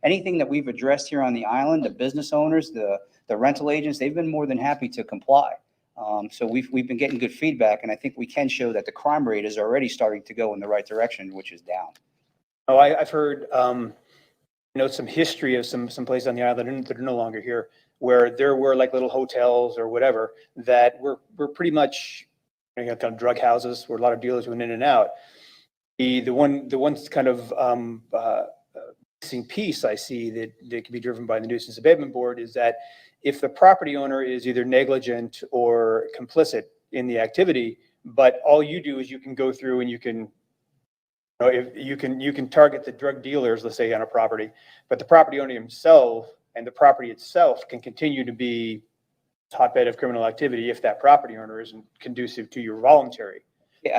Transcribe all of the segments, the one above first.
Anything that we've addressed here on the island, the business owners, the rental agents, they've been more than happy to comply. So we've been getting good feedback, and I think we can show that the crime rate is already starting to go in the right direction, which is down. Oh, I've heard, some history of some places on the island that are no longer here, where there were like little hotels or whatever that were pretty much kind of drug houses where a lot of dealers went in and out. The one kind of missing piece I see that can be driven by the nuisance abatement board is that if the property owner is either negligent or complicit in the activity, but all you do is you can go through and you can target the drug dealers, let's say, on a property, but the property owner himself and the property itself can continue to be a hotbed of criminal activity if that property owner isn't conducive to your voluntary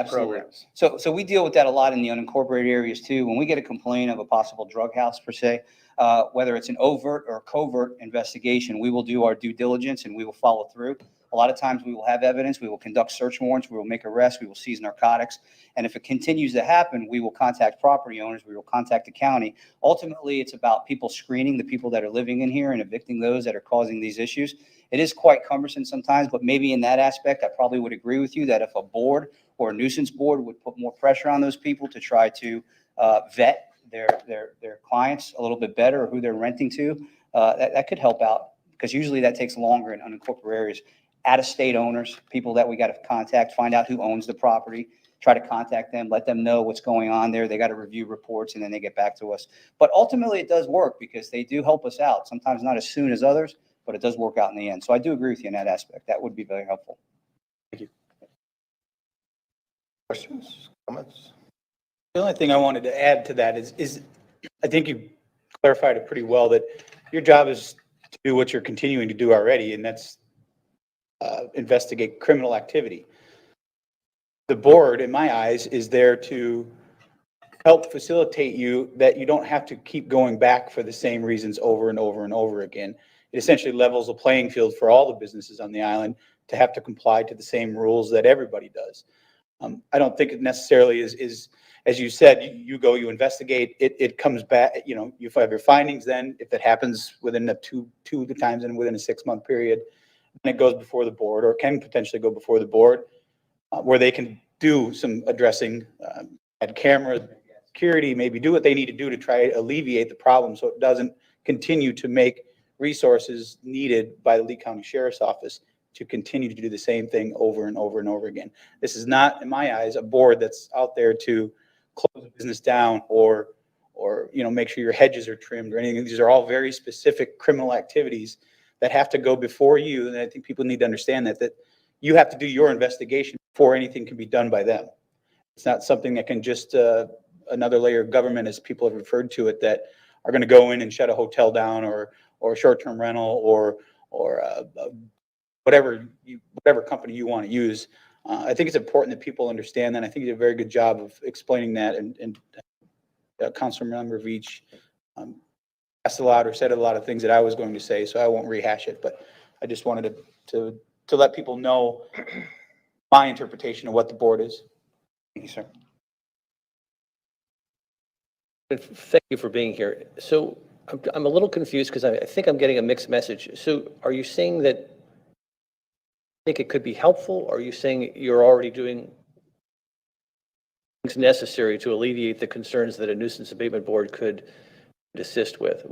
programs. So we deal with that a lot in the unincorporated areas too. When we get a complaint of a possible drug house per se, whether it's an overt or covert investigation, we will do our due diligence and we will follow through. A lot of times we will have evidence, we will conduct search warrants, we will make arrests, we will seize narcotics. And if it continues to happen, we will contact property owners, we will contact the county. Ultimately, it's about people screening the people that are living in here and evicting those that are causing these issues. It is quite cumbersome sometimes, but maybe in that aspect, I probably would agree with you that if a board or a nuisance board would put more pressure on those people to try to vet their clients a little bit better, or who they're renting to, that could help out, because usually that takes longer in unincorporated areas. Out-of-state owners, people that we got to contact, find out who owns the property, try to contact them, let them know what's going on there. They got to review reports and then they get back to us. But ultimately it does work because they do help us out. Sometimes not as soon as others, but it does work out in the end. So I do agree with you in that aspect. That would be very helpful. Thank you. Questions, comments? The only thing I wanted to add to that is I think you clarified it pretty well, that your job is to do what you're continuing to do already, and that's investigate criminal activity. The board, in my eyes, is there to help facilitate you, that you don't have to keep going back for the same reasons over and over and over again. It essentially levels the playing field for all the businesses on the island to have to comply to the same rules that everybody does. I don't think it necessarily is, as you said, you go, you investigate, it comes back, you have your findings. Then if it happens within two times and within a 6-month period, then it goes before the board, or can potentially go before the board, where they can do some addressing, add cameras, security, maybe do what they need to do to try to alleviate the problem so it doesn't continue to make resources needed by the Lee County Sheriff's Office to continue to do the same thing over and over and over again. This is not, in my eyes, a board that's out there to close the business down or make sure your hedges are trimmed or anything. These are all very specific criminal activities that have to go before you. And I think people need to understand that you have to do your investigation before anything can be done by them. It's not something that can just another layer of government, as people have referred to it, that are going to go in and shut a hotel down or a short-term rental or whatever company you want to use. I think it's important that people understand that. I think you did a very good job of explaining that, and Councilmember Veach asked a lot or said a lot of things that I was going to say, so I won't rehash it, but I just wanted to let people know my interpretation of what the board is. Thank you, sir. Thank you for being here. So I'm a little confused because I think I'm getting a mixed message. So are you saying that you think it could be helpful? Or are you saying you're already doing things necessary to alleviate the concerns that a nuisance abatement board could assist with?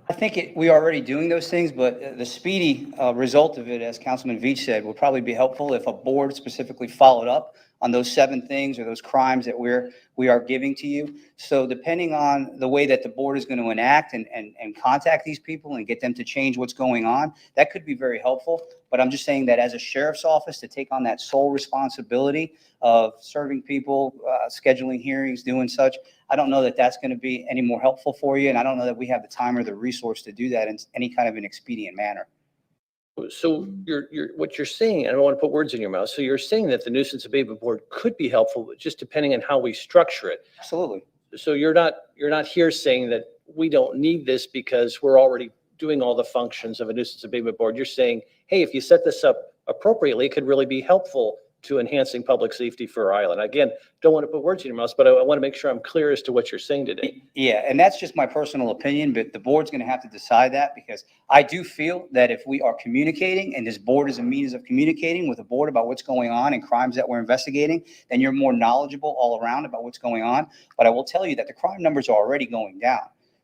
I think we are already doing those things, but the speedy result of it, as Councilman Veach said, would probably be helpful if a board specifically followed up on those 7 things or those crimes that we are giving to you. So depending on the way that the board is going to enact and contact these people and get them to change what's going on, that could be very helpful. But I'm just saying that as a sheriff's office, to take on that sole responsibility of serving people, scheduling hearings, doing such, I don't know that that's going to be any more helpful for you. And I don't know that we have the time or the resource to do that in any kind of an expedient manner. So what you're saying, and I don't want to put words in your mouth. So you're saying that the nuisance abatement board could be helpful, but just depending on how we structure it. Absolutely. So you're not here saying that we don't need this because we're already doing all the functions of a nuisance abatement board. You're saying, hey, if you set this up appropriately, it could really be helpful to enhancing public safety for our island? Again, don't want to put words in your mouth, but I want to make sure I'm clear as to what you're saying today. Yeah, and that's just my personal opinion, but the board's going to have to decide that, because I do feel that if we are communicating, and this board is a means of communicating with the board about what's going on and crimes that we're investigating, then you're more knowledgeable all around about what's going on. But I will tell you that the crime numbers are already going down.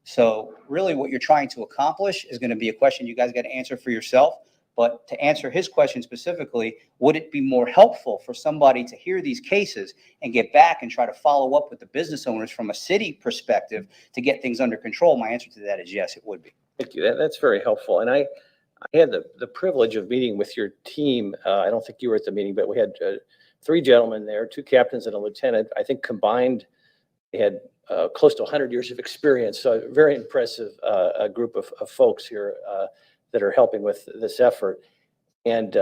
So really what you're trying to accomplish is going to be a question you guys got to answer for yourself. But to answer his question specifically, would it be more helpful for somebody to hear these cases and get back and try to follow up with the business owners from a city perspective to get things under control? My answer to that is yes, it would be. Thank you. That's very helpful. And I had the privilege of meeting with your team. I don't think you were at the meeting, but we had 3 gentlemen there, 2 captains and a lieutenant. I think combined, they had close to 100 years of experience. So a very impressive group of folks here that are helping with this effort. And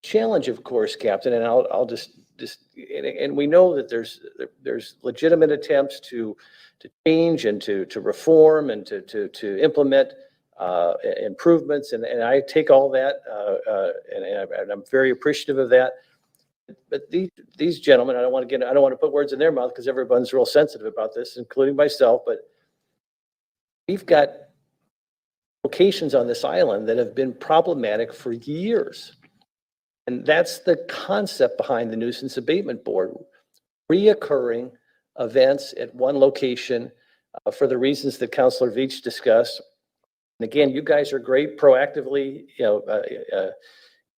challenge, of course, Captain, and I'll just and we know that there's legitimate attempts to change and to reform and to implement improvements, and I take all that, and I'm very appreciative of that. But these gentlemen, I don't want to put words in their mouth, because everyone's real sensitive about this, including myself, but we've got locations on this island that have been problematic for years. And that's the concept behind the Nuisance Abatement Board. Reoccurring events at one location for the reasons that Councilor Veach discussed. And again, you guys are great proactively,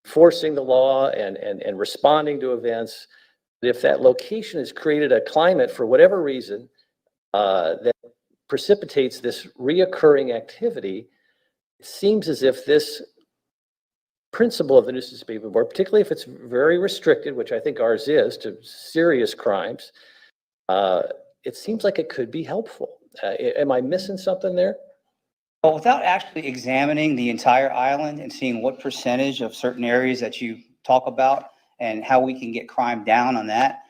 enforcing the law and responding to events. But if that location has created a climate for whatever reason that precipitates this reoccurring activity, it seems as if this principle of the Nuisance Abatement Board, particularly if it's very restricted, which I think ours is, to serious crimes, it seems like it could be helpful. Am I missing something there? Well, without actually examining the entire island and seeing what percentage of certain areas that you talk about and how we can get crime down on that,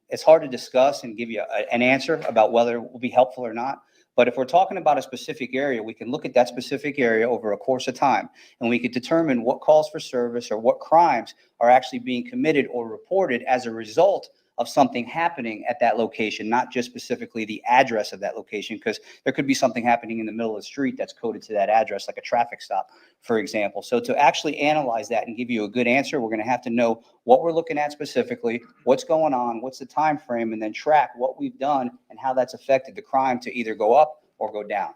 it's hard to discuss and give you an answer about whether it will be helpful or not. But if we're talking about a specific area, we can look at that specific area over a course of time, and we could determine what calls for service or what crimes are actually being committed or reported as a result of something happening at that location, not just specifically the address of that location, because there could be something happening in the middle of the street that's coded to that address, like a traffic stop, for example. So to actually analyze that and give you a good answer, we're going to have to know what we're looking at specifically, what's going on, what's the time frame, and then track what we've done and how that's affected the crime to either go up or go down.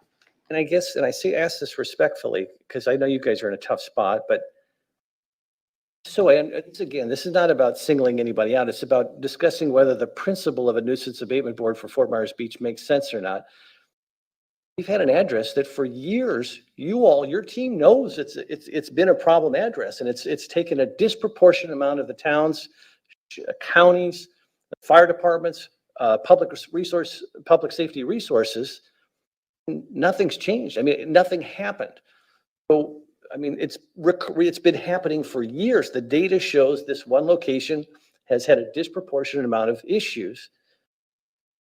And I guess, and ask this respectfully, because I know you guys are in a tough spot, but so, and it's, again, this is not about singling anybody out. It's about discussing whether the principle of a nuisance abatement board for Fort Myers Beach makes sense or not. We've had an address that for years, your team knows it's been a problem address, and it's taken a disproportionate amount of the town's, counties, the fire departments, public safety resources. Nothing's changed. I mean, nothing happened. So, I mean, it's been happening for years. The data shows this one location has had a disproportionate amount of issues.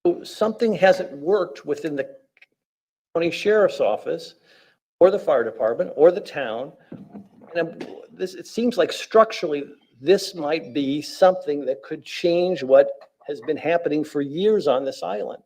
So something hasn't worked within the county sheriff's office or the fire department or the town. And it seems like structurally, this might be something that could change what has been happening for years on this island.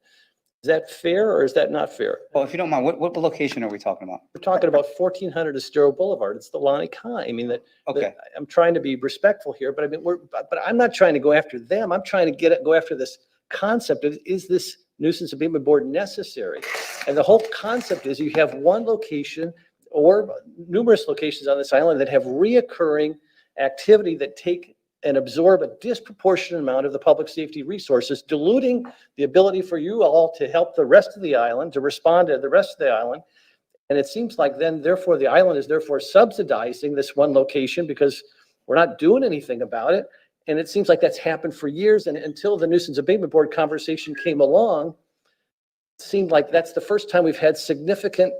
Is that fair or is that not fair? Well, if you don't mind, what location are we talking about? We're talking about 1400 Estero Boulevard. It's the Lonnie Kai. I mean, Okay. I'm trying to be respectful here, but I mean, but I'm not trying to go after them. I'm trying to go after this concept of, is this nuisance abatement board necessary? And the whole concept is you have one location or numerous locations on this island that have reoccurring activity that take and absorb a disproportionate amount of the public safety resources, diluting the ability for you all to help the rest of the island, to respond to the rest of the island. And it seems like then, therefore, the island is therefore subsidizing this one location because we're not doing anything about it. And it seems like that's happened for years. And until the nuisance abatement board conversation came along, it seemed like that's the first time we've had significant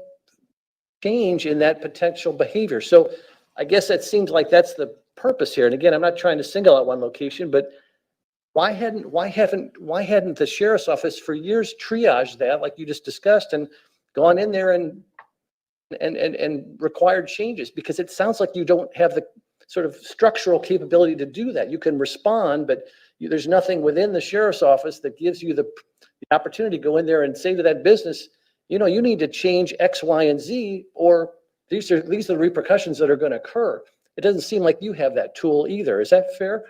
change in that potential behavior. So I guess it seems like that's the purpose here. And again, I'm not trying to single out one location, but why hadn't the sheriff's office for years triaged that, like you just discussed, and gone in there and required changes? Because it sounds like you don't have sort of structural capability to do that. You can respond, but there's nothing within the sheriff's office that gives you the opportunity to go in there and say to that business, you know, you need to change X, Y, and Z, or these are the repercussions that are going to occur. It doesn't seem like you have that tool either. Is that fair?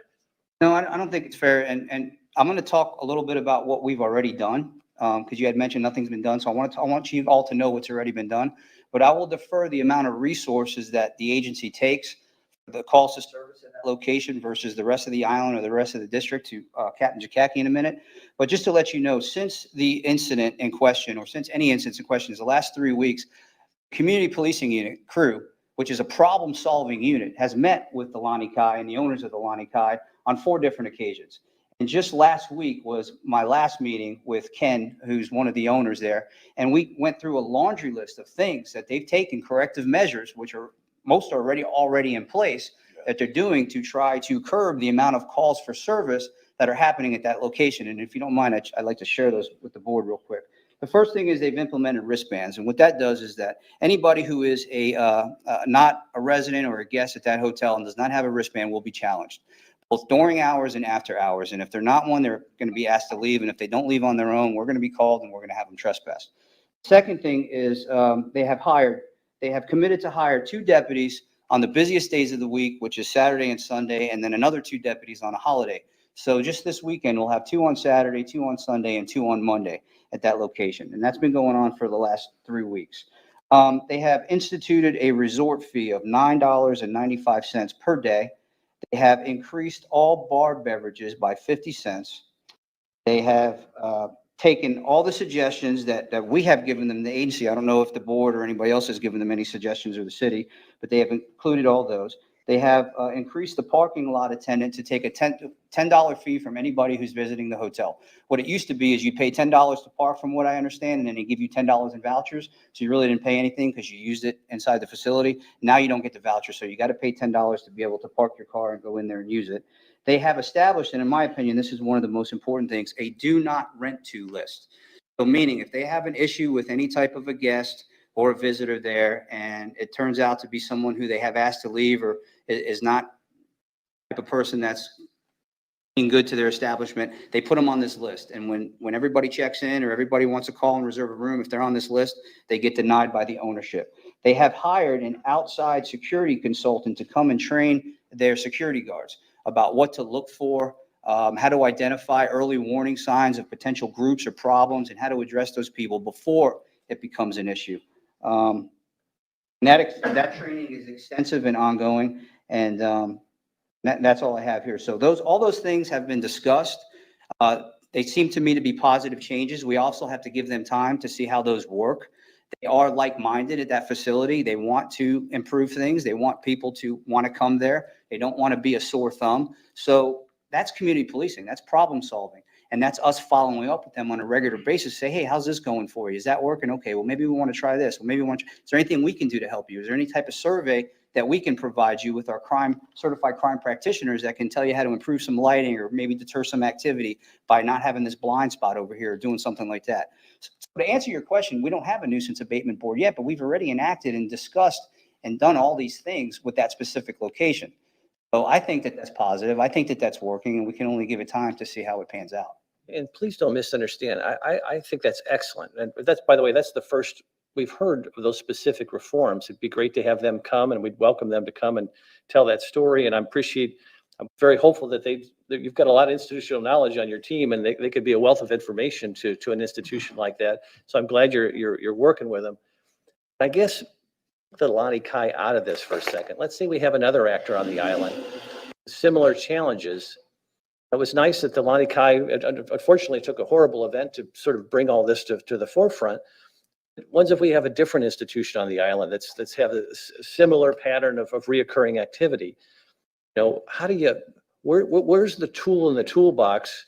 No, I don't think it's fair. And I'm going to talk a little bit about what we've already done, because you had mentioned nothing's been done. So I want you all to know what's already been done. But I will defer the amount of resources that the agency takes, the calls to service at that location versus the rest of the island or the rest of the district to Captain Jakacki in a minute. But just to let you know, since the incident in question, or since any incidents in question is the last 3 weeks, Community Policing Unit crew, which is a problem-solving unit, has met with the Lani Kai and the owners of the Lani Kai on 4 different occasions. And just last week was my last meeting with Ken, who's one of the owners there. And we went through a laundry list of things that they've taken, corrective measures, which are most are already in place, that they're doing to try to curb the amount of calls for service that are happening at that location. And if you don't mind, I'd like to share those with the board real quick. The first thing is they've implemented wristbands. And what that does is that anybody who is not a resident or a guest at that hotel and does not have a wristband will be challenged, both during hours and after hours. And if they're not one, they're going to be asked to leave. And if they don't leave on their own, we're going to be called and we're going to have them trespass. Second thing is they have committed to hire 2 deputies on the busiest days of the week, which is Saturday and Sunday, and then another 2 deputies on a holiday. So just this weekend, we'll have 2 on Saturday, 2 on Sunday, and 2 on Monday at that location. And that's been going on for the last 3 weeks. They have instituted a resort fee of $9.95 per day. They have increased all bar beverages by 50 cents. They have taken all the suggestions that we have given them, the agency. I don't know if the board or anybody else has given them any suggestions, or the city, but they have included all those. They have increased the parking lot attendant to take a $10 fee from anybody who's visiting the hotel. What it used to be is you pay $10 to park, from what I understand, and then they give you $10 in vouchers. So you really didn't pay anything because you used it inside the facility. Now you don't get the voucher, so you got to pay $10 to be able to park your car and go in there and use it. They have established, and in my opinion, this is one of the most important things, a do not rent to list. So meaning if they have an issue with any type of a guest or a visitor there, and it turns out to be someone who they have asked to leave or is not the type of person that's being good to their establishment, they put them on this list. And when everybody checks in or everybody wants to call and reserve a room, if they're on this list, they get denied by the ownership. They have hired an outside security consultant to come and train their security guards about what to look for, how to identify early warning signs of potential groups or problems, and how to address those people before it becomes an issue. That training is extensive and ongoing, and that's all I have here. So all those things have been discussed. They seem to me to be positive changes. We also have to give them time to see how those work. They are like-minded at that facility. They want to improve things. They want people to want to come there. They don't want to be a sore thumb. So that's community policing. That's problem solving. And that's us following up with them on a regular basis. Say, hey, how's this going for you? Is that working? Okay, well, maybe we want to try this. Well, maybe is there anything we can do to help you? Is there any type of survey that we can provide you with our certified crime practitioners that can tell you how to improve some lighting or maybe deter some activity by not having this blind spot over here or doing something like that? So to answer your question, we don't have a nuisance abatement board yet, but we've already enacted and discussed and done all these things with that specific location. So I think that that's positive. I think that that's working, and we can only give it time to see how it pans out. And please don't misunderstand. I think that's excellent. And that's, by the way, that's the first we've heard of those specific reforms. It'd be great to have them come, and we'd welcome them to come and tell that story. And I'm very hopeful that you've got a lot of institutional knowledge on your team, and they could be a wealth of information to an institution like that. So I'm glad you're working with them. I guess the Lani Kai out of this for a second. Let's say we have another actor on the island, similar challenges. It was nice that the Lani Kai, unfortunately, took a horrible event to sort of bring all this to the forefront. What if we have a different institution on the island that's have a similar pattern of reoccurring activity? You know, how do where's the tool in the toolbox,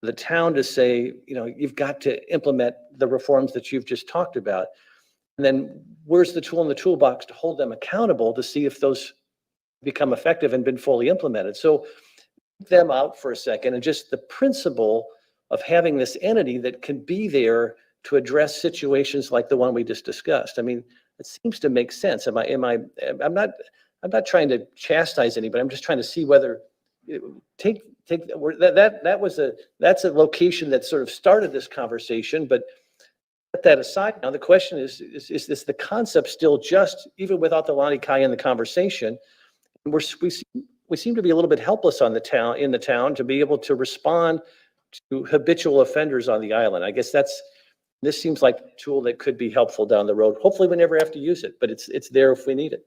the town to say, you know, you've got to implement the reforms that you've just talked about? And then where's the tool in the toolbox to hold them accountable to see if those become effective and been fully implemented? So them out for a second, and just the principle of having this entity that can be there to address situations like the one we just discussed. I mean, it seems to make sense. I'm not I'm not trying to chastise anybody, I'm just trying to see whether, that's a location that sort of started this conversation, but set that aside. Now, the question is this the concept still just, even without the Lani Kai in the conversation, we seem to be a little bit helpless in the town to be able to respond to habitual offenders on the island. I guess this seems like a tool that could be helpful down the road. Hopefully, we never have to use it, but it's there if we need it.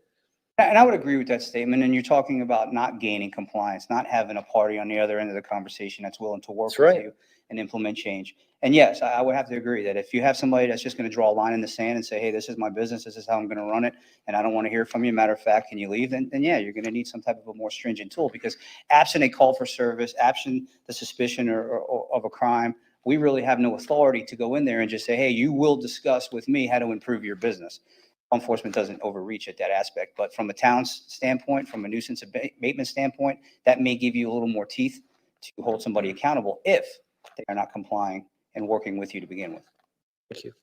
And I would agree with that statement. And you're talking about not gaining compliance, not having a party on the other end of the conversation that's willing to work That's with right. you and implement change. And yes, I would have to agree that if you have somebody that's just going to draw a line in the sand and say, hey, this is my business, this is how I'm going to run it, and I don't want to hear from you, matter of fact, can you leave? Then yeah, you're going to need some type of a more stringent tool, because absent a call for service, absent the suspicion of a crime, we really have no authority to go in there and just say, hey, you will discuss with me how to improve your business. Law enforcement doesn't overreach at that aspect, but from a town's standpoint, from a nuisance abatement standpoint, that may give you a little more teeth to hold somebody accountable if they are not complying and working with you to begin with. Thank you.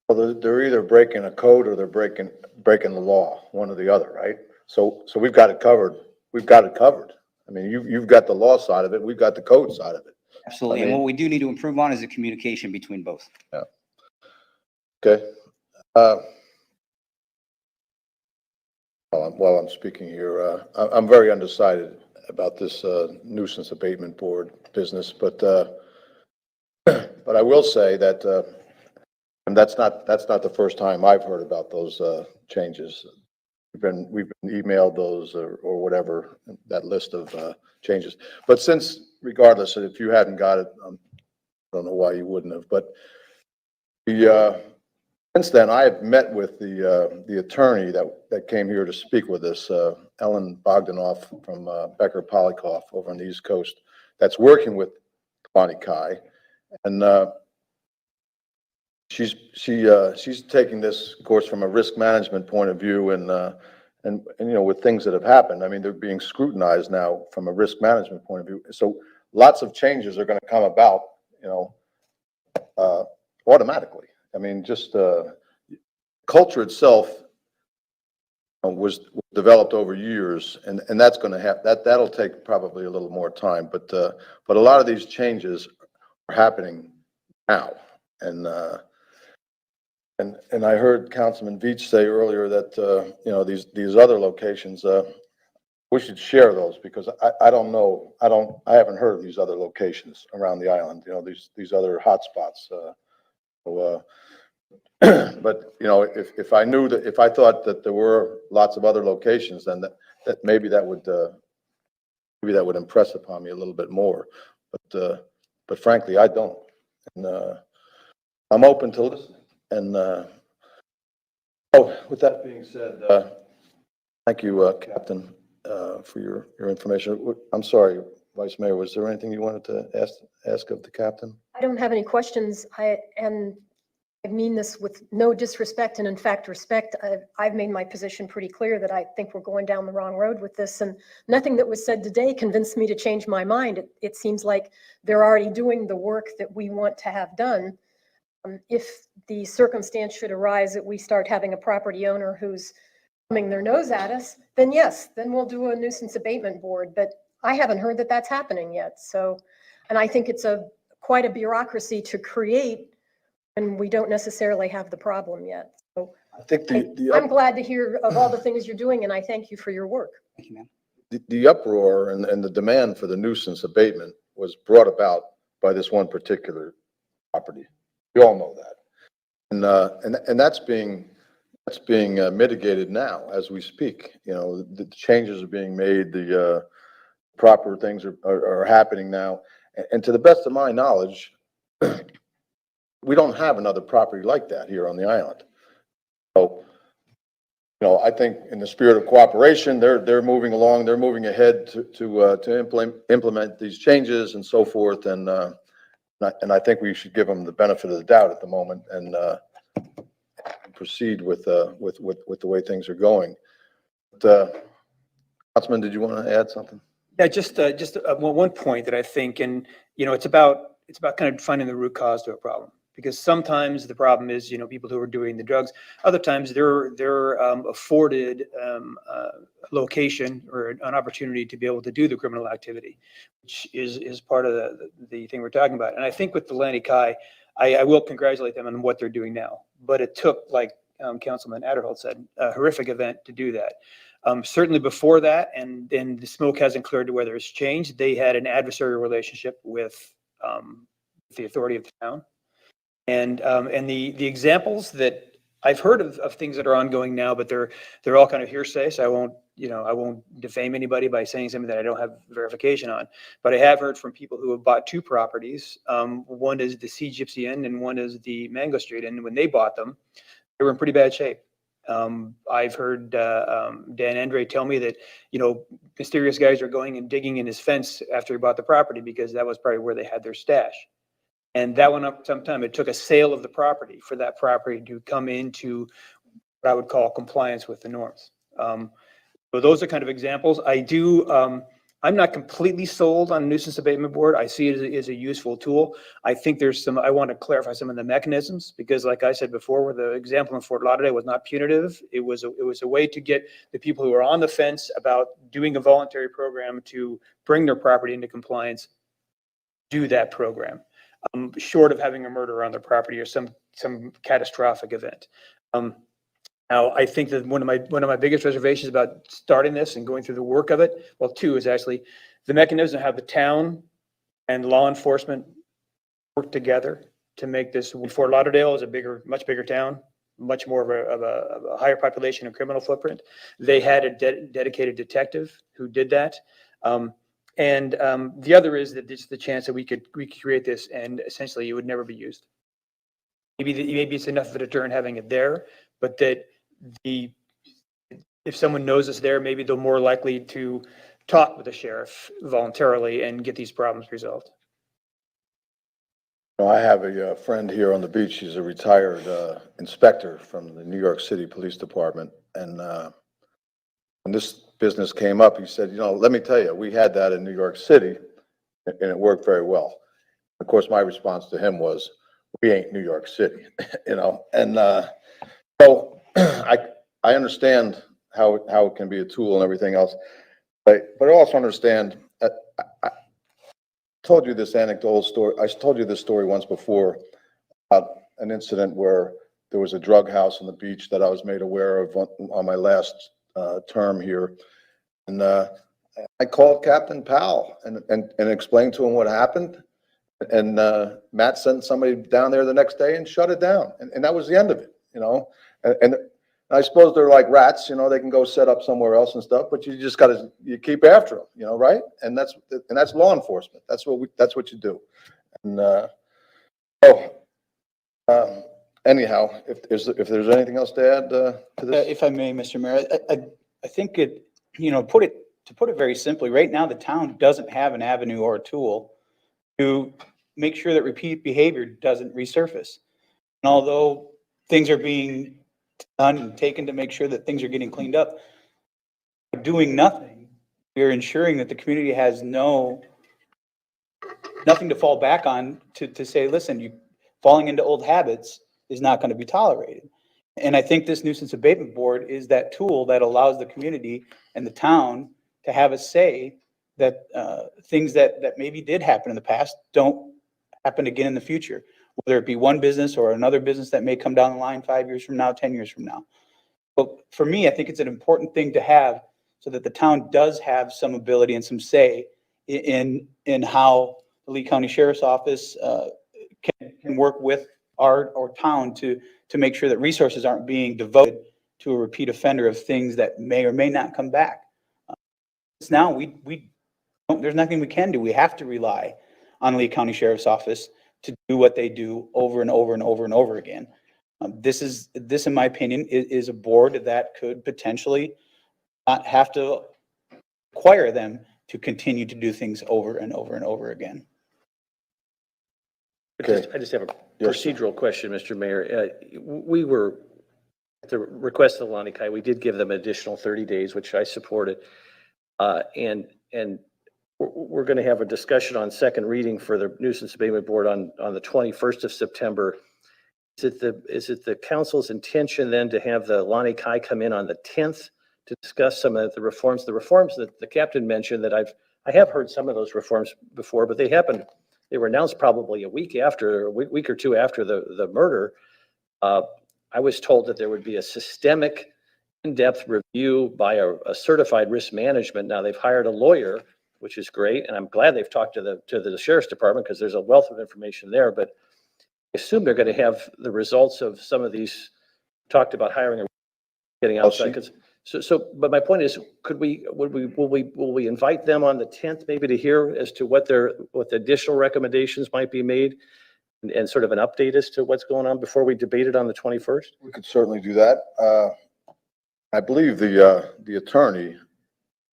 Well, they're either breaking a code or they're breaking the law, one or the other, right? So we've got it covered. We've got it covered. I mean, you've got the law side of it. We've got the code side of it. Absolutely. And what we do need to improve on is the communication between both. Yeah. Okay. While I'm speaking here, I'm very undecided about this nuisance abatement board business, but I will say that, and that's not the first time I've heard about those changes. We've been emailed those or whatever, that list of changes. But regardless, if you hadn't got it, I don't know why you wouldn't have. But since then, I have met with the attorney that came here to speak with us, Ellen Bogdanoff from Becker Polikoff over on the East Coast, that's working with Lani Kai, and she's taking this, of course, from a risk management point of view, and with things that have happened. I mean, they're being scrutinized now from a risk management point of view. So lots of changes are going to come about, automatically. I mean, just culture itself was developed over years, and that's going to have that'll take probably a little more time. But a lot of these changes are happening now, and I heard Councilman Veach say earlier that these other locations, we should share those, because I don't know, I haven't heard of these other locations around the island. These other hotspots. But if I knew that, if I thought that there were lots of other locations, then that maybe that would impress upon me a little bit more. But frankly, I don't, and I'm open to listening. And with that being said, thank you, Captain, for your information. I'm sorry, Vice Mayor, was there anything you wanted to ask of the captain? I don't have any questions. I mean this with no disrespect, and in fact respect. I've made my position pretty clear that I think we're going down the wrong road with this, and nothing that was said today convinced me to change my mind. It seems like they're already doing the work that we want to have done. If the circumstance should arise that we start having a property owner who's thumbing their nose at us, then yes, then we'll do a nuisance abatement board. But I haven't heard that that's happening yet. So, and I think it's quite a bureaucracy to create, and we don't necessarily have the problem yet. So I think I'm glad to hear of all the things you're doing, and I thank you for your work. Thank you, ma'am. the uproar and the demand for the nuisance abatement was brought about by this one particular property. You all know that. And that's being mitigated now as we speak. The changes are being made, the proper things are happening now. And to the best of my knowledge, we don't have another property like that here on the island. So, I think in the spirit of cooperation, they're moving along, they're moving ahead to implement these changes and so forth. And I think we should give them the benefit of the doubt at the moment and proceed with the way things are going. But, Councilman, did you want to add something? Yeah, just one point that I think, and it's about kind of finding the root cause to a problem. Because sometimes the problem is, people who are doing the drugs, other times they're afforded location or an opportunity to be able to do the criminal activity, which is part of the thing we're talking about. And I think with the Lani Kai, I will congratulate them on what they're doing now. But it took, like Councilman Adderholt said, a horrific event to do that. Certainly before that, and then the smoke hasn't cleared to whether it's changed, they had an adversarial relationship with the authority of the town. And the examples that I've heard of things that are ongoing now, but they're all kind of hearsay. So I won't defame anybody by saying something that I don't have verification on. But I have heard from people who have bought two properties. One is the Sea Gypsy Inn and one is the Mango Street Inn. When they bought them, they were in pretty bad shape. I've heard Dan Andre tell me that, mysterious guys are going and digging in his fence after he bought the property because that was probably where they had their stash. And that went up sometime. It took a sale of the property for that property to come into what I would call compliance with the norms. So those are kind of examples. I'm not completely sold on a nuisance abatement board. I see it as a useful tool. I think I want to clarify some of the mechanisms because like I said before, where the example in Fort Lauderdale was not punitive. It was a way to get the people who are on the fence about doing a voluntary program to bring their property into compliance, do that program. Short of having a murder on their property or some catastrophic event. Now, I think that one of my biggest reservations about starting this and going through the work of it, well, two is actually the mechanism of how the town and law enforcement work together to make this. Fort Lauderdale is a much bigger town, much more of a higher population and criminal footprint. They had a dedicated detective who did that. And the other is that it's the chance that we could create this and essentially it would never be used. Maybe it's enough of a deterrent having it there, but that if someone knows it's there, maybe they're more likely to talk with the sheriff voluntarily and get these problems resolved. I have a friend here on the beach. He's a retired inspector from the New York City Police Department. And when this business came up, he said, let me tell you, we had that in New York City and it worked very well. Of course, my response to him was, we ain't New York City, and so I understand how it can be a tool and everything else, but I also understand that I told you this anecdotal story. I told you this story once before about an incident where there was a drug house on the beach that I was made aware of on my last term here. And I called Captain Powell and explained to him what happened. And Matt sent somebody down there the next day and shut it down. And that was the end of it, And I suppose they're like rats, they can go set up somewhere else and stuff, but you just you keep after them, right? And that's law enforcement. That's what you do. And anyhow, if there's anything else to add to this. If I may, Mr. Mayor, I think to put it very simply, right now, the town doesn't have an avenue or a tool to make sure that repeat behavior doesn't resurface. And although things are being done and taken to make sure that things are getting cleaned up, by doing nothing, we're ensuring that the community has nothing to fall back on to say, listen, falling into old habits is not going to be tolerated. And I think this nuisance abatement board is that tool that allows the community and the town to have a say that things that maybe did happen in the past don't happen again in the future, whether it be one business or another business that may come down the line 5 years from now, 10 years from now. But for me, I think it's an important thing to have so that the town does have some ability and some say in how the Lee County Sheriff's Office can work with our town to make sure that resources aren't being devoted to a repeat offender of things that may or may not come back. Now there's nothing we can do. We have to rely on Lee County Sheriff's Office to do what they do over and over and over and over again. This, in my opinion, is a board that could potentially not have to require them to continue to do things over and over and over again. Okay. I just have a Yes, sir. procedural question, Mr. Mayor. We were, at the request of Lani Kai, we did give them additional 30 days, which I supported. And we're going to have a discussion on second reading for the nuisance abatement board on the 21st of September. Is it the council's intention then to have the Lonnie Kai come in on the 10th to discuss some of the reforms that the captain mentioned that I have heard some of those reforms before, but they were announced probably a week or two after the murder. I was told that there would be a systemic in-depth review by a certified risk management. Now they've hired a lawyer, which is great. And I'm glad they've talked to the sheriff's department because there's a wealth of information there, but I assume they're going to have the results of some of these talked about hiring and getting outside. But my point is, will we invite them on the 10th maybe to hear as to what the additional recommendations might be made and sort of an update as to what's going on before we debate it on the 21st? We could certainly do that. I believe the attorney,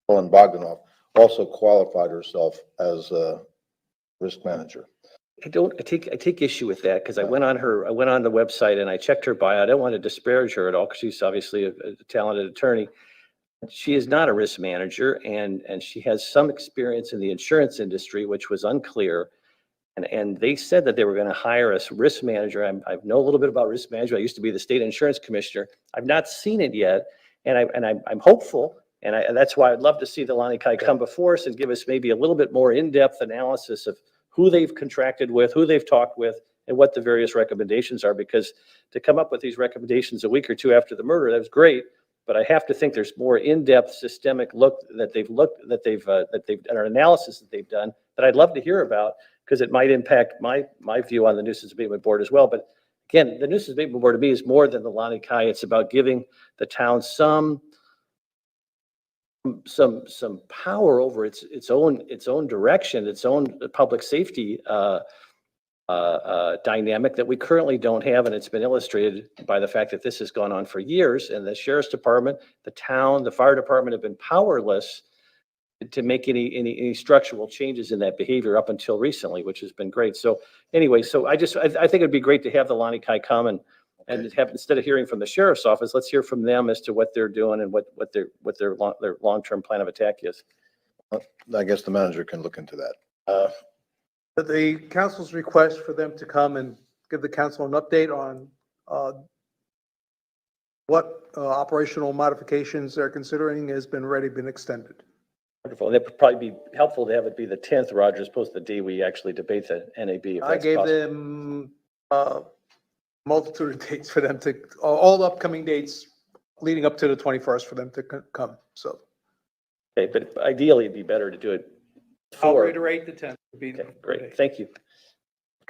Ellen Bogdanoff, also qualified herself as a risk manager. I take issue with that because I went on the website and I checked her bio. I don't want to disparage her at all because she's obviously a talented attorney. She is not a risk manager and she has some experience in the insurance industry, which was unclear. And they said that they were going to hire a risk manager. I know a little bit about risk management. I used to be the state insurance commissioner. I've not seen it yet. And I'm hopeful. And that's why I'd love to see the Lonnie Kai come before us and give us maybe a little bit more in-depth analysis of who they've contracted with, who they've talked with, and what the various recommendations are. Because to come up with these recommendations a week or two after the murder, that was great. But I have to think there's more in-depth systemic look that they've done, or analysis that they've done that I'd love to hear about because it might impact my view on the nuisance abatement board as well. But again, the nuisance abatement board to me is more than the Lonnie Kai. It's about giving the town some power over its own direction, its own public safety dynamic that we currently don't have, and it's been illustrated by the fact that this has gone on for years. And the sheriff's department, the town, the fire department have been powerless to make any structural changes in that behavior up until recently, which has been great. So anyway, I think it'd be great to have the Lonnie Kai come and have, instead of hearing from the sheriff's office, let's hear from them as to what they're doing and what their long-term plan of attack is. I guess the manager can look into that. The council's request for them to come and give the council an update on what operational modifications they're considering has been extended. Wonderful. And it would probably be helpful to have it be the 10th, Roger, as opposed to the day we actually debate the NAB. If I that's gave possible. them multitude of dates for them to, all the upcoming dates leading up to the 21st for them to come, so. Okay, but ideally it'd be better to do it I'll before. reiterate the 10th. would be the Okay, great. date. Thank you.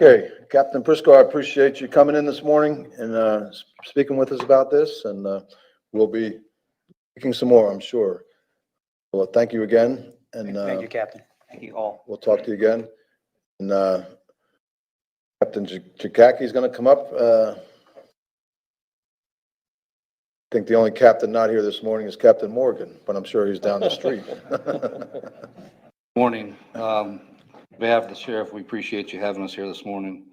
Okay, Captain Prisco, I appreciate you coming in this morning and speaking with us about this, and we'll be speaking some more, I'm sure. Well, thank you again, and Thank you, Captain. Thank you all. we'll talk to you again. And Captain Chikaki is going to come up. I think the only captain not here this morning is Captain Morgan, but I'm sure he's down the street. Morning. On behalf of the sheriff, we appreciate you having us here this morning.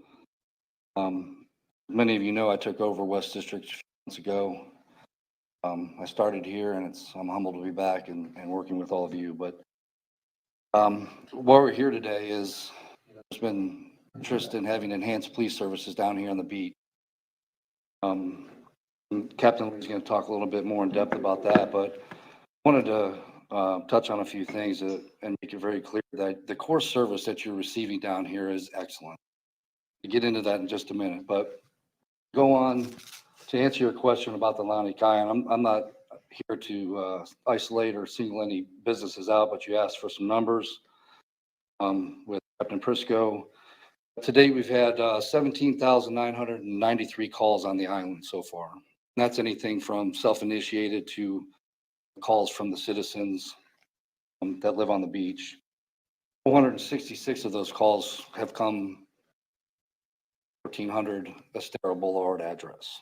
Many of you know I took over West District a few months ago. I started here and I'm humbled to be back and working with all of you. But why we're here today is there's been interest in having enhanced police services down here on the beat. Captain Lee's going to talk a little bit more in depth about that, but I wanted to touch on a few things and make it very clear that the core service that you're receiving down here is excellent. We'll get into that in just a minute, but go on to answer your question about the Lonnie Kai. And I'm not here to isolate or single any businesses out, but you asked for some numbers with Captain Prisco. To date, we've had 17,993 calls on the island so far. And that's anything from self-initiated to calls from the citizens that live on the beach. 466 of those calls have come 1400 Estero Boulevard address.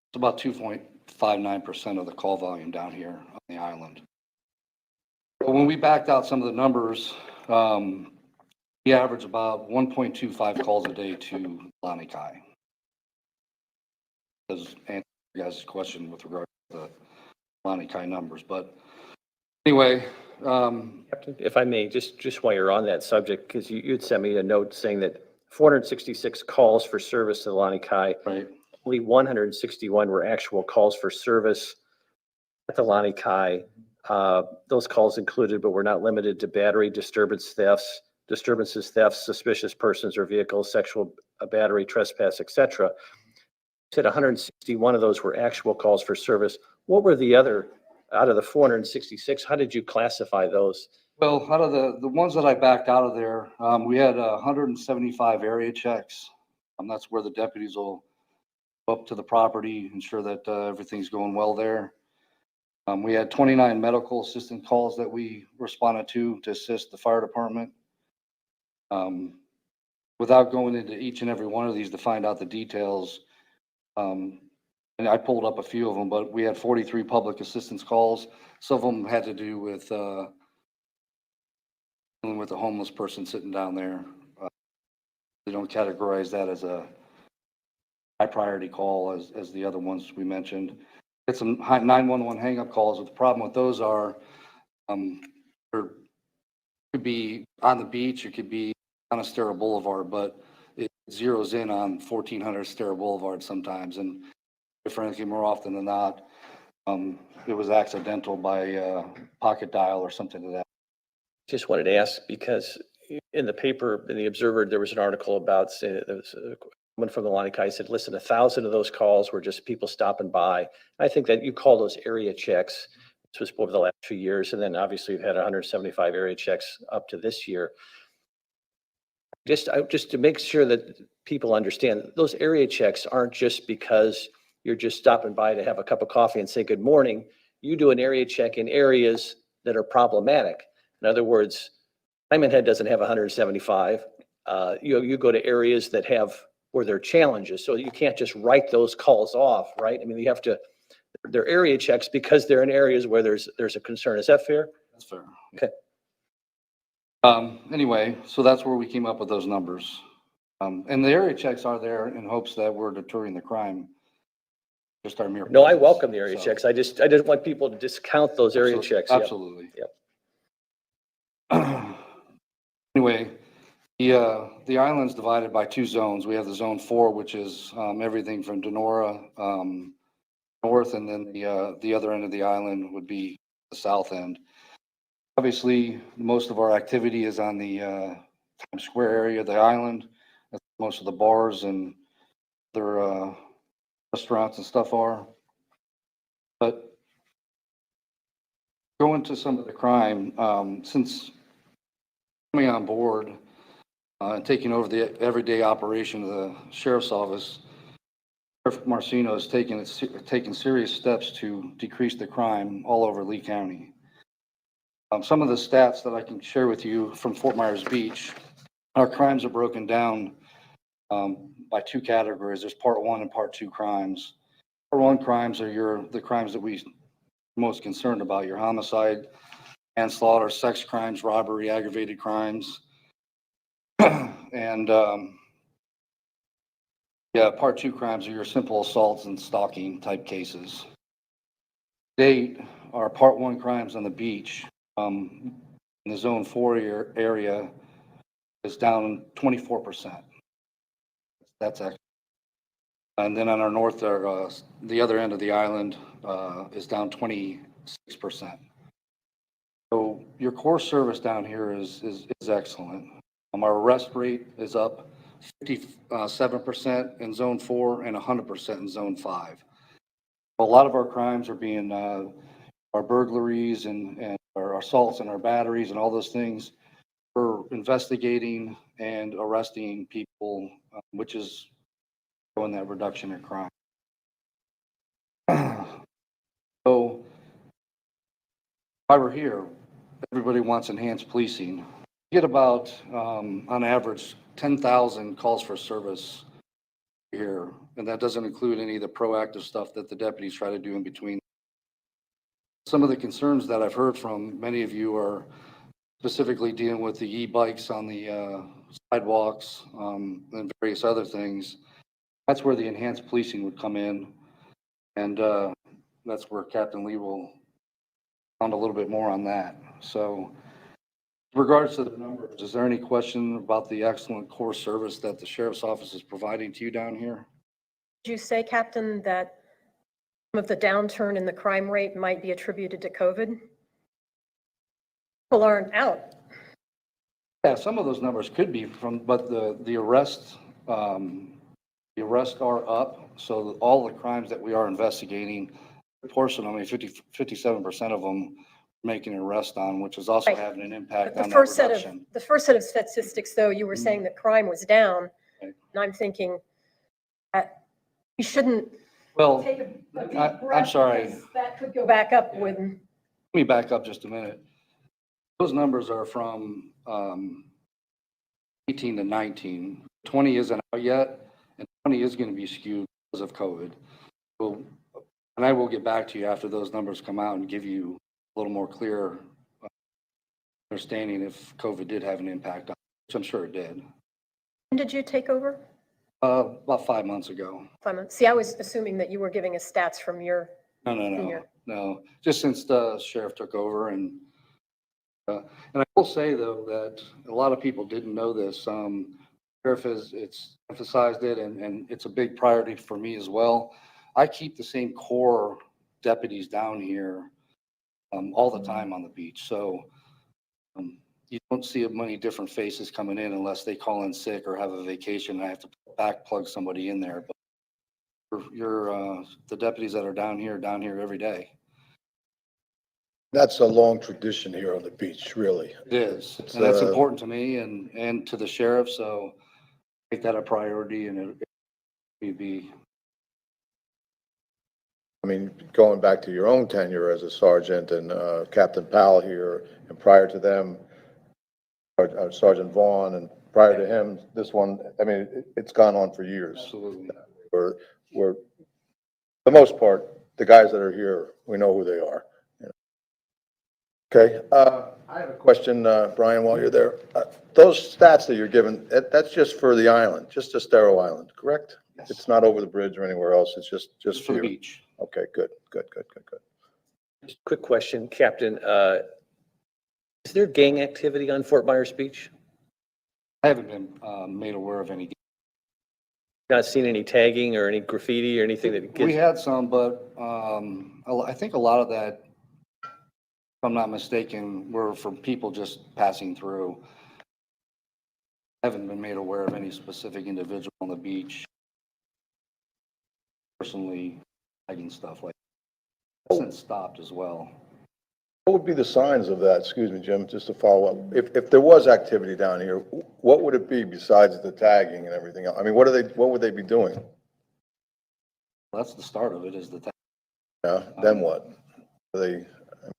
It's about 2.59% of the call volume down here on the island. But when we backed out some of the numbers, we average about 1.25 calls a day to Lonnie Kai. Does answer you guys' question with regard to the Lonnie Kai numbers. But anyway, Captain, if I may, just while you're on that subject, because you had sent me a note saying that 466 calls for service to the Lani Kai, right. only 161 were actual calls for service at the Lani Kai. Those calls included, but were not limited to battery disturbances, thefts, suspicious persons or vehicles, sexual battery, trespass, etc. You said 161 of those were actual calls for service. What were the other, out of the 466, how did you classify those? Well, out of the ones that I backed out of there, we had 175 area checks. That's where the deputies will go up to the property, ensure that everything's going well there. We had 29 medical assistant calls that we responded to assist the fire department. Without going into each and every one of these to find out the details, and I pulled up a few of them, but we had 43 public assistance calls. Some of them had to do with dealing with a homeless person sitting down there. They don't categorize that as a high priority call as the other ones we mentioned. Get some 911 hang up calls. But the problem with those are, there could be on the beach, it could be on Estero Boulevard, but it zeroes in on 1400 Estero Boulevard sometimes. And frankly, more often than not, it was accidental by pocket dial or something to that. Just wanted to ask because in the paper, in the Observer, there was an article about, say, there was a woman from the Lani Kai said, listen, 1,000 of those calls were just people stopping by. I think that you call those area checks. This was over the last 2 years. And then obviously we've had 175 area checks up to this year. Just to make sure that people understand, those area checks aren't just because you're just stopping by to have a cup of coffee and say good morning. You do an area check in areas that are problematic. In other words, Diamond Head doesn't have 175. You go to areas that have where there are challenges. So you can't just write those calls off, right? I mean, you have to, they're area checks because they're in areas where there's a concern. Is that fair? That's fair. Okay. Anyway, so that's where we came up with those numbers. And the area checks are there in hopes that we're deterring the crime. Just our mere. No, I presence. welcome the area So, checks. I didn't want people to discount those area checks. Yep. Absolutely. Yep. Anyway, the island's divided by 2 zones. We have the zone 4, which is everything from Denora north, and then the other end of the island would be the south end. Obviously, most of our activity is on the Times Square area of the island. That's most of the bars and their restaurants and stuff are. But going to some of the crime, since coming on board and taking over the everyday operation of the sheriff's office, Sheriff Marcino has taken serious steps to decrease the crime all over Lee County. Some of the stats that I can share with you from Fort Myers Beach, our crimes are broken down by 2 categories. There's part 1 and part 2 crimes. Part 1 crimes are the crimes that we're most concerned about, your homicide, manslaughter, sex crimes, robbery, aggravated crimes. And part 2 crimes are your simple assaults and stalking type cases. To date, our part 1 crimes on the beach in the zone 4 area is down 24%. That's excellent. And then on our north, the other end of the island is down 26%. So your core service down here is excellent. Our arrest rate is up 57% in zone 4 and 100% in zone 5. A lot of our crimes are being our burglaries and our assaults and our batteries and all those things. We're investigating and arresting people, which is showing that reduction in crime. So while we're here, everybody wants enhanced policing. We get about, on average, 10,000 calls for service here, and that doesn't include any of the proactive stuff that the deputies try to do in between. Some of the concerns that I've heard from many of you are specifically dealing with the e-bikes on the sidewalks and various other things. That's where the enhanced policing would come in, and that's where Captain Lee will a little bit more on that. So in regards to the numbers, is there any question about the excellent core service that the sheriff's office is providing to you down here? Did you say, Captain, that some of the downturn in the crime rate might be attributed to COVID? People aren't out. Yeah, some of those numbers could be from, but the arrests are up. So all the crimes that we are investigating, a portion, 57% of them making an arrest on, which is also Right. having an But impact the on that first set of, reduction. the first set of statistics, though, you were saying that crime was down. Right. And I'm thinking that we shouldn't Well, take a I'm deep breath. sorry. Because that could go back up when, Let me back up just a minute. Those numbers are from 18 to 19. 20 isn't out yet, and 20 is going to be skewed because of COVID. So, and I will get back to you after those numbers come out and give you a little more clear understanding if COVID did have an impact on it, which I'm sure it did. when did you take over? About 5 months ago. 5 months. See, I was assuming that you were giving us stats from your, No. Just since the sheriff took over, and I will say though that a lot of people didn't know this. Sheriff it's emphasized it, and it's a big priority for me as well. I keep the same core deputies down here all the time on the beach. So you don't see many different faces coming in unless they call in sick or have a vacation. I have to back plug somebody in there. But the deputies that are down here every day. That's a long tradition here on the beach, really. It is, It's, and that's uh, important to me and to the sheriff, so make that a priority, and it would be. I mean, going back to your own tenure as a sergeant and Captain Powell here, and prior to them, Sergeant Vaughn, and prior to him, this one, I mean, it's gone on for years. Absolutely. We're, for the most part, the guys that are here, we know who they are. Okay, I have a question, Brian, while you're there. Those stats that you're given, that's just for the island, just Estero Island, correct? Yes. It's not over the bridge or anywhere else, it's just Just for the here? beach. Okay, good. Just a quick question, Captain. Is there gang activity on Fort Myers Beach? I haven't been made aware of any. Not seen any tagging or any graffiti or anything that We gets, had some, but I think a lot of that, if I'm not mistaken, were from people just passing through. I haven't been made aware of any specific individual on the beach personally tagging stuff like that. Since stopped as well. What would be the signs of that? Excuse me, Jim, just to follow up. If there was activity down here, what would it be besides the tagging and everything else? I mean, what would they be doing? That's the start of it, is the Yeah, then what? Are they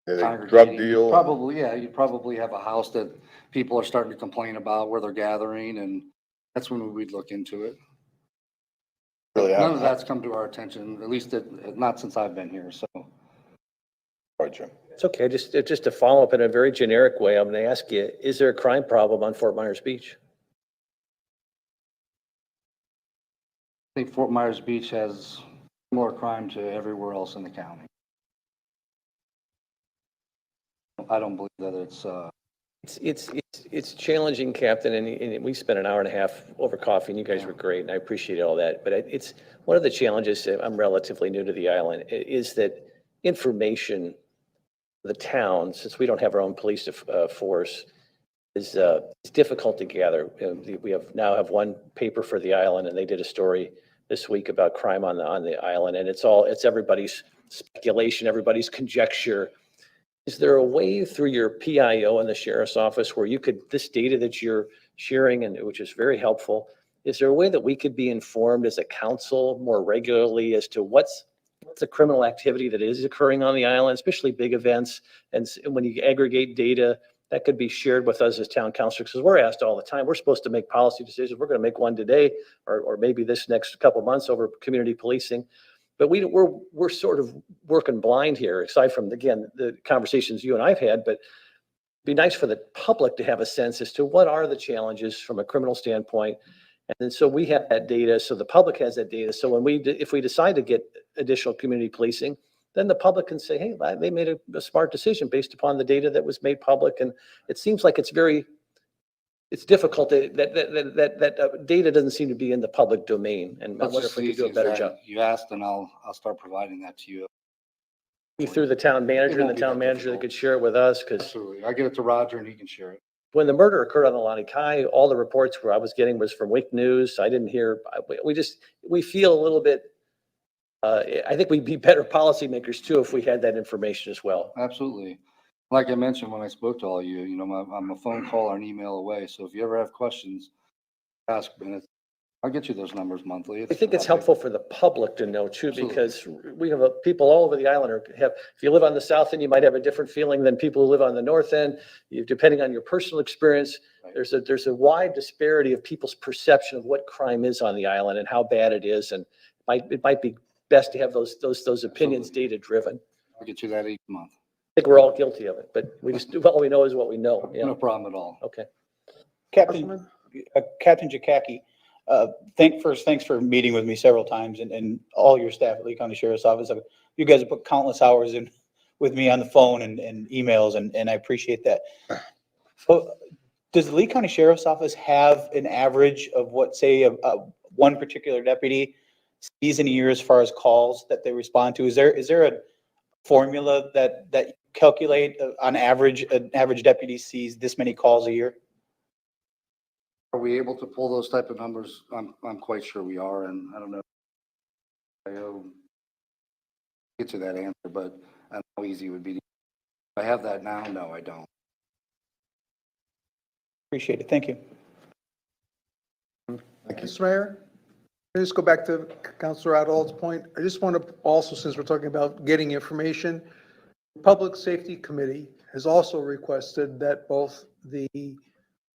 drug congregating. deal? Probably, yeah. You probably have a house that people are starting to complain about where they're gathering, and that's when we'd look into it. Really None of have- that's come to our attention, at least not since I've been here, so. Sorry, Jim. it's okay, just to follow up in a very generic way, I'm going to ask you, is there a crime problem on Fort Myers Beach? I think Fort Myers Beach has similar crime to everywhere else in the county. I don't believe that It's challenging, Captain, and we spent an hour and a half over coffee, and you guys were great, and I appreciate all that. But it's one of the challenges, I'm relatively new to the island, is that information, the town, since we don't have our own police force, is difficult to gather. We now have one paper for the island, and they did a story this week about crime on the island, and it's everybody's speculation, everybody's conjecture. Is there a way through your PIO in the sheriff's office where you could, this data that you're sharing, and which is very helpful, is there a way that we could be informed as a council more regularly as to what's the criminal activity that is occurring on the island, especially big events? And when you aggregate data, that could be shared with us as town councilors, because we're asked all the time, we're supposed to make policy decisions. We're going to make one today, or maybe this next couple months over community policing. But we're sort of working blind here, aside from, again, the conversations you and I've had, but it'd be nice for the public to have a sense as to what are the challenges from a criminal standpoint. And then so we have that data, so the public has that data. So when if we decide to get additional community policing, then the public can say, hey, they made a smart decision based upon the data that was made public. And it seems like it's difficult that data doesn't seem to be in the public domain. And I That's wonder just if we could the do a better easy job. thing. You asked and I'll start providing that to you. Through the town manager, and won't the be town that manager that difficult. could share it with us, because Absolutely. I get it to Roger and he can share it. when the murder occurred on the Lani Kai, all the reports where I was getting was from Wake News. I didn't hear, we feel a little bit, I think we'd be better policymakers too if we had that information as well. Absolutely. Like I mentioned when I spoke to all you, I'm a phone call or an email away. So if you ever have questions, ask me. And I'll get you those numbers monthly. I think it's helpful for the public to know too, Absolutely. because we have people all over the island if you live on the south end, you might have a different feeling than people who live on the north end. Depending on your personal experience, Right. there's a wide disparity of people's perception of what crime is on the island and how bad it is. And it might be best to have those opinions Absolutely. data driven. I'll get you that each month. I think we're all guilty of it, but all we know is what we know. Yeah. No problem at all. Okay. Captain Jakaki, thanks for meeting with me several times and all your staff at Lee County Sheriff's Office. You guys have put countless hours in with me on the phone and emails, and I appreciate that. So does the Lee County Sheriff's Office have an average of what, say, one particular deputy sees in a year as far as calls that they respond to? Is there a formula that you calculate on average, an average deputy sees this many calls a year? Are we able to pull those type of numbers? I'm quite sure we are, and I don't know. I'll get to that answer, but I don't know how easy it would be. If I have that now, no, I don't. Appreciate it. Thank you. Mr. Mayor, can I just go back to Councilor Adol's point? I just want to also, since we're talking about getting information, the Public Safety Committee has also requested that both the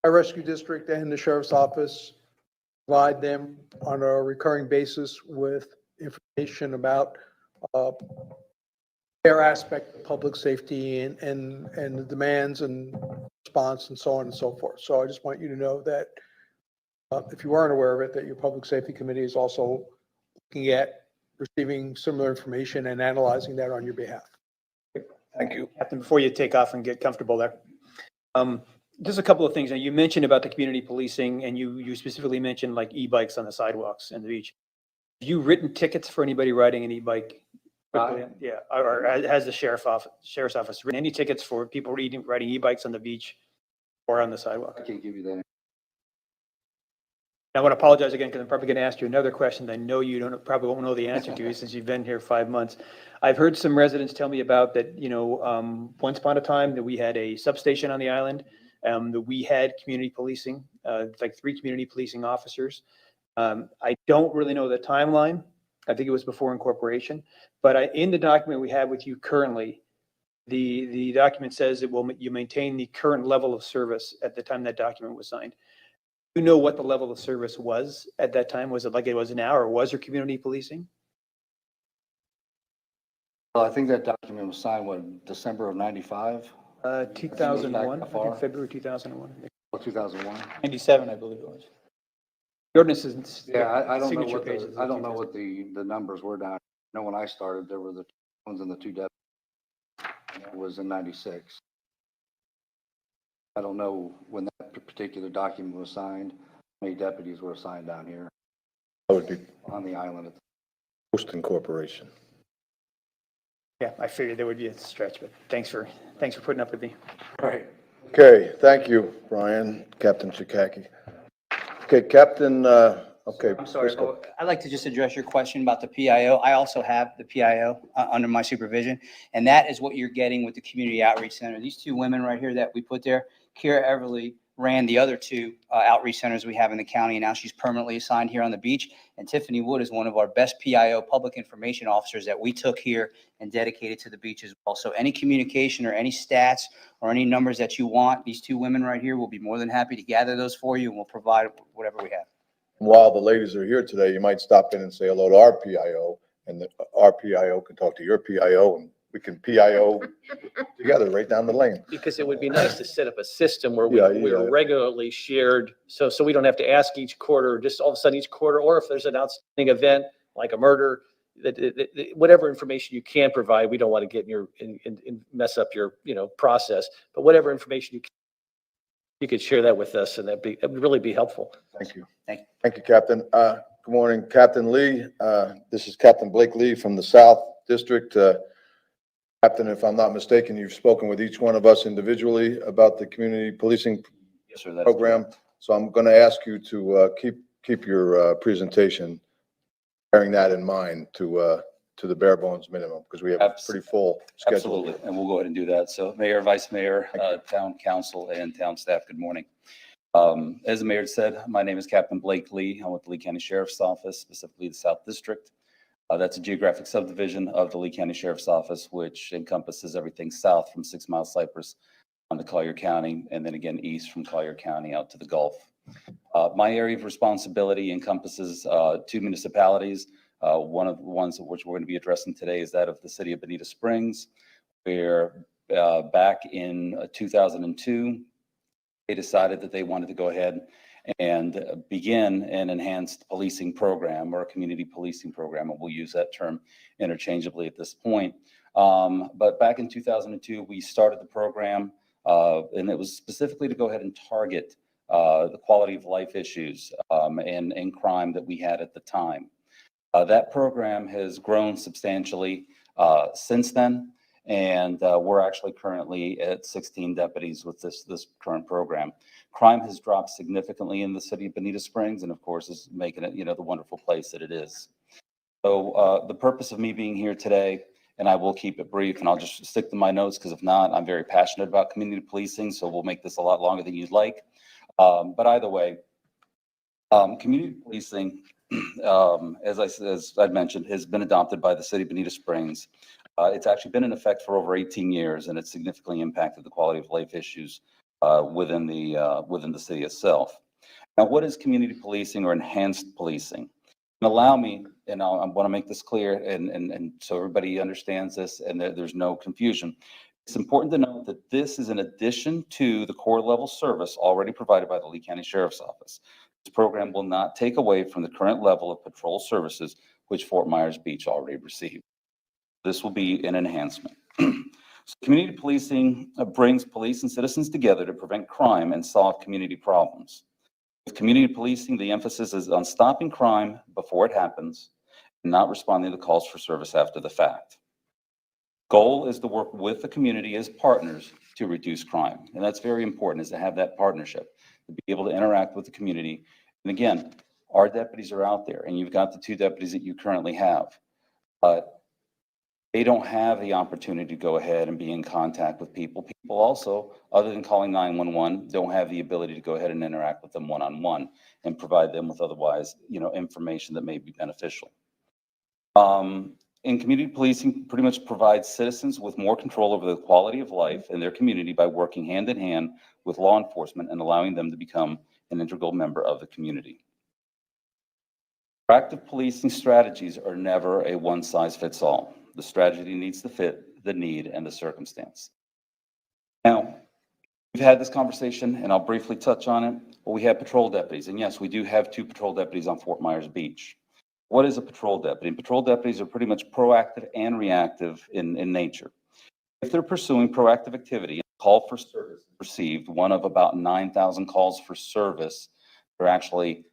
Fire Rescue District and the Sheriff's Office provide them on a recurring basis with information about their aspect of public safety and the demands and response and so on and so forth. So I just want you to know that if you weren't aware of it, that your Public Safety Committee is also looking at receiving similar information and analyzing that on your behalf. Thank you. Captain, before you take off and get comfortable there, just a couple of things. Now, you mentioned about the community policing, and you specifically mentioned like e-bikes on the sidewalks and the beach. Have you written tickets for anybody riding an e-bike? Yeah, or has the sheriff's office written any tickets for people riding e-bikes on the beach or on the sidewalk? I can't give you that. I want to apologize again because I'm probably going to ask you another question that I know you probably won't know the answer to since you've been here 5 months. I've heard some residents tell me about that, once upon a time that we had a substation on the island, that we had community policing, like 3 community policing officers. I don't really know the timeline. I think it was before incorporation, but in the document we have with you currently, the document says you maintain the current level of service at the time that document was signed. You know what the level of service was at that time? Was it like it was now, or was there community policing? Well, I think that document was signed, December of 95 2001, Back I far. think February 2001. or 2001? 97, I believe it was. The ordinance is. Yeah, I don't know signature what pages the, I of don't know 2000. what the numbers were down. I know when I started, there were the ones and the 2 deputies. That was in 96. I don't know when that particular document was signed, how many deputies were assigned down here That would be on the island. post-incorporation. Yeah, I figured there would be a stretch, but thanks for putting up with me. Right. Okay, thank you, Brian, Captain Chikaki. Okay, Captain, okay. I'm sorry, Briscoe. I'd like to just address your question about the PIO. I also have the PIO under my supervision, and that is what you're getting with the Community Outreach Center. These 2 women right here that we put there, Kira Everly ran the other 2 outreach centers we have in the county, and now she's permanently assigned here on the beach. And Tiffany Wood is one of our best PIO, public information officers, that we took here and dedicated to the beach as well. So any communication or any stats or any numbers that you want, these 2 women right here will be more than happy to gather those for you, and we'll provide whatever we have. While the ladies are here today, you might stop in and say hello to our PIO, and our PIO can talk to your PIO, and we can PIO together right down the lane. Because it would be nice to set up a system where Yeah, we yeah. are regularly shared, so we don't have to ask each quarter, just all of a sudden each quarter, or if there's an outstanding event, like a murder, whatever information you can provide, we don't want to get in your, mess up your, process, but whatever information you could share that with us, and that would really be helpful. Thank you. Thank you. Thank you, Captain. Good morning, Captain Lee. This is Captain Blake Lee from the South District. Captain, if I'm not mistaken, you've spoken with each one of us individually about the community policing Yes, sir. That's program. correct. So I'm going to ask you to keep your presentation, bearing that in mind to the bare bones minimum, because we have a pretty full schedule. Absolutely, and we'll go ahead and do that. So Mayor, Vice Mayor, Town Council, and Town Staff, good morning. As the Mayor said, my name is Captain Blake Lee. I'm with the Lee County Sheriff's Office, specifically the South District. That's a geographic subdivision of the Lee County Sheriff's Office, which encompasses everything south from 6 Mile Cypress on to Collier County, and then again east from Collier County out to the Gulf. My area of responsibility encompasses 2 municipalities. One of the ones which we're going to be addressing today is that of the city of Bonita Springs, where back in 2002, they decided that they wanted to go ahead and begin an enhanced policing program, or a community policing program, and we'll use that term interchangeably at this point. But back in 2002, we started the program, and it was specifically to go ahead and target the quality of life issues and crime that we had at the time. That program has grown substantially since then, and we're actually currently at 16 deputies with this current program. Crime has dropped significantly in the city of Bonita Springs, and of course is making it, the wonderful place that it is. So the purpose of me being here today, and I will keep it brief, and I'll just stick to my notes, because if not, I'm very passionate about community policing, so we'll make this a lot longer than you'd like. But either way, community policing, as I'd mentioned, has been adopted by the city of Bonita Springs. It's actually been in effect for over 18 years, and it's significantly impacted the quality of life issues within the city itself. Now, what is community policing or enhanced policing? And allow me, and I want to make this clear, and so everybody understands this, and there's no confusion. It's important to note that this is in addition to the core level service already provided by the Lee County Sheriff's Office. This program will not take away from the current level of patrol services which Fort Myers Beach already received. This will be an enhancement. So community policing brings police and citizens together to prevent crime and solve community problems. With community policing, the emphasis is on stopping crime before it happens and not responding to calls for service after the fact. Goal is to work with the community as partners to reduce crime. And that's very important, is to have that partnership, to be able to interact with the community. And again, our deputies are out there, and you've got the 2 deputies that you currently have. But they don't have the opportunity to go ahead and be in contact with people. People also, other than calling 911, don't have the ability to go ahead and interact with them one-on-one and provide them with otherwise, information that may be beneficial. And community policing pretty much provides citizens with more control over the quality of life in their community by working hand in hand with law enforcement and allowing them to become an integral member of the community. Proactive policing strategies are never a one-size-fits-all. The strategy needs to fit the need and the circumstance. Now, we've had this conversation, and I'll briefly touch on it. Well, we have patrol deputies, and yes, we do have 2 patrol deputies on Fort Myers Beach. What is a patrol deputy? And patrol deputies are pretty much proactive and reactive in nature. If they're pursuing proactive activity, a call for service received, one of about 9,000 calls for service, they're actually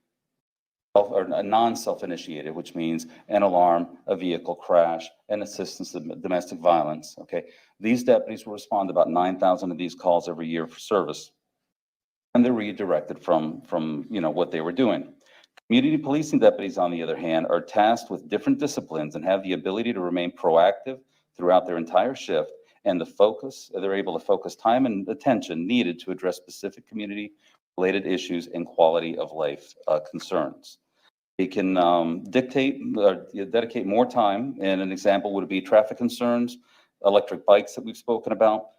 non-self-initiated, which means an alarm, a vehicle crash, and assistance to domestic violence. Okay, these deputies will respond to about 9,000 of these calls every year for service, and they're redirected from what they were doing. Community policing deputies, on the other hand, are tasked with different disciplines and have the ability to remain proactive throughout their entire shift, and they're able to focus time and attention needed to address specific community-related issues and quality of life concerns. They can dedicate more time, and an example would be traffic concerns, electric bikes that we've spoken about,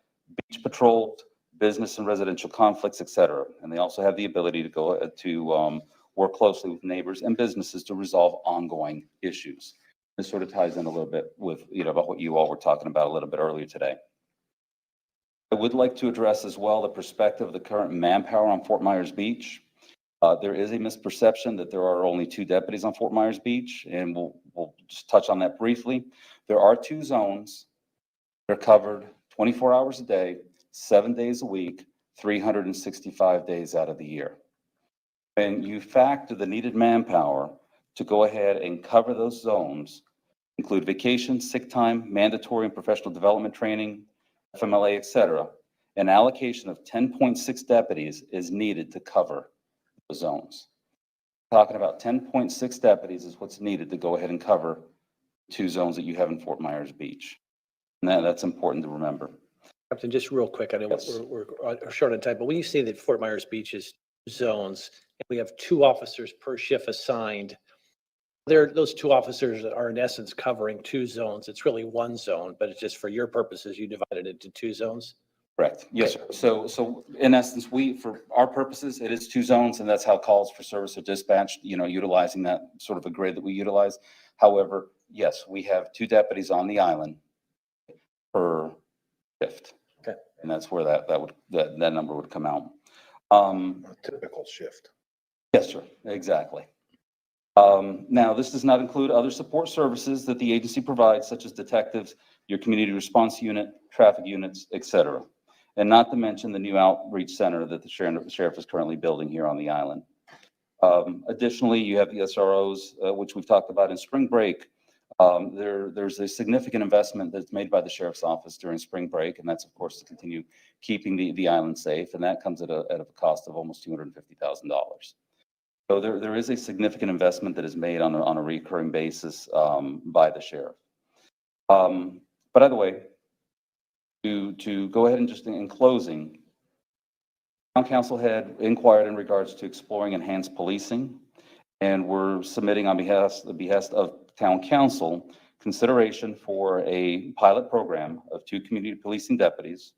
beach patrols, business and residential conflicts, etc. And they also have the ability to go to work closely with neighbors and businesses to resolve ongoing issues. This sort of ties in a little bit with about what you all were talking about a little bit earlier today. I would like to address as well the perspective of the current manpower on Fort Myers Beach. There is a misperception that there are only 2 deputies on Fort Myers Beach, and we'll just touch on that briefly. There are 2 zones. They're covered 24 hours a day, 7 days a week, 365 days out of the year. And you factor the needed manpower to go ahead and cover those zones, include vacation, sick time, mandatory and professional development training, FMLA, et cetera. An allocation of 10.6 deputies is needed to cover the zones. Talking about 10.6 deputies is what's needed to go ahead and cover 2 zones that you have in Fort Myers Beach. And that's important to remember. Captain, just real quick, I know Yes. we're short on time, but when you say that Fort Myers Beach is zones, and we have 2 officers per shift assigned, those 2 officers are in essence covering 2 zones. It's really 1 zone, but it's just for your purposes, you divided it into 2 zones? Correct. Yes, sir. So in essence, for our purposes, it is 2 zones, and that's how calls for service are dispatched, utilizing that sort of a grid that we utilize. However, yes, we have 2 deputies on the island per shift. Okay. And that's where that number would come out. A typical shift. Yes, sir, exactly. Now, this does not include other support services that the agency provides, such as detectives, your community response unit, traffic units, et cetera. And not to mention the new outreach center that the sheriff is currently building here on the island. Additionally, you have the SROs, which we've talked about in spring break. There's a significant investment that's made by the sheriff's office during spring break, and that's, of course, to continue keeping the island safe, and that comes at a cost of almost $250,000. So there is a significant investment that is made on a recurring basis by the sheriff. But either way, to go ahead and just in closing, Town Council had inquired in regards to exploring enhanced policing, and we're submitting on the behest of Town Council consideration for a pilot program of 2 community policing deputies,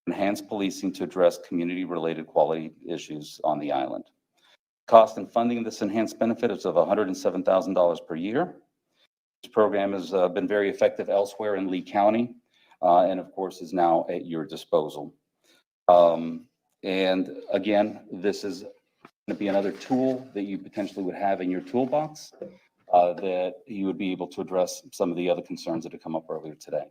enhanced policing to address community-related quality issues on the island. Cost and funding of this enhanced benefit is of $107,000 per year. This program has been very effective elsewhere in Lee County, and of course is now at your disposal. And again, this is going to be another tool that you potentially would have in your toolbox that you would be able to address some of the other concerns that have come up earlier today.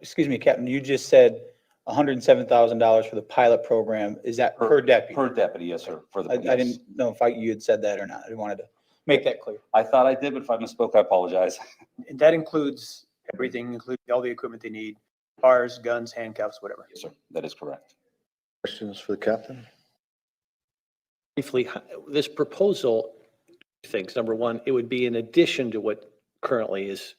Excuse me, Captain, you just said $107,000 for the pilot program. Is that per deputy? Per deputy, yes, sir. For the I police. didn't know if you had said that or not. I wanted to make that clear. I thought I did, but if I misspoke, I apologize. And that includes everything, including all the equipment they need, bars, guns, handcuffs, whatever. Yes, sir. That is correct. Questions for the captain? Briefly, this proposal, things, number one, it would be in addition to what currently is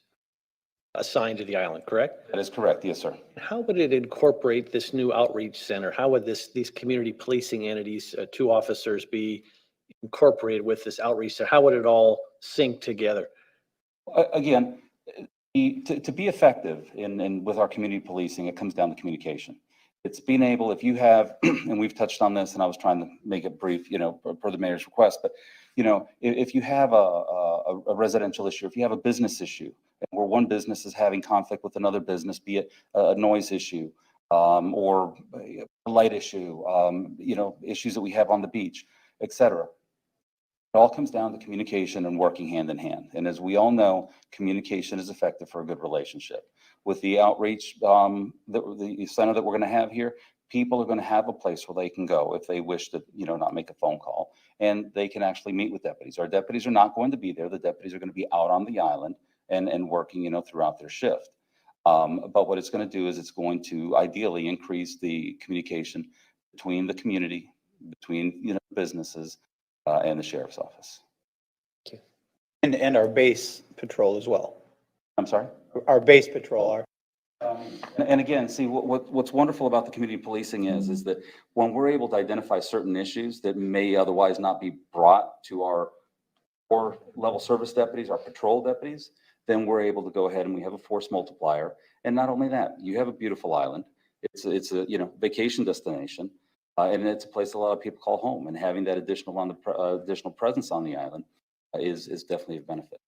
assigned to the island, correct? That is correct. Yes, sir. How would it incorporate this new outreach center? How would these community policing entities, 2 officers, be incorporated with this outreach center? How would it all sync together? Again, to be effective with our community policing, it comes down to communication. It's being able, if you have, and we've touched on this, and I was trying to make it brief, per the mayor's request, but, if you have a residential issue, if you have a business issue, and where one business is having conflict with another business, be it a noise issue, or a light issue, issues that we have on the beach, et cetera. It all comes down to communication and working hand in hand. And as we all know, communication is effective for a good relationship. With the outreach, the center that we're going to have here, people are going to have a place where they can go if they wish to, not make a phone call, and they can actually meet with deputies. Our deputies are not going to be there. The deputies are going to be out on the island and working, throughout their shift. But what it's going to do is it's going to ideally increase the communication between the community, between, businesses, and the sheriff's office. And our base patrol as well. I'm sorry? Our base patrol, And again, see, what's wonderful about the community policing is that when we're able to identify certain issues that may otherwise not be brought to our core level service deputies, our patrol deputies, then we're able to go ahead and we have a force multiplier. And not only that, you have a beautiful island. It's a vacation destination, and it's a place a lot of people call home. And having that additional presence on the island is definitely a benefit.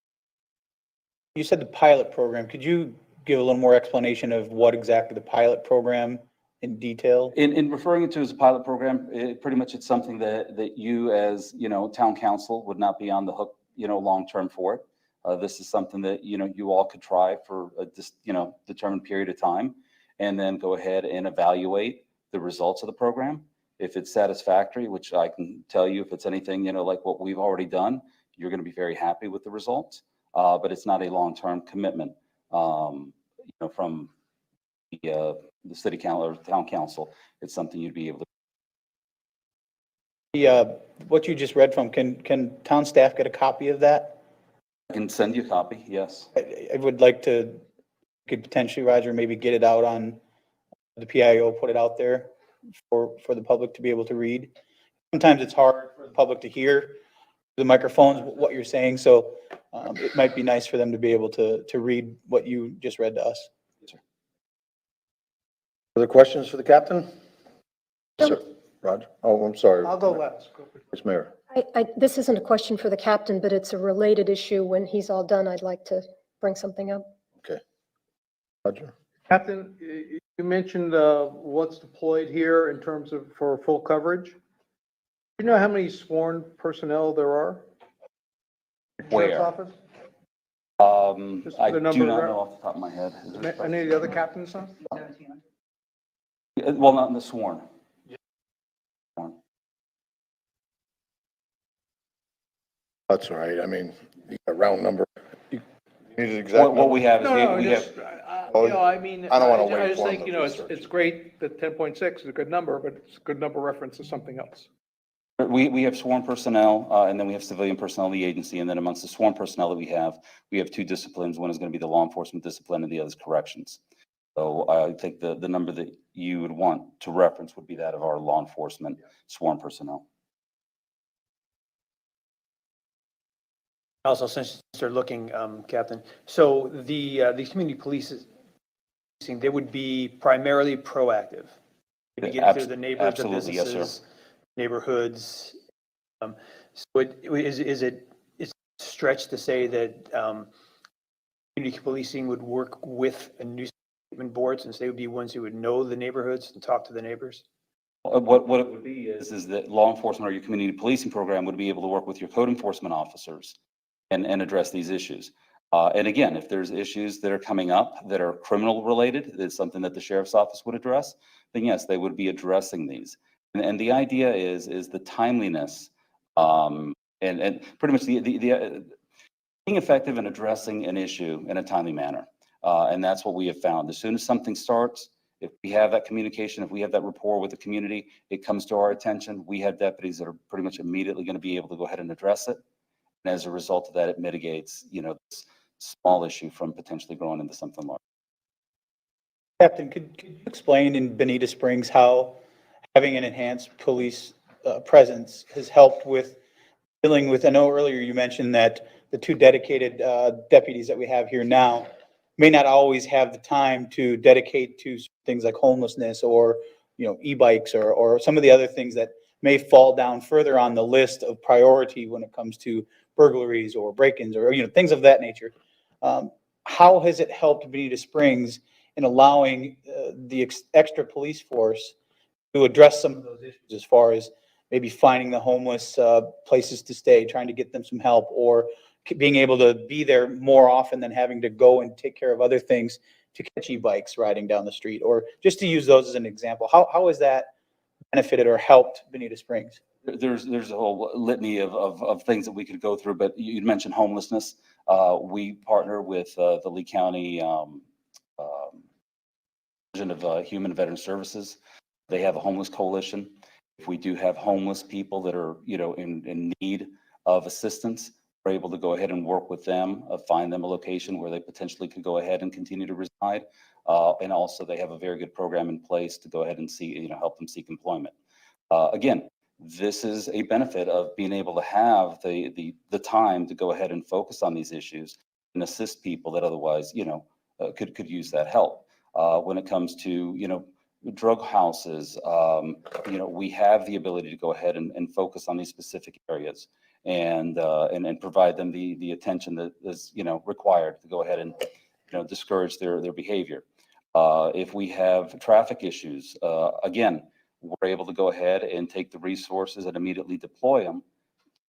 you said the pilot program. Could you give a little more explanation of what exactly the pilot program in detail? In referring to as a pilot program, pretty much it's something that you as, town council would not be on the hook, long-term for it. This is something that, you all could try for a determined period of time and then go ahead and evaluate the results of the program. If it's satisfactory, which I can tell you, if it's anything, like what we've already done, you're going to be very happy with the results. But it's not a long-term commitment, from the city council or town council. It's something you'd be able to. What you just read from, can town staff get a copy of that? I can send you a copy, yes. I would like to, could potentially, Roger, maybe get it out on the PIO, put it out there for the public to be able to read. Sometimes it's hard for the public to hear the microphones, what you're saying, so it might be nice for them to be able to read what you just read to us. Other questions for the captain? Sir, Roger? Oh, I'm sorry. I'll go last. Vice Mayor. This isn't a question for the captain, but it's a related issue. When he's all done, I'd like to bring something up. Okay. Roger? Captain, you mentioned what's deployed here in terms of for full coverage. Do you know how many sworn personnel there are? Where? Sheriff's office? Just I the do number not of- know off the top of my head. Any of the other captains? Huh? Well, not in the sworn. That's all right. I mean, you got a round number. You need an exact What we number? have is No, we just, have, I mean, I don't wanna I wait just for think, them to it's research. great that 10.6 is a good number, but it's a good number reference to something else. we have sworn personnel, and then we have civilian personnel in the agency, and then amongst the sworn personnel that we have two disciplines. One is going to be the law enforcement discipline and the other is corrections. So I think the number that you would want to reference would be that of our law enforcement sworn personnel. Also, since they're looking, Captain, so these community polices, they would be primarily proactive. They'd be getting to the neighborhoods of Absolutely, yes, sir. businesses, neighborhoods. So is it stretched to say that community policing would work with a new statement board, since they would be ones who would know the neighborhoods and talk to the neighbors? What it would be is that law enforcement or your community policing program would be able to work with your code enforcement officers and address these issues. And again, if there's issues that are coming up that are criminal related, that's something that the sheriff's office would address, then yes, they would be addressing these. And the idea is the timeliness, and pretty much the being effective in addressing an issue in a timely manner. And that's what we have found. As soon as something starts, if we have that communication, if we have that rapport with the community, it comes to our attention. We have deputies that are pretty much immediately going to be able to go ahead and address it. And as a result of that, it mitigates, this small issue from potentially growing into something larger. Captain, could you explain in Bonita Springs how having an enhanced police presence has helped with dealing with, I know earlier you mentioned that the two dedicated deputies that we have here now may not always have the time to dedicate to things like homelessness or, e-bikes or some of the other things that may fall down further on the list of priority when it comes to burglaries or break-ins or, things of that nature. How has it helped Bonita Springs in allowing the extra police force to address some of those issues as far as maybe finding the homeless places to stay, trying to get them some help, or being able to be there more often than having to go and take care of other things to catch e-bikes riding down the street, or just to use those as an example? How has that benefited or helped Bonita Springs? There's a whole litany of things that we could go through, but you mentioned homelessness. We partner with the Lee County Division of Human and Veteran Services. They have a homeless coalition. If we do have homeless people that are, in need of assistance, we're able to go ahead and work with them, find them a location where they potentially could go ahead and continue to reside. And also they have a very good program in place to go ahead and see, help them seek employment. Again, this is a benefit of being able to have the time to go ahead and focus on these issues and assist people that otherwise, could use that help. When it comes to, drug houses, we have the ability to go ahead and focus on these specific areas and provide them the attention that is, required to go ahead and, discourage their behavior. If we have traffic issues, again, we're able to go ahead and take the resources and immediately deploy them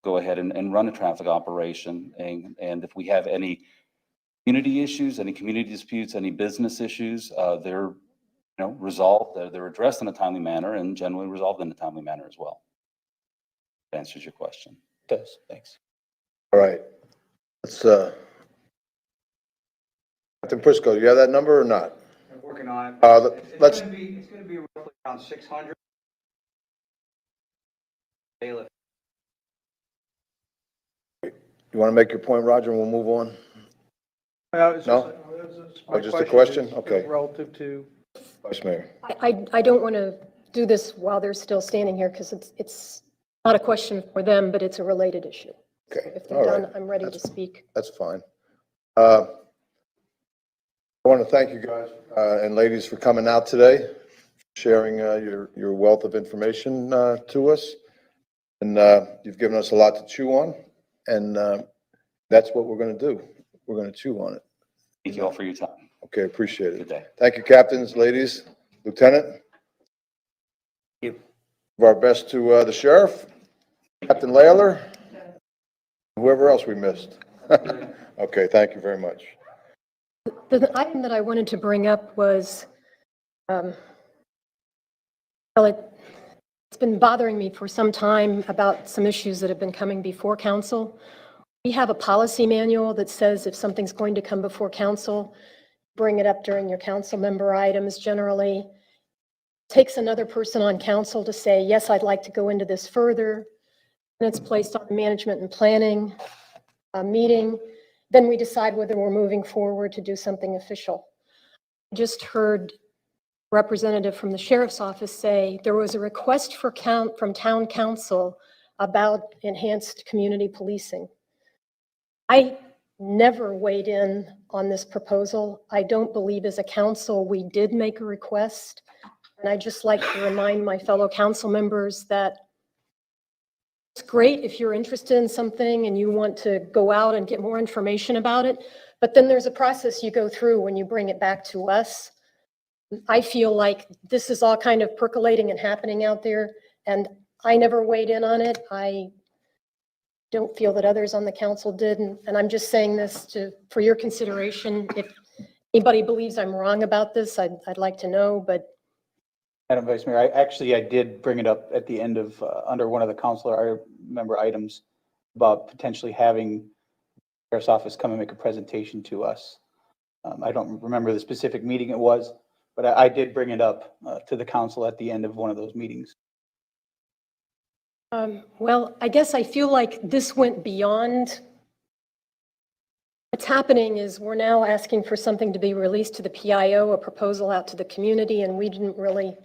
go ahead and run a traffic operation. And if we have any community issues, any community disputes, any business issues, they're, resolved, they're addressed in a timely manner and generally resolved in a timely manner as well. That answers your question. Does, thanks. All right. Let's, Captain Prisco, do you have that number or not? I'm working on it. Let's, It's gonna be roughly around 600. Bailiff. you want to make your point, Roger, and we'll move on? No? Oh, just a question? Okay. Relative to, Vice Mayor. I don't want to do this while they're still standing here because it's not a question for them, but it's a related issue. Okay, If all they're right. done, I'm ready to That's- speak. That's fine. I want to thank you guys and ladies for coming out today, sharing your wealth of information to us. And you've given us a lot to chew on, and that's what we're going to do. We're going to chew on it. Thank you all for your time. Okay, appreciate Good it. day. Thank you, captains, ladies, lieutenant. You. Give our best to the sheriff, Captain Layler, whoever else we missed. Okay, thank you very much. The item that I wanted to bring up was, well, it's been bothering me for some time about some issues that have been coming before council. We have a policy manual that says if something's going to come before council, bring it up during your council member items generally. Takes another person on council to say, yes, I'd like to go into this further. And it's placed on the management and planning meeting. Then we decide whether we're moving forward to do something official. I just heard a representative from the sheriff's office say there was a request from town council about enhanced community policing. I never weighed in on this proposal. I don't believe as a council we did make a request. And I'd just like to remind my fellow council members that it's great if you're interested in something and you want to go out and get more information about it, but then there's a process you go through when you bring it back to us. I feel like this is all kind of percolating and happening out there, and I never weighed in on it. I don't feel that others on the council did, and I'm just saying this for your consideration. If anybody believes I'm wrong about this, I'd like to know, but Madam Vice Mayor, I did bring it up at the end of, under one of the councilor member items about potentially having the sheriff's office come and make a presentation to us. I don't remember the specific meeting it was, but I did bring it up to the council at the end of one of those meetings. well, I guess I feel like this went beyond. What's happening is we're now asking for something to be released to the PIO, a proposal out to the community, and we didn't really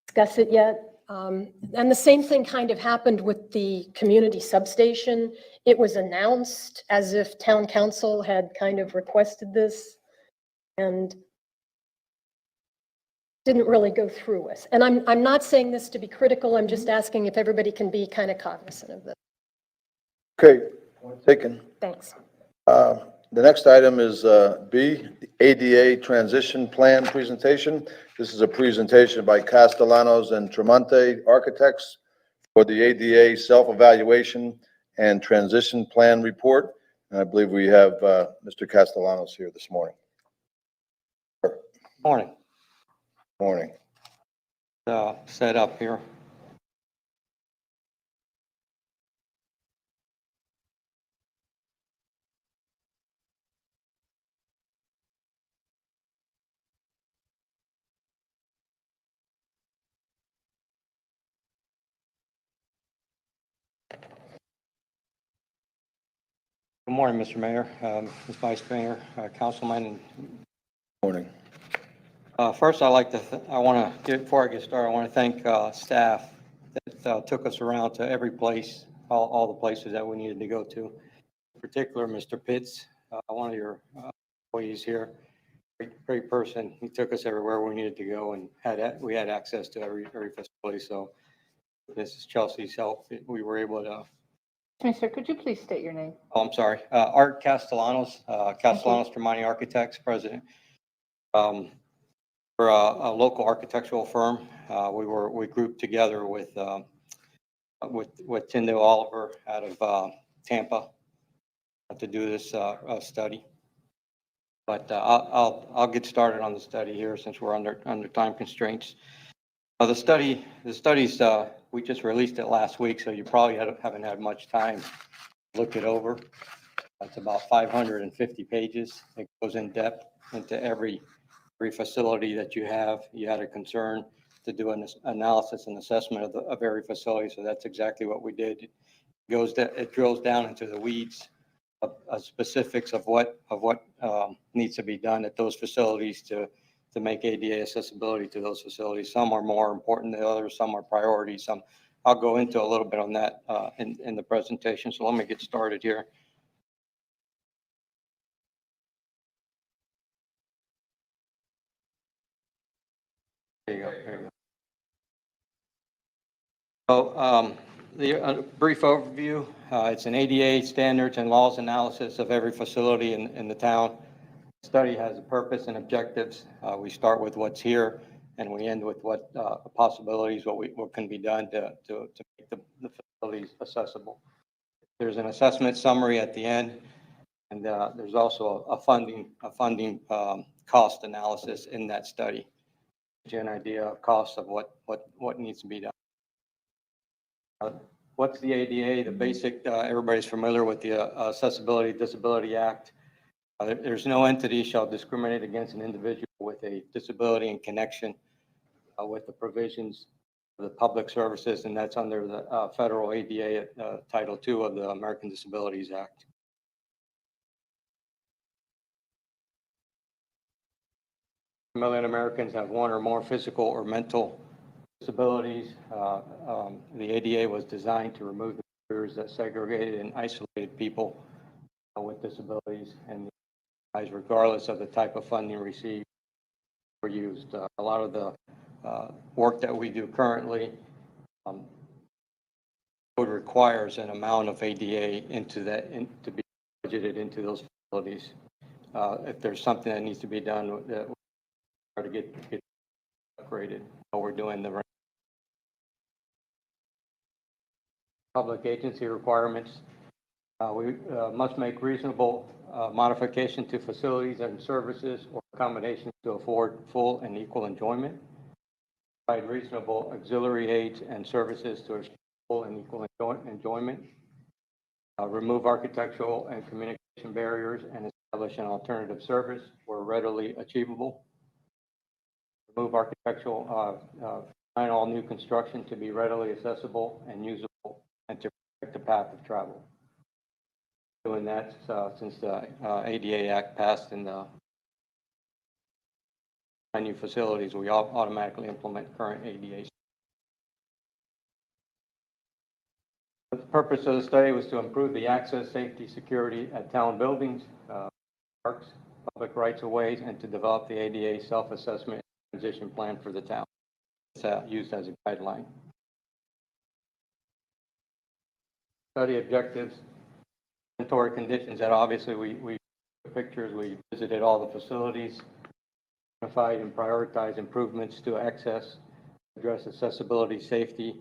discuss it yet. And the same thing kind of happened with the community substation. It was announced as if town council had kind of requested this and didn't really go through with. And I'm not saying this to be critical, I'm just asking if everybody can be kind of cognizant of this. Okay, point taken. Thanks. The next item is B, the ADA Transition Plan Presentation. This is a presentation by Castellanos and Tremonte Architects for the ADA Self-Evaluation and Transition Plan Report. And I believe we have Mr. Castellanos here this morning. Morning. Morning. Set up here. Good morning, Mr. Mayor, Ms. Vice Mayor, Councilman. Morning. First, I want to, before I get started, I want to thank staff that took us around to every place, all the places that we needed to go to. In particular, Mr. Pitts, one of your employees here, great person. He took us everywhere we needed to go and we had access to every facility. So this is Chelsea's help. We were able to. Sir, could you please state your name? Oh, I'm sorry. Art Castellanos, Castellanos Tremonte Architects, president. We're a local architectural firm. We grouped together with with Tyndall Oliver out of Tampa to do this study. But I'll get started on the study here since we're under time constraints. The studies, we just released it last week, so you probably haven't had much time to look it over. It's about 550 pages. It goes in depth into every facility that you have. You had a concern to do an analysis and assessment of every facility, so that's exactly what we did. It drills down into the weeds of specifics of what needs to be done at those facilities to make ADA accessibility to those facilities. Some are more important than others, some are priorities. I'll go into a little bit on that in the presentation. So let me get started here. There you go. There you go. So the brief overview, it's an ADA standards and laws analysis of every facility in the town. The study has a purpose and objectives. We start with what's here and we end with what possibilities, what can be done to make the facilities accessible. There's an assessment summary at the end, and there's also a funding cost analysis in that study. Gives you an idea of costs of what needs to be done. What's the ADA? The basic, everybody's familiar with the Accessibility Disability Act. There's no entity shall discriminate against an individual with a disability in connection with the provisions of the public services, and that's under the federal ADA Title II of the American Disabilities Act. A million Americans have one or more physical or mental disabilities. The ADA was designed to remove the barriers that segregated and isolated people with disabilities, and regardless of the type of funding received or used. A lot of the work that we do currently requires an amount of ADA into that to be budgeted into those facilities. If there's something that needs to be done that to get upgraded, we're doing the public agency requirements. We must make reasonable modification to facilities and services or accommodations to afford full and equal enjoyment. Provide reasonable auxiliary aids and services to achieve full and equal enjoyment. Remove architectural and communication barriers and establish an alternative service where readily achievable. Remove architectural, design all new construction to be readily accessible and usable and to protect the path of travel. Doing that since the ADA Act passed in the new facilities, we automatically implement current ADA. The purpose of the study was to improve the access, safety, security at town buildings, parks, public rights of ways, and to develop the ADA self-assessment transition plan for the town. It's used as a guideline. Study objectives. Inventory conditions that obviously we pictures, we visited all the facilities, identified and prioritized improvements to access, address accessibility, safety,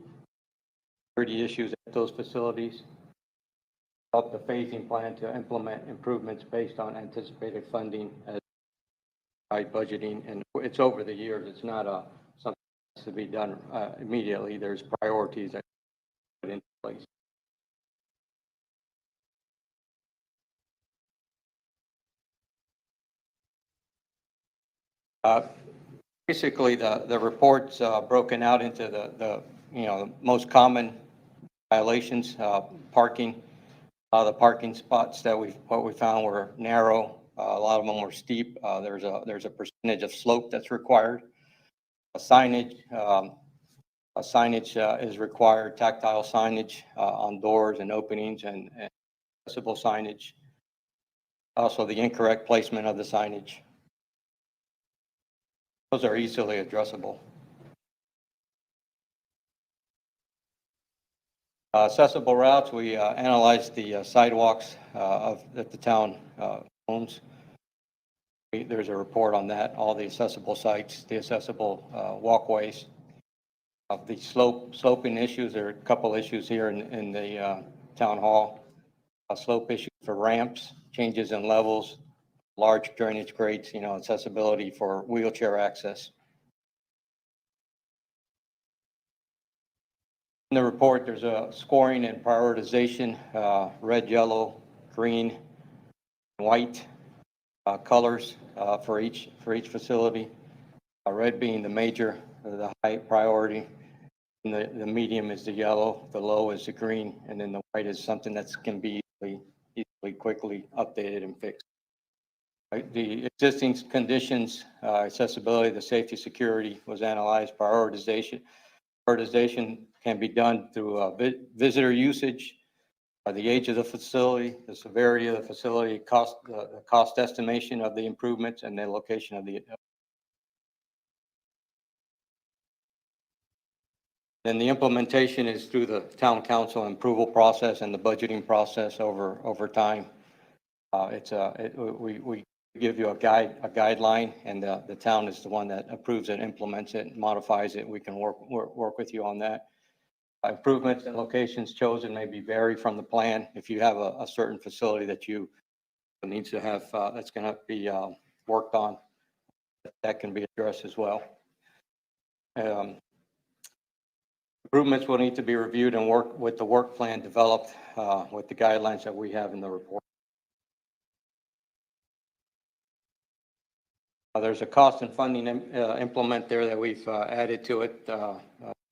security issues at those facilities, develop the phasing plan to implement improvements based on anticipated funding as by budgeting, and it's over the years. It's not something that has to be done immediately. There's priorities that are put into place. Basically, the report's broken out into the most common violations. Parking. The parking spots that we found were narrow. A lot of them were steep. There's a percentage of slope that's required. Signage is required. Tactile signage on doors and openings and accessible signage. Also, the incorrect placement of the signage. Those are easily addressable. Accessible routes, we analyzed the sidewalks that the town owns. There's a report on that, all the accessible sites, the accessible walkways. of the sloping issues. There are a couple issues here in the town hall. A slope issue for ramps, changes in levels, large drainage grates, accessibility for wheelchair access. In the report, there's a scoring and prioritization, red, yellow, green, white colors for each facility. Red being the major, the high priority, and the medium is the yellow, the low is the green, and then the white is something that can be easily, quickly updated and fixed. The existing conditions, accessibility, the safety, security was analyzed. Prioritization can be done through visitor usage, the age of the facility, the severity of the facility, the cost estimation of the improvements, and the location of the. Then the implementation is through the town council approval process and the budgeting process over time. We give you a guideline, and the town is the one that approves it, implements it, modifies it. We can work with you on that. Improvements and locations chosen may vary from the plan. If you have a certain facility that you needs to have, that's going to be worked on, that can be addressed as well. Improvements will need to be reviewed and work with the work plan developed with the guidelines that we have in the report. There's a cost and funding implement there that we've added to it,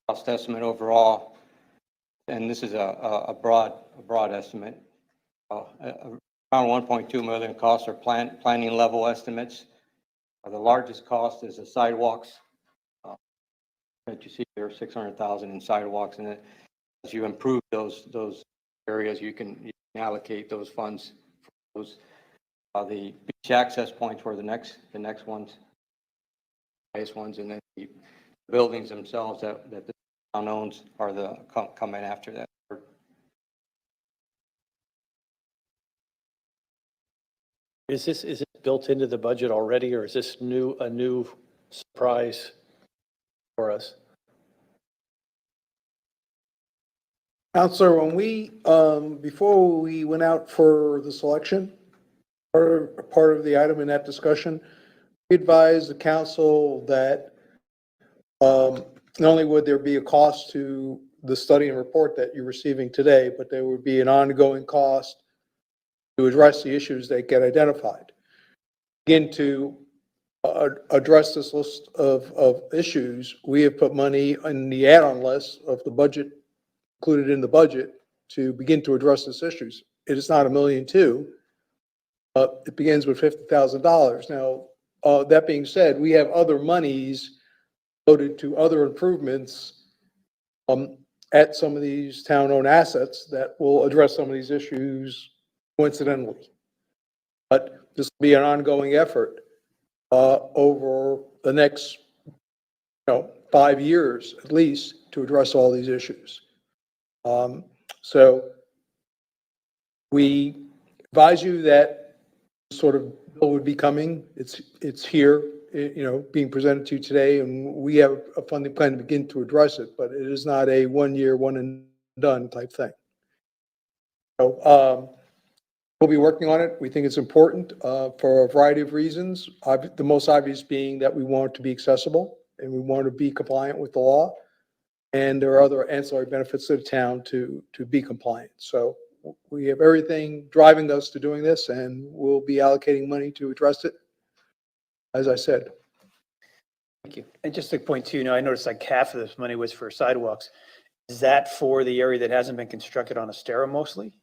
cost estimate overall, and this is a broad estimate. Around 1.2 million costs are planning level estimates. The largest cost is the sidewalks. That you see there, 600,000 in sidewalks, and as you improve those areas, you can allocate those funds for those. The beach access points were the next ones, highest ones, and then the buildings themselves that the town owns are coming after that. Is it built into the budget already, or is this a new surprise for us? Counselor, when before we went out for the selection, part of the item in that discussion, we advised the council that not only would there be a cost to the study and report that you're receiving today, but there would be an ongoing cost to address the issues that get identified. Begin to address this list of issues, we have put money in the add-on list of the budget, included in the budget, to begin to address these issues. It is not $1.2 million. It begins with $50,000. Now, that being said, we have other monies loaded to other improvements at some of these town-owned assets that will address some of these issues coincidentally. But this will be an ongoing effort over the next 5 years at least to address all these issues. So we advise you that sort of bill would be coming. It's here, being presented to you today, and we have a funding plan to begin to address it, but it is not a 1 year, one and done type thing. So we'll be working on it. We think it's important for a variety of reasons. The most obvious being that we want it to be accessible and we want to be compliant with the law. And there are other ancillary benefits to the town to be compliant. So we have everything driving us to doing this, and we'll be allocating money to address it, as I said. Thank you. And just to point too, I noticed like half of this money was for sidewalks. Is that for the area that hasn't been constructed on Estera mostly?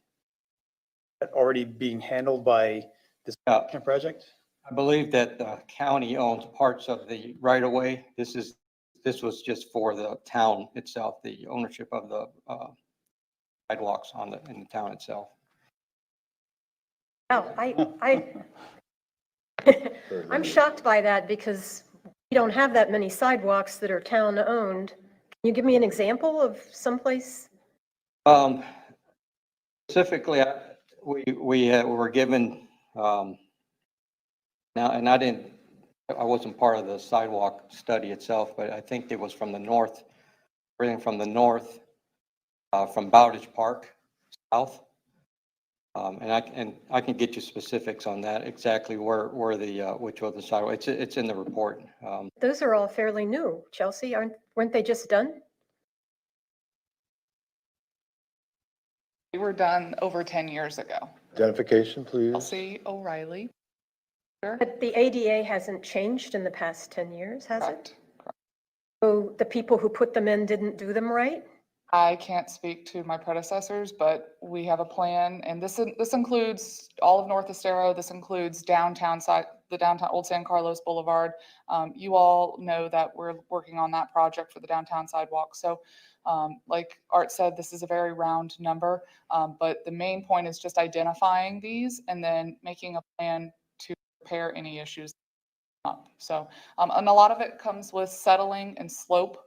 That already being handled by this project? I believe that the county owns parts of the right of way. This was just for the town itself, the ownership of the sidewalks in the town itself. Oh, I'm shocked by that because we don't have that many sidewalks that are town-owned. Can you give me an example of someplace? Specifically, we were given now, and I wasn't part of the sidewalk study itself, but I think it was from the north everything from the north, from Bowditch Park south. And I can get you specifics on that, exactly where which was the sidewalk. It's in the report. Those are all fairly new, Chelsea, weren't they just done? They were done over 10 years ago. Identification, please. Elsie O'Reilly. Sure. But the ADA hasn't changed in the past 10 years, has it? Correct. So the people who put them in didn't do them right? I can't speak to my predecessors, but we have a plan, and this includes all of North Estero. This includes downtown side, the downtown Old San Carlos Boulevard. You all know that we're working on that project for the downtown sidewalk. So like Art said, this is a very round number, but the main point is just identifying these and then making a plan to repair any issues up. So, and a lot of it comes with settling and slope.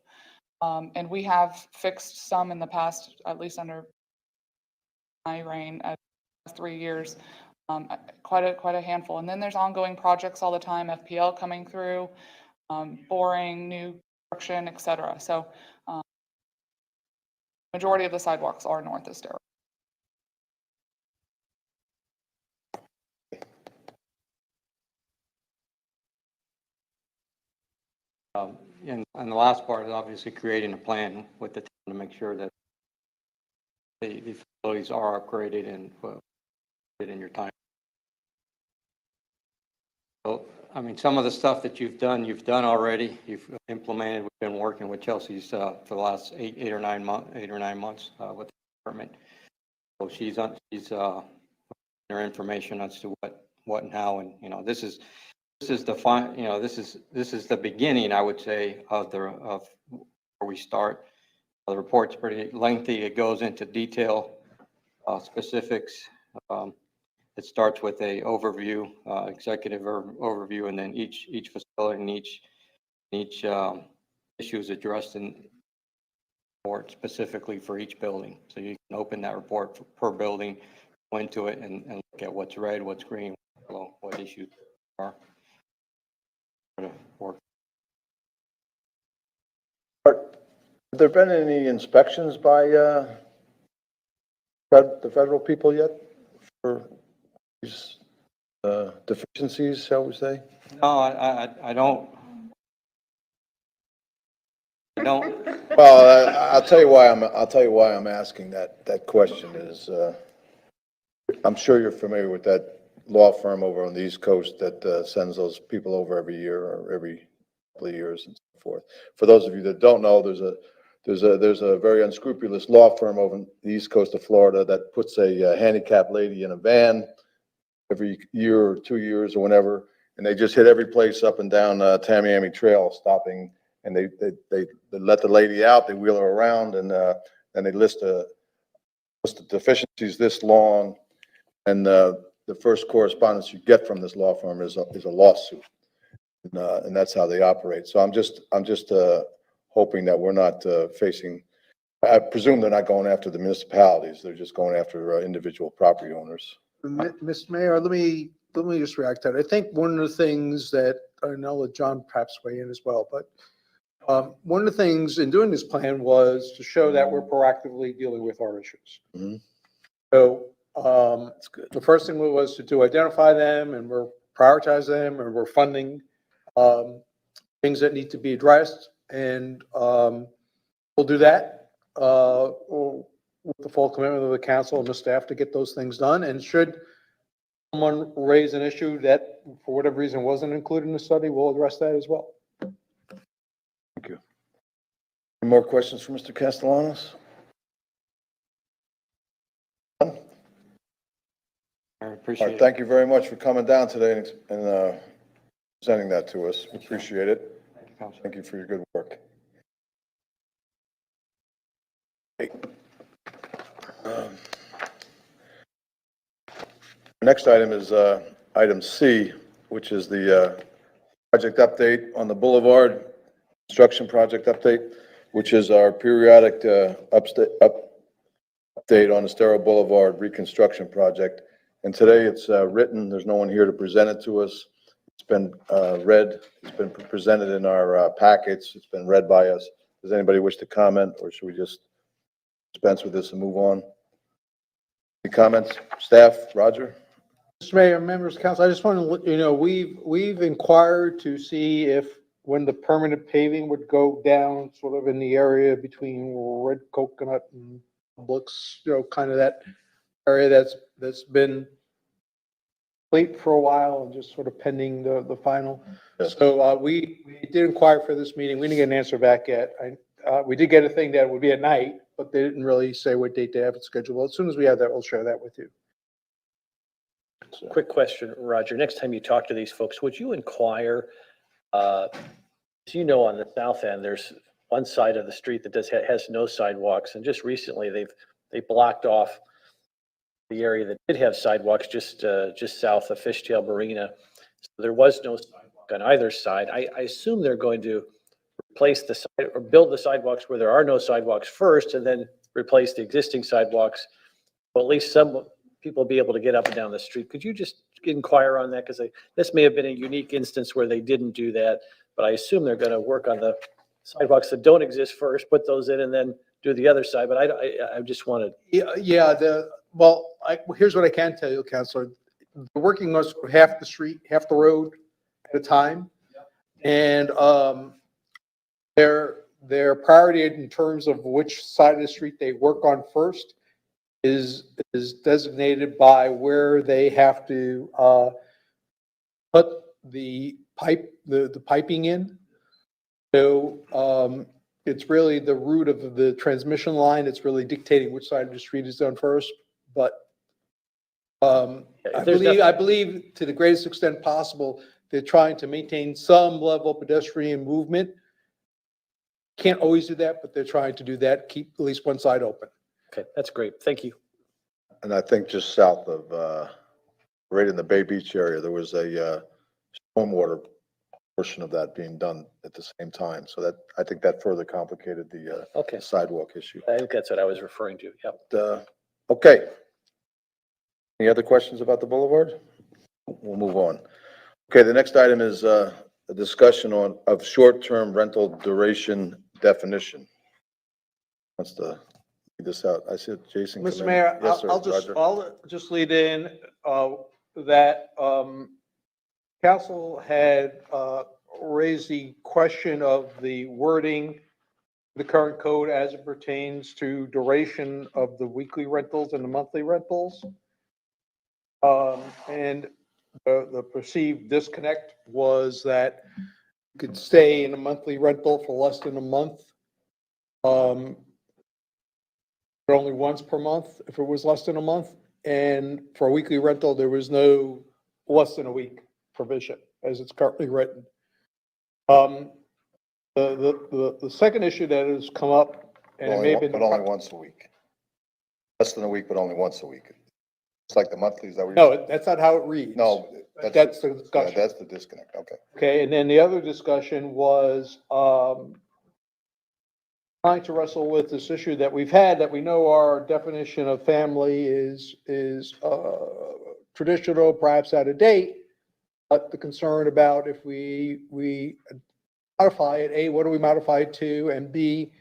And we have fixed some in the past, at least under my reign, 3 years, quite a handful. And then there's ongoing projects all the time, FPL coming through, boring, new construction, et cetera. So majority of the sidewalks are North Estero. And the last part is obviously creating a plan with the town to make sure that the facilities are upgraded and in your time. So, I mean, some of the stuff that you've done already. You've implemented. We've been working with Chelsea's for the last eight or nine months with the department. So she's her information as to what and how, and this is the this is the beginning, I would say, of where we start. The report's pretty lengthy. It goes into detail, specifics. It starts with a overview, executive overview, and then each facility and each issue is addressed in report specifically for each building. So you can open that report per building, go into it, and look at what's red, what's green, what issues are. Have there been any inspections by the federal people yet for these deficiencies, shall we say? No, I don't. Well, I'll tell you why I'm asking that question is, I'm sure you're familiar with that law firm over on the East Coast that sends those people over every year or every couple of years and so forth. For those of you that don't know, there's a very unscrupulous law firm over on the East Coast of Florida that puts a handicapped lady in a van every year or 2 years or whenever, and they just hit every place up and down Tamiami Trail, stopping, and they let the lady out, they wheel her around, and then they list the deficiencies this long, and the first correspondence you get from this law firm is a lawsuit, and that's how they operate. So I'm just hoping that we're not facing. I presume they're not going after the municipalities; they're just going after individual property owners. Mr. Mayor, let me just react to that. I think one of the things that, and I'll let John perhaps weigh in as well, but one of the things in doing this plan was to show that we're proactively dealing with our issues. Mhm. So the first thing was to identify them, and we're prioritize them, and we're funding things that need to be addressed, and we'll do that with the full commitment of the council and the staff to get those things done. And should someone raise an issue that for whatever reason wasn't included in the study, we'll address that as well. Thank you. Any more questions for Mr. Castellanos? I All appreciate right, it. thank you very much for coming down today and presenting that to us. We appreciate it. Thank you, Councilman. Thank you for your good work. Next item is item C, which is the project update on the Boulevard, construction project update, which is our periodic update on the Estero Boulevard reconstruction project. And today it's written, there's no one here to present it to us. It's been read, it's been presented in our packets, it's been read by us. Does anybody wish to comment, or should we just dispense with this and move on? Any comments? Staff, Roger? Mr. Mayor, members of council, I just want to let you know, we've inquired to see if when the permanent paving would go down sort of in the area between Red Coconut and Publix, kind of that area that's been late for a while and just sort of pending the final. Yes. So we did inquire for this meeting. We didn't get an answer back yet. We did get a thing that would be at night, but they didn't really say what date they have it scheduled. Well, as soon as we have that, we'll share that with you. So- Quick question, Roger. Next time you talk to these folks, would you inquire, as you know, on the south end, there's one side of the street that has no sidewalks. And just recently, they blocked off the area that did have sidewalks just south of Fishtail Marina. So there was no sidewalk on either side. I assume they're going to replace the side or build the sidewalks where there are no sidewalks first and then replace the existing sidewalks. Well, at least some people will be able to get up and down the street. Could you just inquire on that? Because this may have been a unique instance where they didn't do that, but I assume they're going to work on the sidewalks that don't exist first, put those in, and then do the other side. But I just wanted. Yeah, here's what I can tell you, Counselor. They're working on half the street, half the road at a time. And their priority in terms of which side of the street they work on first is designated by where they have to put the piping in. So it's really the route of the transmission line. It's really dictating which side of the street is done first. But I believe to the greatest extent possible, they're trying to maintain some level of pedestrian movement. Can't always do that, but they're trying to do that, keep at least one side open. Okay, that's great. Thank you. And I think just south of, right in the Bay Beach area, there was a stormwater portion of that being done at the same time. So I think that further complicated the Okay, sidewalk issue. I think that's what I was referring to. Yep. Okay. Any other questions about the boulevard? We'll move on. Okay, the next item is a discussion of short-term rental duration definition. Wants to lead this out. I said Jason. come Mr. in. Mayor, Yes, sir, Roger. I'll just lead in that council had raised the question of the wording, the current code as it pertains to duration of the weekly rentals and the monthly rentals. And the perceived disconnect was that you could stay in a monthly rental for less than a month. But only once per month if it was less than a month. And for a weekly rental, there was no less than a week provision as it's currently written. The second issue that has come up, and it may have been. But only once a week. Less than a week, but only once a week. It's like the monthly, is that what you're saying? No, that's not how it reads. No. That's the Yeah, discussion. that's the disconnect, okay. Okay, and then the other discussion was trying to wrestle with this issue that we've had, that we know our definition of family is traditional, perhaps out of date. But the concern about if we modify it, A, what do we modify it to? And B,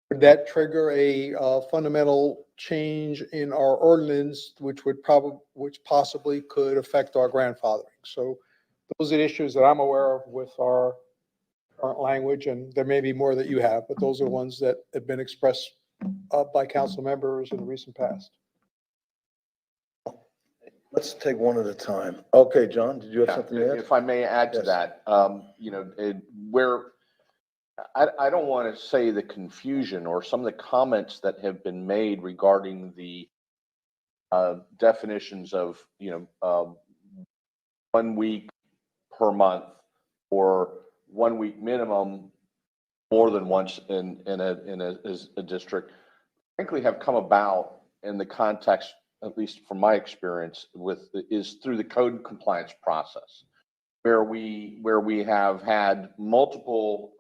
would that trigger a fundamental change in our ordinance, which possibly could affect our grandfathering? So those are the issues that I'm aware of with our current language, and there may be more that you have, but those are ones that have been expressed by council members in the recent past. Let's take one at a time. Okay, John, did you have something to add? If I may add to Yes. that, I don't want to say the confusion or some of the comments that have been made regarding the definitions of, 1 week per month or 1 week minimum more than once in a district, frankly, have come about in the context, at least from my experience, is through the code compliance process, where we have had multiple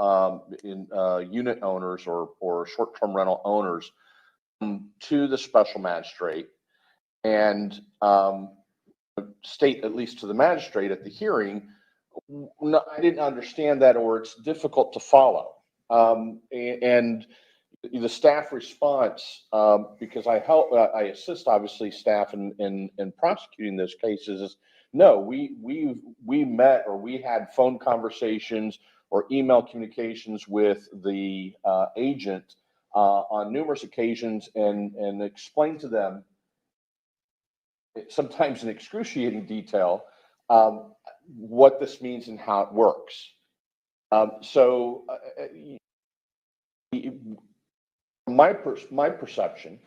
unit owners or short-term rental owners to the special magistrate and state, at least to the magistrate at the hearing, no, I didn't understand that, or it's difficult to follow. And the staff response, because I assist obviously staff in prosecuting those cases, is no, we met or we had phone conversations or email communications with the agent on numerous occasions and explained to them, sometimes in excruciating detail, what this means and how it works. My perception,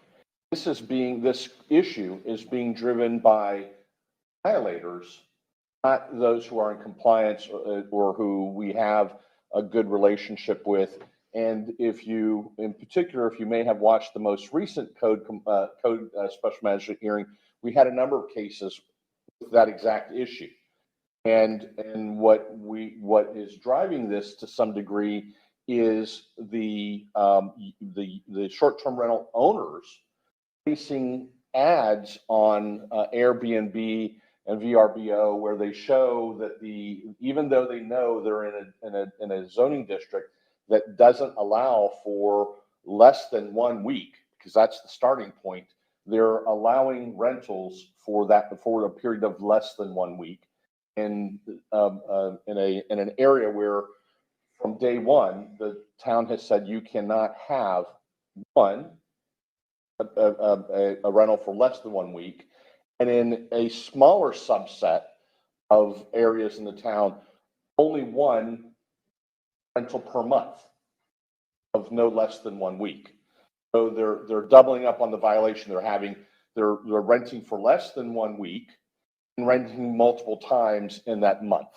this issue is being driven by violators, not those who are in compliance or who we have a good relationship with. And in particular, if you may have watched the most recent code special magistrate hearing, we had a number of cases with that exact issue. And what is driving this to some degree is the short-term rental owners placing ads on Airbnb and VRBO where they show that even though they know they're in a zoning district that doesn't allow for less than 1 week, because that's the starting point, they're allowing rentals for a period of less than 1 week in an area where from day one, the town has said you cannot have a rental for less than 1 week. And in a smaller subset of areas in the town, only one rental per month of no less than 1 week. So they're doubling up on the violation they're having. They're renting for less than 1 week and renting multiple times in that month.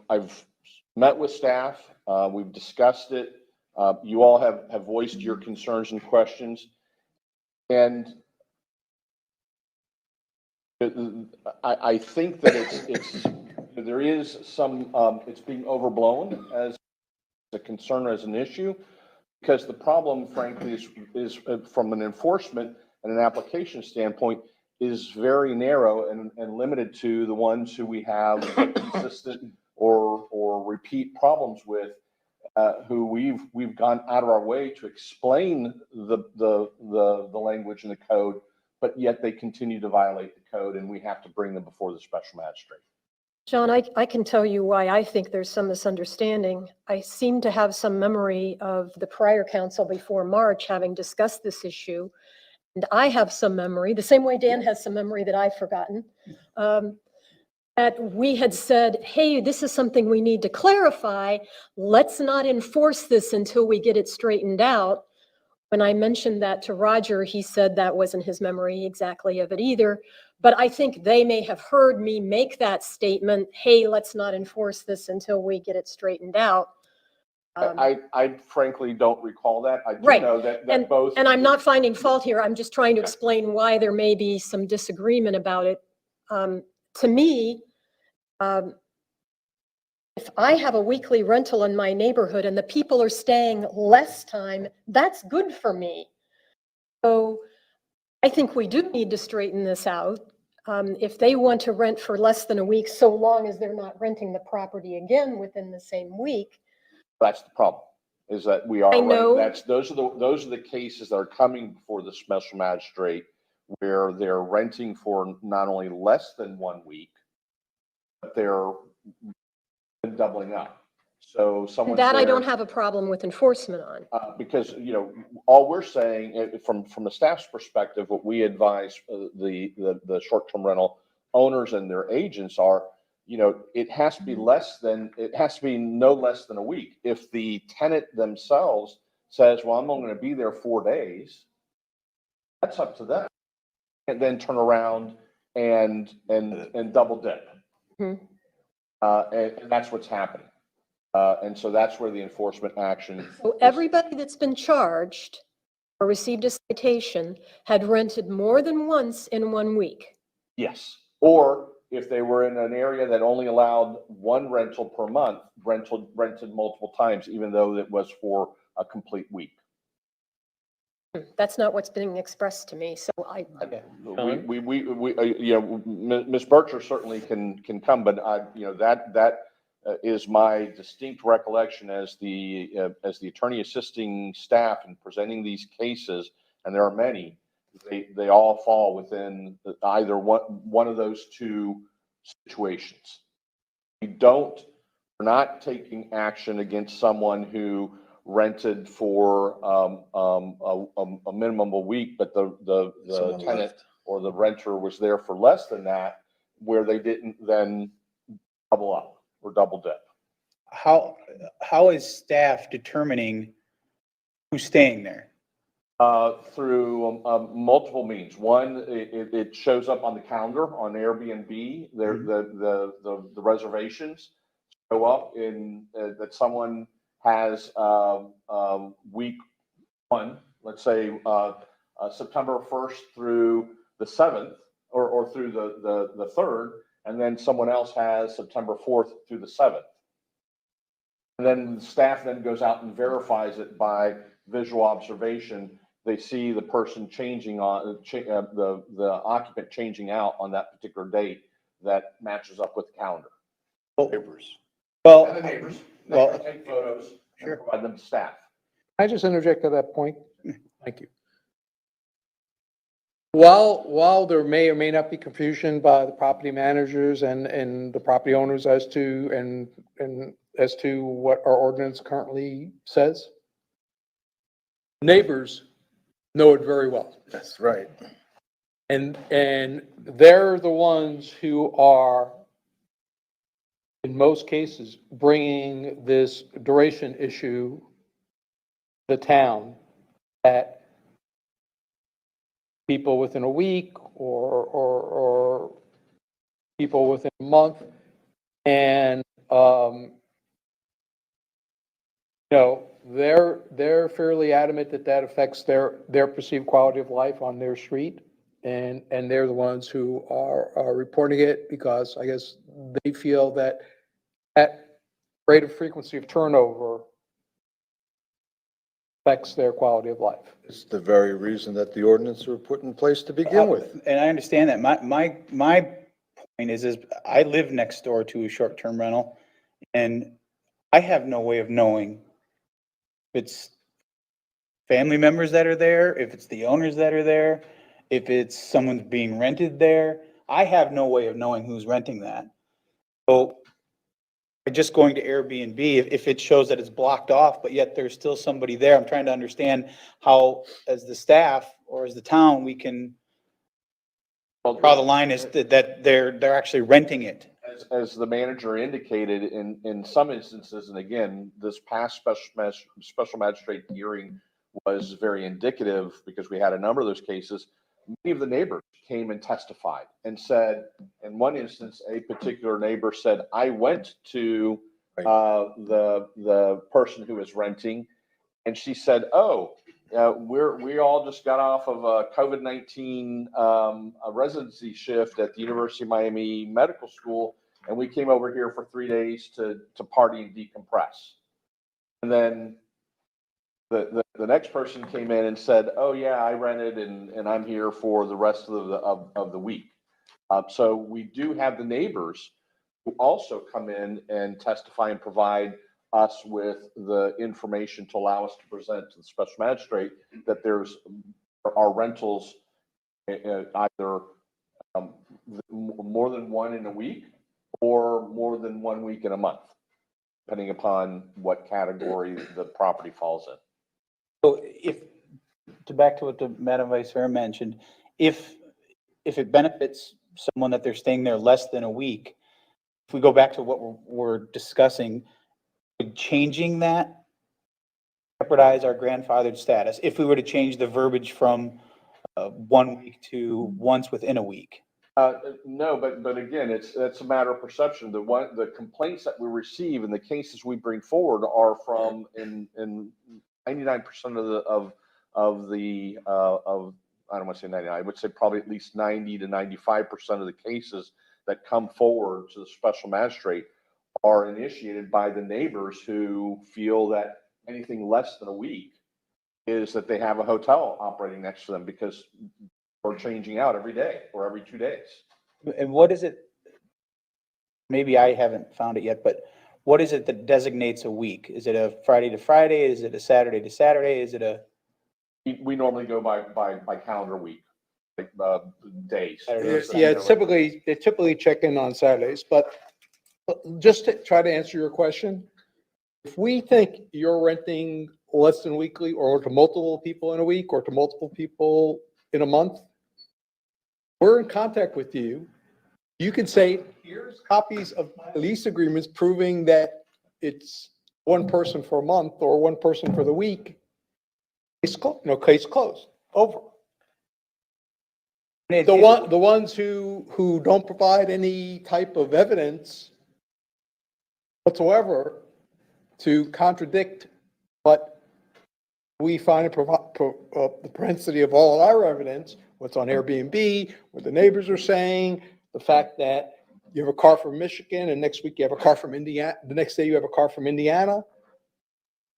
I've met with staff. We've discussed it. You all have voiced your concerns and questions. And I think that there is some, it's being overblown as a concern, as an issue, because the problem, frankly, is from an enforcement and an application standpoint, is very narrow and limited to the ones who we have consistent or repeat problems with, who we've gone out of our way to explain the language in the code, but yet they continue to violate the code, and we have to bring them before the special magistrate. John, I can tell you why I think there's some misunderstanding. I seem to have some memory of the prior council before March having discussed this issue. And I have some memory, the same way Dan has some memory that I've forgotten, that we had said, hey, this is something we need to clarify. Let's not enforce this until we get it straightened out. When I mentioned that to Roger, he said that wasn't his memory exactly of it either. But I think they may have heard me make that statement, hey, let's not enforce this until we get it straightened out. I frankly don't recall that. I do Right. know that both. And I'm not finding fault here. I'm just trying to explain why there may be some disagreement about it. To me, if I have a weekly rental in my neighborhood and the people are staying less time, that's good for me. So I think we do need to straighten this out. If they want to rent for less than a week, so long as they're not renting the property again within the same week. That's the problem, is that we are. I know. Those are the cases that are coming before the special magistrate where they're renting for not only less than 1 week, but they're doubling up. So someone That I don't have a problem with enforcement on. because all we're saying from the staff's perspective, what we advise the short-term rental owners and their agents are, it has to be no less than a week. If the tenant themselves says, well, I'm only going to be there 4 days, that's up to them. And then turn around and double dip. Mm-hmm. And that's what's happening. And so that's where the enforcement action. So everybody that's been charged or received a citation had rented more than once in 1 week. Yes. Or if they were in an area that only allowed one rental per month, rented multiple times, even though it was for a complete week. That's not what's being expressed to me, so You know, Ms. Bircher certainly can come, but you know, that is my distinct recollection as the attorney assisting staff in presenting these cases, and there are many, they all fall within either one of those two situations. We're not taking action against someone who rented for a minimum of a week, but the Someone tenant left. or the renter was there for less than that, where they didn't then double up or double dip. How is staff determining who's staying there? Through multiple means. One, it shows up on the calendar on Airbnb. There, the reservations show up in that someone has week one, let's say September 1st through the 7th, or through the 3rd, and then someone else has September 4th through the 7th. And then the staff then goes out and verifies it by visual observation. They see the person changing on the occupant changing out on that particular date that matches up with the calendar. Neighbors. Well, And the neighbors. well, Take photos and provide them to staff. Can I just interject at that point? Thank you. While there may or may not be confusion by the property managers and the property owners as to what our ordinance currently says, neighbors know it very well. That's right. And they're the ones who are, in most cases, bringing this duration issue to the town, that people within a week or people within a month. And, they're fairly adamant that affects their perceived quality of life on their street. And they're the ones who are reporting it because I guess they feel that rate of frequency of turnover affects their quality of life. It's the very reason that the ordinance were put in place to begin with. And I understand that. My point is I live next door to a short-term rental, and I have no way of knowing if it's family members that are there, if it's the owners that are there, if it's someone's being rented there. I have no way of knowing who's renting that. So by just going to Airbnb, if it shows that it's blocked off, but yet there's still somebody there, I'm trying to understand how, as the staff or as the town, we can draw the line is that they're actually renting it. As the manager indicated, in some instances, and again, this past special magistrate hearing was very indicative because we had a number of those cases. Many of the neighbors came and testified and said, in one instance, a particular neighbor said, I went to the person who was renting, and she said, oh, we all just got off of a COVID-19 residency shift at the University of Miami Medical School, and we came over here for 3 days to party and decompress. And then the next person came in and said, oh yeah, I rented and I'm here for the rest of the week. So we do have the neighbors who also come in and testify and provide us with the information to allow us to present to the special magistrate that there are rentals either more than one in a week or more than 1 week in a month, depending upon what category the property falls in. So back to what the Madam Vice Chair mentioned, if it benefits someone that they're staying there less than a week, if we go back to what we're discussing, would changing that jeopardize our grandfathered status if we were to change the verbiage from 1 week to once within a week? No, but again, it's a matter of perception. The complaints that we receive and the cases we bring forward are from in 99% of the I don't want to say 99, I would say probably at least 90 to 95% of the cases that come forward to the special magistrate are initiated by the neighbors who feel that anything less than a week is that they have a hotel operating next to them because we're changing out every day or every 2 days. And what is it? Maybe I haven't found it yet, but what is it that designates a week? Is it a Friday to Friday? Is it a Saturday to Saturday? Is it a We normally go by calendar week, like, days. Saturday? to Yeah, Sunday? they typically check in on Saturdays, but just to try to answer your question, if we think you're renting less than weekly or to multiple people in a week or to multiple people in a month, we're in contact with you. You can say, here's copies of my lease agreements proving that it's one person for a month or one person for the week. Case closed, over. The ones who don't provide any type of evidence whatsoever to contradict what we find the propensity of all our evidence, what's on Airbnb, what the neighbors are saying, the fact that you have a car from Michigan and next week you have a car from Indiana, the next day you have a car from Indiana.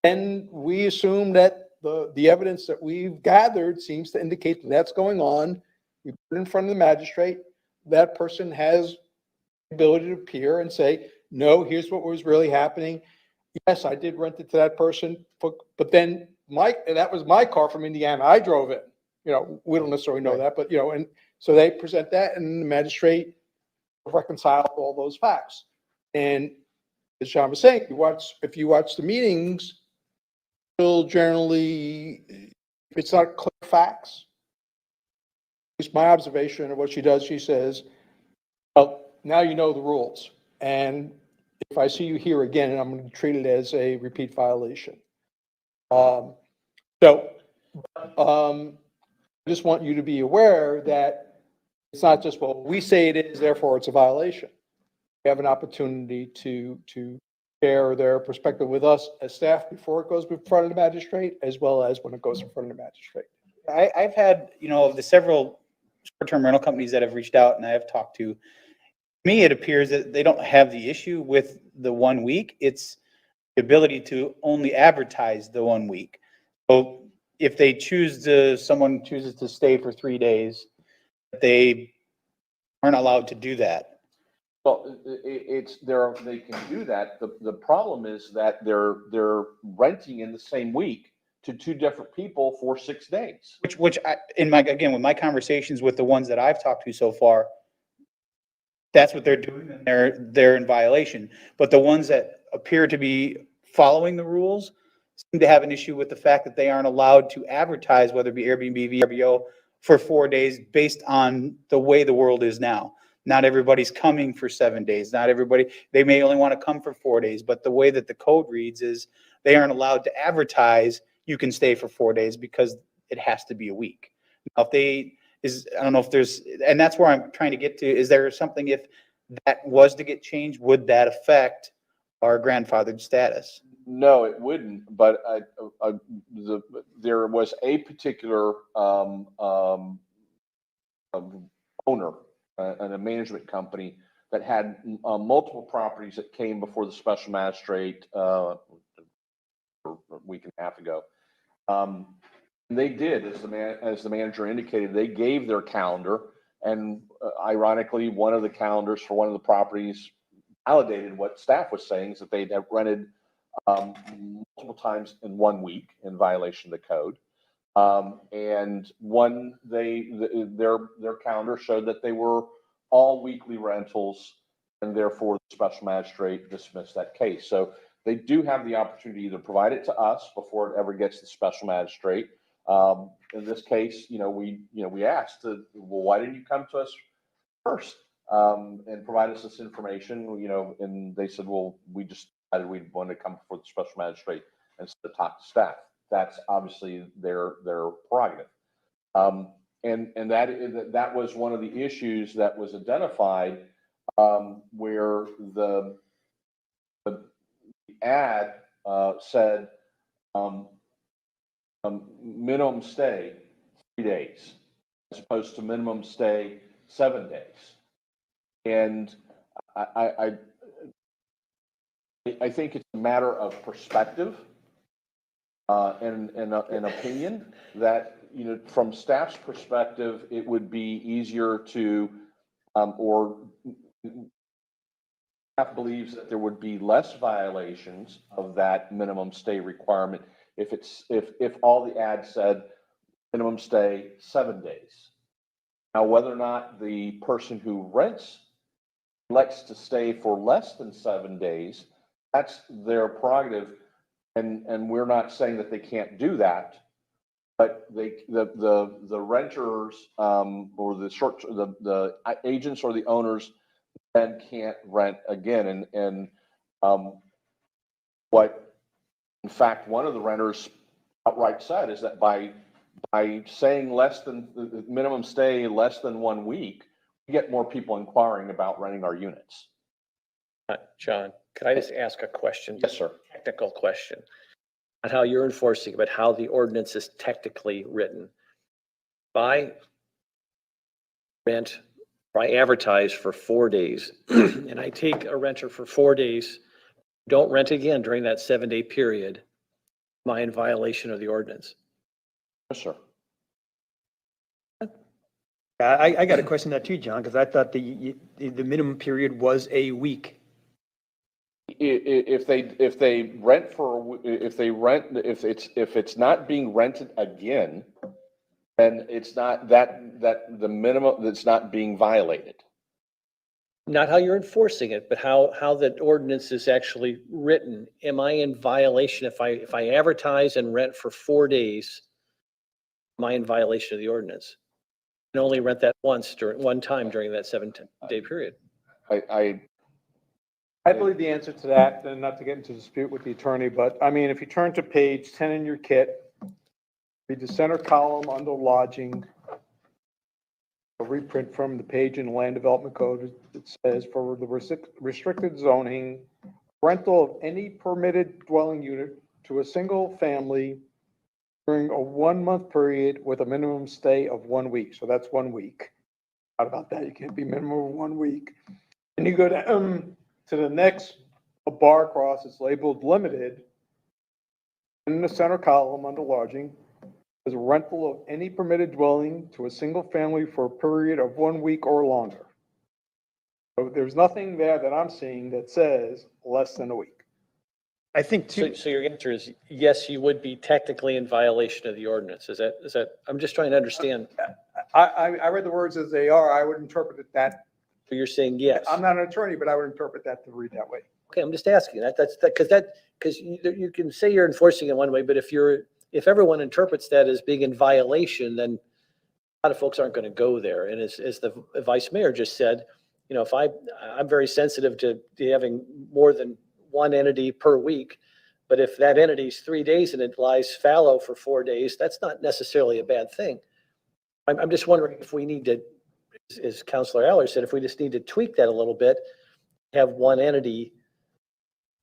And we assume that the evidence that we've gathered seems to indicate that that's going on. We put it in front of the magistrate. That person has the ability to appear and say, no, here's what was really happening. Yes, I did rent it to that person, but then that was my car from Indiana. I drove it. We don't necessarily know that, but and so they present that and the magistrate reconciled all those facts. And as Sean was saying, if you watch the meetings, still generally, if it's not clear facts, it's my observation of what she does. She says, well, now you know the rules. And if I see you here again, I'm going to treat it as a repeat violation. I just want you to be aware that it's not just, well, we say it is, therefore it's a violation. We have an opportunity to share their perspective with us as staff before it goes in front of the magistrate, as well as when it goes in front of the magistrate. I've had, of the several short-term rental companies that have reached out and I have talked to, me, it appears that they don't have the issue with the 1 week. It's the ability to only advertise the 1 week. So if they someone chooses to stay for 3 days, they aren't allowed to do that. Well, they can do that. The problem is that they're renting in the same week to 2 different people for 6 days. Which with my conversations with the ones that I've talked to so far, that's what they're doing, and they're in violation. But the ones that appear to be following the rules seem to have an issue with the fact that they aren't allowed to advertise, whether it be Airbnb, VRBO, for 4 days based on the way the world is now. Not everybody's coming for 7 days. Not everybody, they may only want to come for 4 days, but the way that the code reads is they aren't allowed to advertise, you can stay for 4 days because it has to be a week. Now, I don't know if there's, and that's where I'm trying to get to. Is there something, if that was to get changed, would that affect our grandfathered status? No, it wouldn't, but there was a particular owner and a management company that had multiple properties that came before the special magistrate a week and a half ago. They did, as the manager indicated, they gave their calendar, and ironically, one of the calendars for one of the properties validated what staff was saying, is that they'd have rented multiple times in 1 week in violation of the code. And their calendar showed that they were all weekly rentals, and therefore the special magistrate dismissed that case. So they do have the opportunity to provide it to us before it ever gets to the special magistrate. In this case, we asked, well, why didn't you come to us first and provide us this information? And they said, well, we just decided we wanted to come before the special magistrate instead of talk to staff. That's obviously their prerogative. And that was one of the issues that was identified, where the ad said minimum stay 3 days, as opposed to minimum stay 7 days. And I think it's a matter of perspective. an opinion that, you know, from staff's perspective, it would be easier to, or staff believes that there would be less violations of that minimum stay requirement if all the ads said minimum stay 7 days. Now, whether or not the person who rents elects to stay for less than 7 days, that's their prerogative. And we're not saying that they can't do that, but the renters, or the agents or the owners then can't rent again. What, in fact, one of the renters outright said is that by saying less than the minimum stay, less than 1 week, we get more people inquiring about renting our units. John, could I just ask a question? Yes, sir. Technical question on how you're enforcing, but how the ordinance is technically written. If I rent, or I advertise for 4 days, and I take a renter for 4 days, don't rent again during that 7-day period, am I in violation of the ordinance? Yes, sir. I got a question on that too, John, because I thought the minimum period was a week. If they rent if it's not being rented again, then it's not that the minimum, that's not being violated. Not how you're enforcing it, but how the ordinance is actually written. Am I in violation if I advertise and rent for 4 days? Am I in violation of the ordinance? I can only rent that one time during that 7-day period. I believe the answer to that, and not to get into dispute with the attorney, but I mean, if you turn to page 10 in your kit, read the center column under lodging, a reprint from the page in the Land Development Code. It says, for the restricted zoning, rental of any permitted dwelling unit to a single family during a 1-month period with a minimum stay of 1 week. So that's 1 week. How about that? You can't be minimum of 1 week. And you go to the next bar across, it's labeled limited. In the center column under lodging, is rental of any permitted dwelling to a single family for a period of 1 week or longer. So there's nothing there that I'm seeing that says less than a week. I think too. So your answer is yes, you would be technically in violation of the ordinance. Is that, I'm just trying to understand. I read the words as they are. I would interpret it that. So you're saying yes. I'm not an attorney, but I would interpret that to read that way. Okay, I'm just asking because you can say you're enforcing it one way, but if everyone interprets that as being in violation, then a lot of folks aren't going to go there. And as the vice mayor just said, you know, if I'm very sensitive to having more than one entity per week, but if that entity is 3 days and it lies fallow for 4 days, that's not necessarily a bad thing. I'm just wondering if we need to, as Councilor Aller said, if we just need to tweak that a little bit, have one entity,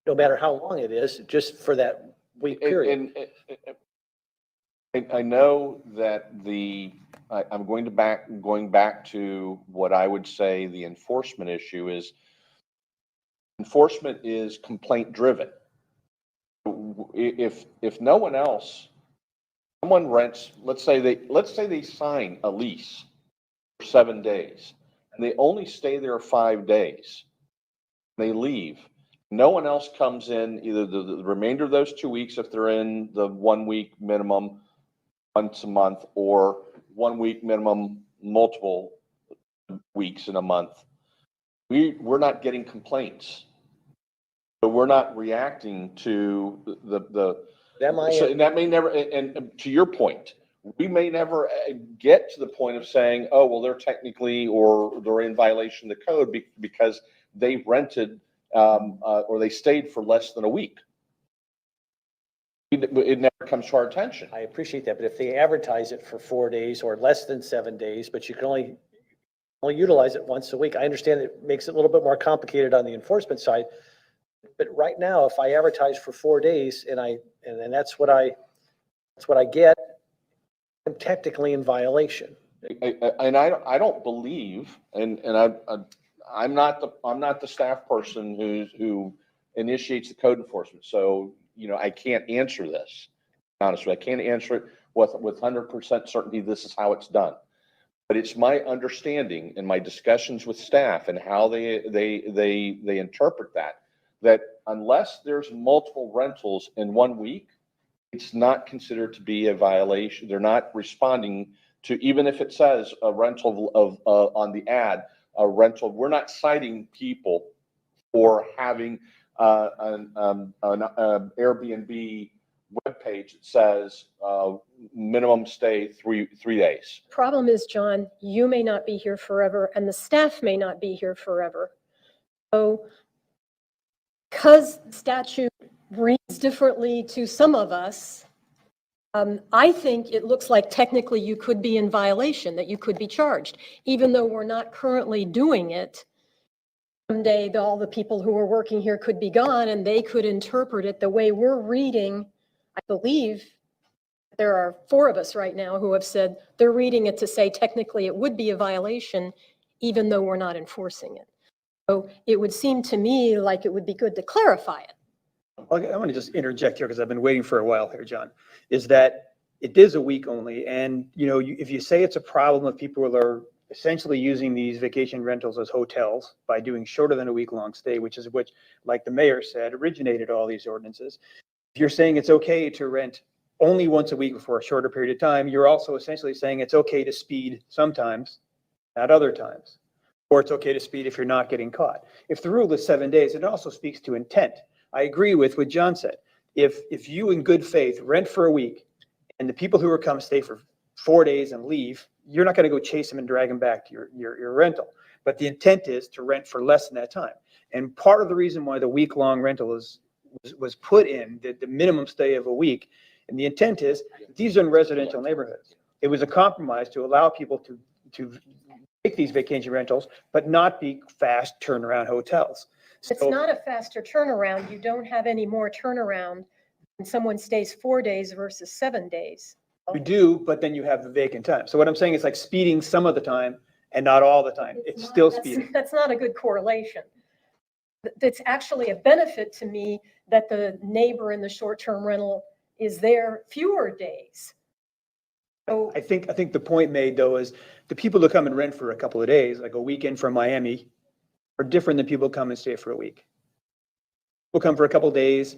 no matter how long it is, just for that week period. And I know that I'm going back to what I would say the enforcement issue is. Enforcement is complaint driven. If no one else, someone rents, let's say they sign a lease for 7 days and they only stay there 5 days, they leave. No one else comes in either the remainder of those 2 weeks if they're in the 1 week minimum once a month, or 1 week minimum multiple weeks in a month. We're not getting complaints. So we're not reacting to so that may never, and to your point, we may never get to the point of saying, oh, well, they're technically, or they're in violation of the code because they rented or they stayed for less than a week. It never comes to our attention. I appreciate that, but if they advertise it for 4 days or less than 7 days, but you can only utilize it once a week, I understand it makes it a little bit more complicated on the enforcement side. But right now, if I advertise for 4 days and that's what I get, I'm technically in violation. And I don't believe, and I'm not the staff person who initiates the code enforcement. So, you know, I can't answer this. honest with you. I can't answer it with 100% certainty this is how it's done. But it's my understanding in my discussions with staff and how they interpret that unless there's multiple rentals in 1 week, it's not considered to be a violation. They're not responding to, even if it says a rental of on the ad, a rental, we're not citing people for having an Airbnb webpage that says minimum stay three days. Problem is, John, you may not be here forever and the staff may not be here forever. So because statute reads differently to some of us, I think it looks like technically you could be in violation, that you could be charged, even though we're not currently doing it. Someday, all the people who are working here could be gone and they could interpret it the way we're reading. I believe there are 4 of us right now who have said they're reading it to say technically it would be a violation, even though we're not enforcing it. So it would seem to me like it would be good to clarify it. I want to just interject here because I've been waiting for a while here, John, is that it is a week only. And, you know, if you say it's a problem of people who are essentially using these vacation rentals as hotels by doing shorter than a week-long stay, which, like the mayor said, originated all these ordinances. If you're saying it's okay to rent only once a week for a shorter period of time, you're also essentially saying it's okay to speed sometimes, not other times. Or it's okay to speed if you're not getting caught. If the rule is 7 days, it also speaks to intent. I agree with what John said. If you in good faith rent for a week and the people who are come stay for 4 days and leave, you're not going to go chase them and drag them back to your rental. But the intent is to rent for less than that time. And part of the reason why the week-long rental was put in, the minimum stay of a week, and the intent is these are in residential neighborhoods. It was a compromise to allow people to take these vacation rentals, but not be fast turnaround hotels. It's not a faster turnaround. You don't have any more turnaround when someone stays 4 days versus 7 days. You do, but then you have the vacant time. So what I'm saying is like speeding some of the time and not all the time. It's still speeding. That's not a good correlation. It's actually a benefit to me that the neighbor in the short-term rental is there fewer days. So I think the point made though is the people who come and rent for a couple of days, like a weekend from Miami, are different than people who come and stay for a week. People come for a couple of days.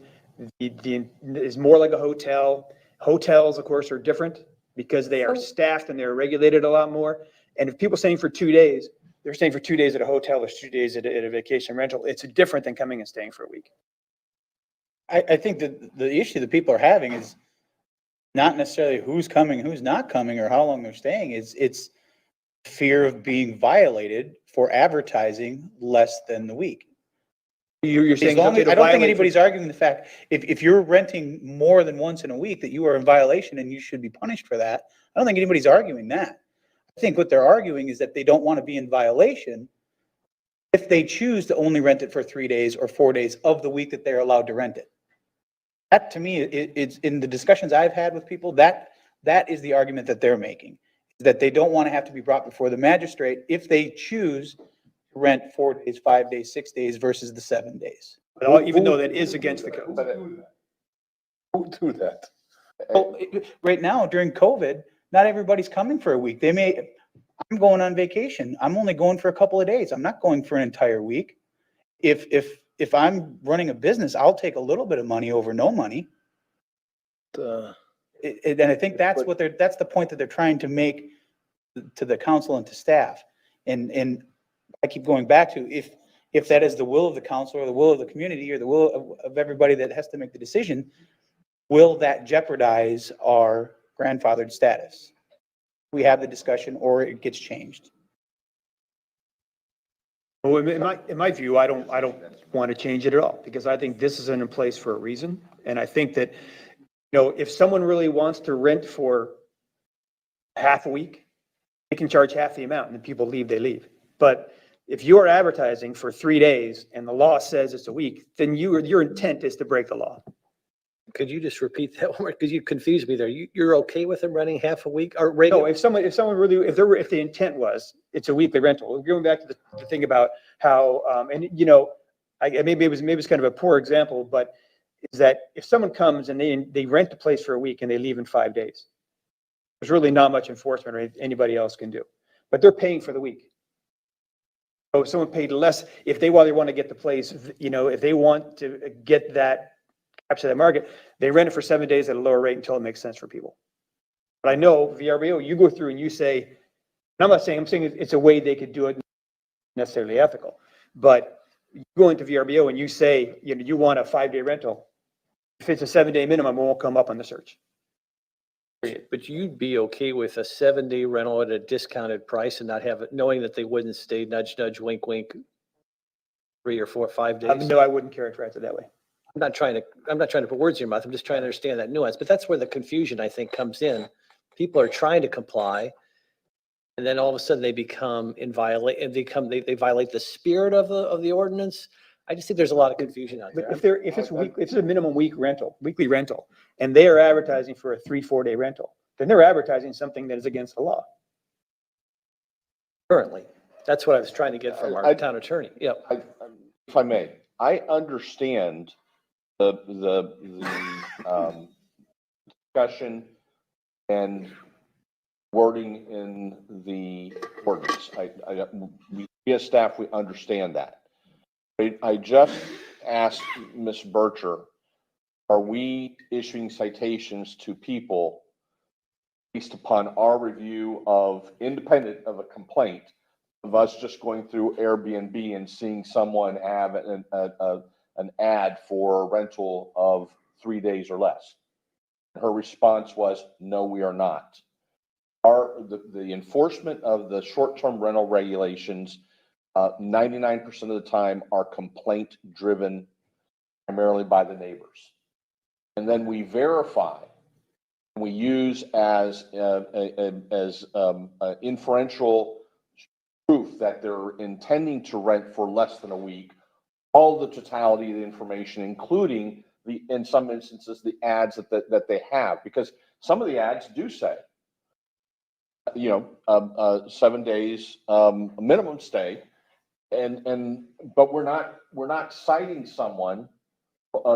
Is more like a hotel. Hotels, of course, are different because they are staffed and they're regulated a lot more. And if people are staying for 2 days, they're staying for 2 days at a hotel or 2 days at a vacation rental. It's different than coming and staying for a week. I think that the issue that people are having is not necessarily who's coming, who's not coming, or how long they're staying. It's fear of being violated for advertising less than the week. You're saying I don't think anybody's arguing the fact, if you're renting more than once in a week, that you are in violation and you should be punished for that. I don't think anybody's arguing that. I think what they're arguing is that they don't want to be in violation if they choose to only rent it for 3 days or 4 days of the week that they're allowed to rent it. That, to me, it's in the discussions I've had with people, that is the argument that they're making, that they don't want to have to be brought before the magistrate if they choose to rent 4 days, 5 days, 6 days versus the 7 days. But even though that is against the code. Who do that? Well, right now, during COVID, not everybody's coming for a week. I'm going on vacation. I'm only going for a couple of days. I'm not going for an entire week. If I'm running a business, I'll take a little bit of money over no money. And I think that's the point that they're trying to make to the council and to staff. And I keep going back to, if that is the will of the council or the will of the community or the will of everybody that has to make the decision, will that jeopardize our grandfathered status? We have the discussion or it gets changed. Well, in my view, I don't want to change it at all because I think this is in place for a reason. And I think that, if someone really wants to rent for half a week, they can charge half the amount and then people leave, they leave. But if you're advertising for 3 days and the law says it's a week, then your intent is to break the law. Could you just repeat that one? Because you confused me there. You're okay with them renting half a week or No, regular? if the intent was, it's a weekly rental. Going back to the thing about how, maybe it's kind of a poor example, but is that if someone comes and they rent the place for a week and they leave in 5 days, there's really not much enforcement or anybody else can do, but they're paying for the week. So if someone paid less, if they, while they want to get the place, you know, if they want to get that, capture that market, they rent it for 7 days at a lower rate until it makes sense for people. But I know VRBO, you go through and you say, and I'm saying it's a way they could do it, necessarily ethical, but you go into VRBO and you say, you know, you want a 5-day rental. If it's a 7-day minimum, it won't come up on the search. But you'd be okay with a 7-day rental at a discounted price and not have it, knowing that they wouldn't stay nudge, nudge, wink, wink, 3 or 4 or 5 days? No, I wouldn't characterize it that way. I'm not trying to put words in your mouth. I'm just trying to understand that nuance, but that's where the confusion, I think, comes in. People are trying to comply, and then all of a sudden they become they violate the spirit of the ordinance. I just think there's a lot of confusion out But there. if it's a minimum weekly rental, and they are advertising for a 3-4 day rental, then they're advertising something that is against the law. Currently, that's what I was trying to get from our town attorney. Yep. If I may, I understand the discussion and wording in the ordinance. We as staff, we understand that. I just asked Ms. Bircher, are we issuing citations to people based upon our review of, independent of a complaint, of us just going through Airbnb and seeing someone have an ad for a rental of 3 days or less? Her response was, no, we are not. The enforcement of the short-term rental regulations, 99% of the time are complaint driven primarily by the neighbors. And then we verify, we use as inferential proof that they're intending to rent for less than a week, all the totality of the information, including in some instances, the ads that they have, because some of the ads do say, 7 days, minimum stay. But we're not citing someone,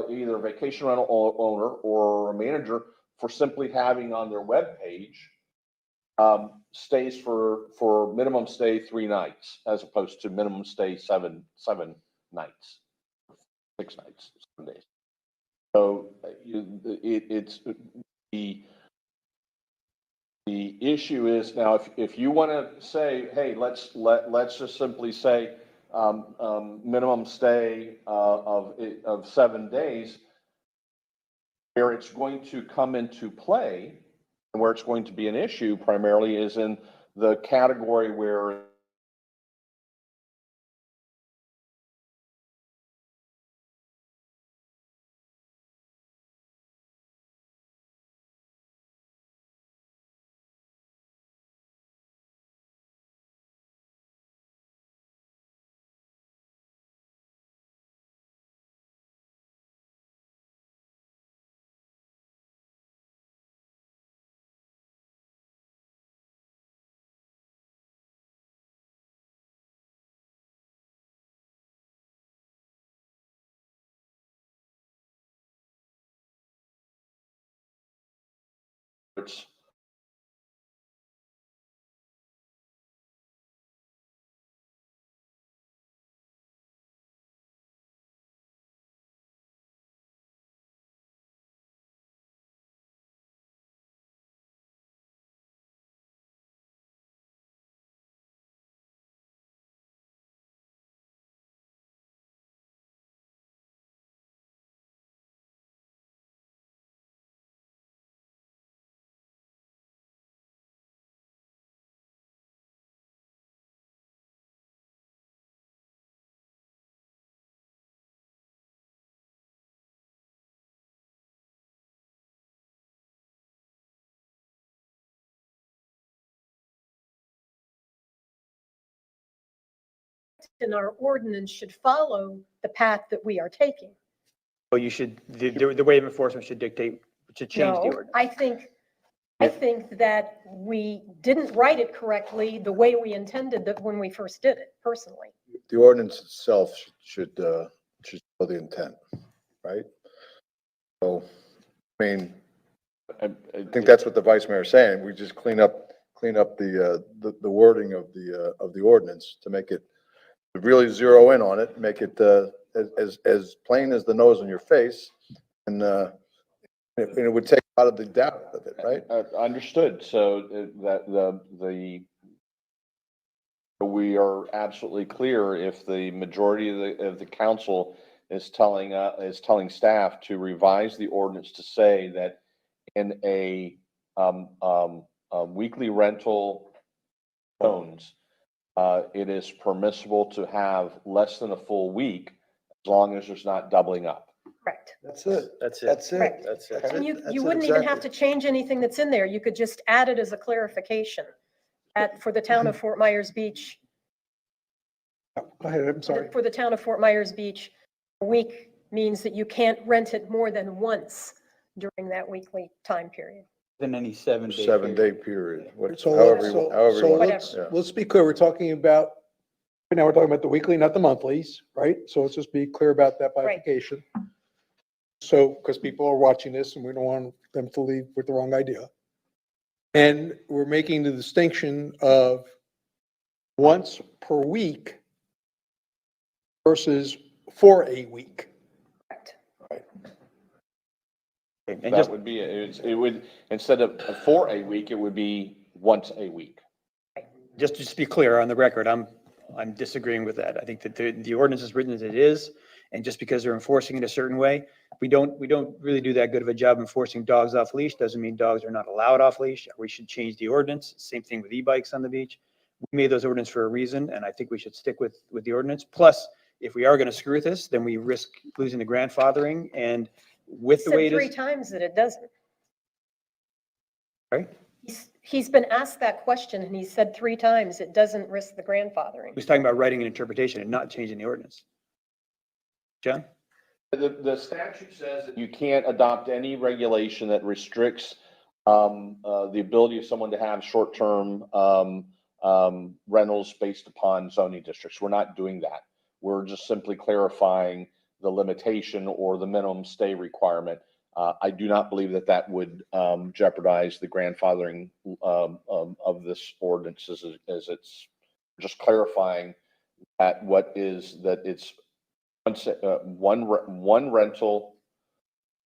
either a vacation rental owner or a manager, for simply having on their webpage stays for minimum stay 3 nights, as opposed to minimum stay seven nights, 6 nights, 7 days. So it's the issue is now, if you want to say, hey, let's just simply say minimum stay of 7 days, where it's going to come into play and where it's going to be an issue primarily is in the category where it's in our ordinance should follow the path that we are taking. So you should, the way of enforcement should change the No, ordinance. I think that we didn't write it correctly the way we intended that when we first did it, personally. The ordinance itself should show the intent, right? So, I mean, I think that's what the vice mayor is saying. We just clean up the wording of the ordinance to make it, to really zero in on it, make it, as plain as the nose on your face. And it would take a lot of the doubt out of it, right? Understood. So we are absolutely clear if the majority of the council is telling staff to revise the ordinance to say that in a weekly rental zones, it is permissible to have less than a full week as long as there's not doubling up. Correct. That's it. That's it. That's it. Correct. That's it. And you That's wouldn't even have exactly. to change anything that's in there. You could just add it as a clarification for the town of Fort Myers Beach. Go ahead, I'm sorry. For the town of Fort Myers Beach, a week means that you can't rent it more than once during that weekly time period. Than any 7-day. 7-day period. So However you want. let's, Yeah. let's be clear, we're talking about, right now we're talking about the weekly, not the monthlies, right? So let's just be clear about that Right. bifurcation. So, because people are watching this and we don't want them to leave with the wrong idea. And we're making the distinction of once per week versus for a week. Correct. And That just, would be, it would, instead of for a week, it would be once a week. Just to be clear on the record, I'm disagreeing with that. I think that the ordinance is written as it is, and just because they're enforcing it a certain way, we don't really do that good of a job enforcing dogs off leash. Doesn't mean dogs are not allowed off leash. We should change the ordinance. Same thing with e-bikes on the beach. We made those ordinance for a reason, and I think we should stick with the ordinance. Plus, if we are going to screw with this, then we risk losing the grandfathering, and with the Said way it three is. times that it doesn't. Right? He's been asked that question and he said 3 times it doesn't risk the grandfathering. He's talking about writing an interpretation and not changing the ordinance. John? The statute says that you can't adopt any regulation that restricts the ability of someone to have short-term rentals based upon zoning districts. We're not doing that. We're just simply clarifying the limitation or the minimum stay requirement. I do not believe that would jeopardize the grandfathering of this ordinance as it's just clarifying that it's once, one rental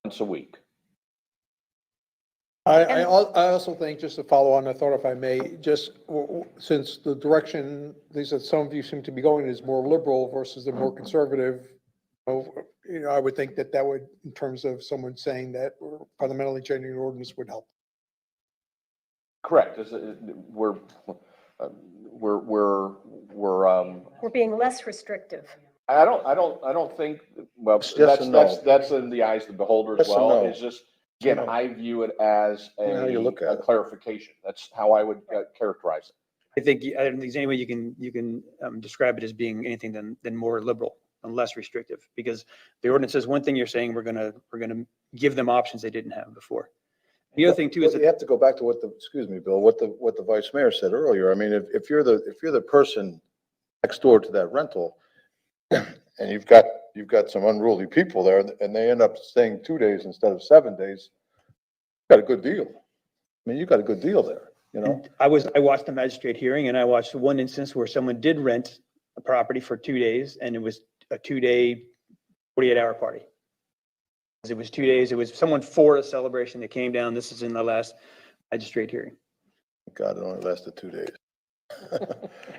once a week. I also think, just to follow on, I thought if I may, just since the direction, at least that some of you seem to be going is more liberal versus the more conservative, I would think that would, in terms of someone saying that we're fundamentally changing the ordinance, would help. Correct. We're being less restrictive. I don't think, well, Yes and no. that's in the eyes of the beholder as Yes and well. no. It's just, again, No. I view it as How you look at a it. clarification. That's how I would characterize it. I don't think there's any way you can describe it as being anything than more liberal and less restrictive, because the ordinance says one thing, you're saying we're gonna give them options they didn't have before. The other thing too is You that have to go back to excuse me, Bill, what the vice mayor said earlier. I mean, if you're the person next door to that rental and you've got some unruly people there and they end up staying 2 days instead of 7 days, you got a good deal. I mean, you got a good deal there, you know? I watched the magistrate hearing, and I watched one instance where someone did rent a property for 2 days, and it was a 2-day, 48-hour party. It was 2 days. It was someone for a celebration that came down. This is in the last magistrate hearing. God, it only lasted 2 days.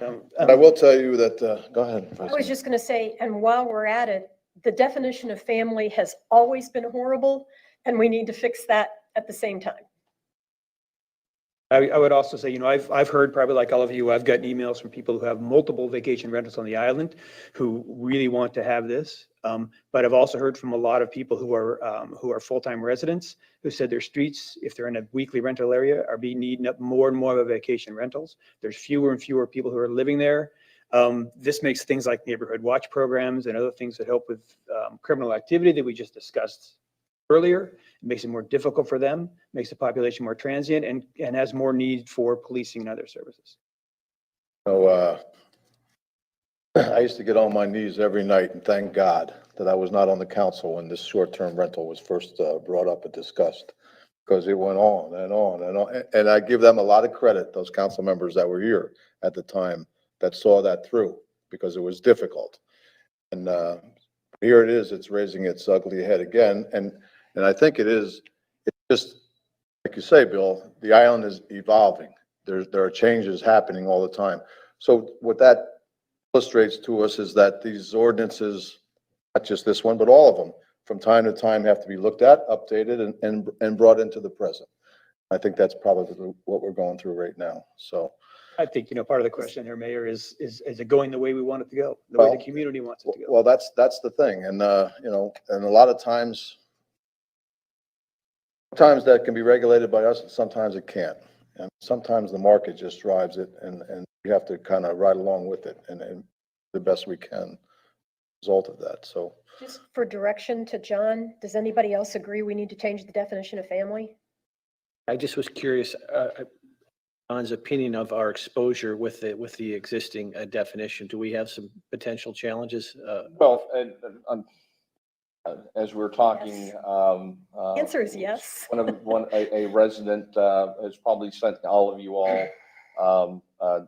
Um, But I will tell you that, go ahead. Vice I was Mayor. just going to say, and while we're at it, the definition of family has always been horrible, and we need to fix that at the same time. I would also say, I've heard, probably like all of you, I've gotten emails from people who have multiple vacation rentals on the island who really want to have this. But I've also heard from a lot of people who are full-time residents who said their streets, if they're in a weekly rental area, are being eaten up more and more of vacation rentals. There's fewer and fewer people who are living there. This makes things like neighborhood watch programs and other things that help with criminal activity that we just discussed earlier. It makes it more difficult for them, makes the population more transient, and has more need for policing and other services. So, I used to get on my knees every night and thank God that I was not on the council when this short-term rental was first brought up and discussed, because it went on and on and on. And I give them a lot of credit, those council members that were here at the time that saw that through, because it was difficult. And here it is, it's raising its ugly head again. And I think it's just, like you say, Bill, the island is evolving. There are changes happening all the time. So what that illustrates to us is that these ordinances, not just this one, but all of them, from time to time have to be looked at, updated, and brought into the present. I think that's probably what we're going through right now. So, I think, part of the question there, Mayor, is it going the way we want it to go? The way Well, the community wants it to go? well, that's the thing. And, and a lot of times that can be regulated by us and sometimes it can't. And sometimes the market just drives it and we have to kind of ride along with it and the best we can result of that. So, Just for direction to John, does anybody else agree we need to change the definition of family? I just was curious, John's opinion of our exposure with the existing definition. Do we have some potential challenges? Well, and as we're talking, Answer is yes. a resident has probably sent all of you all a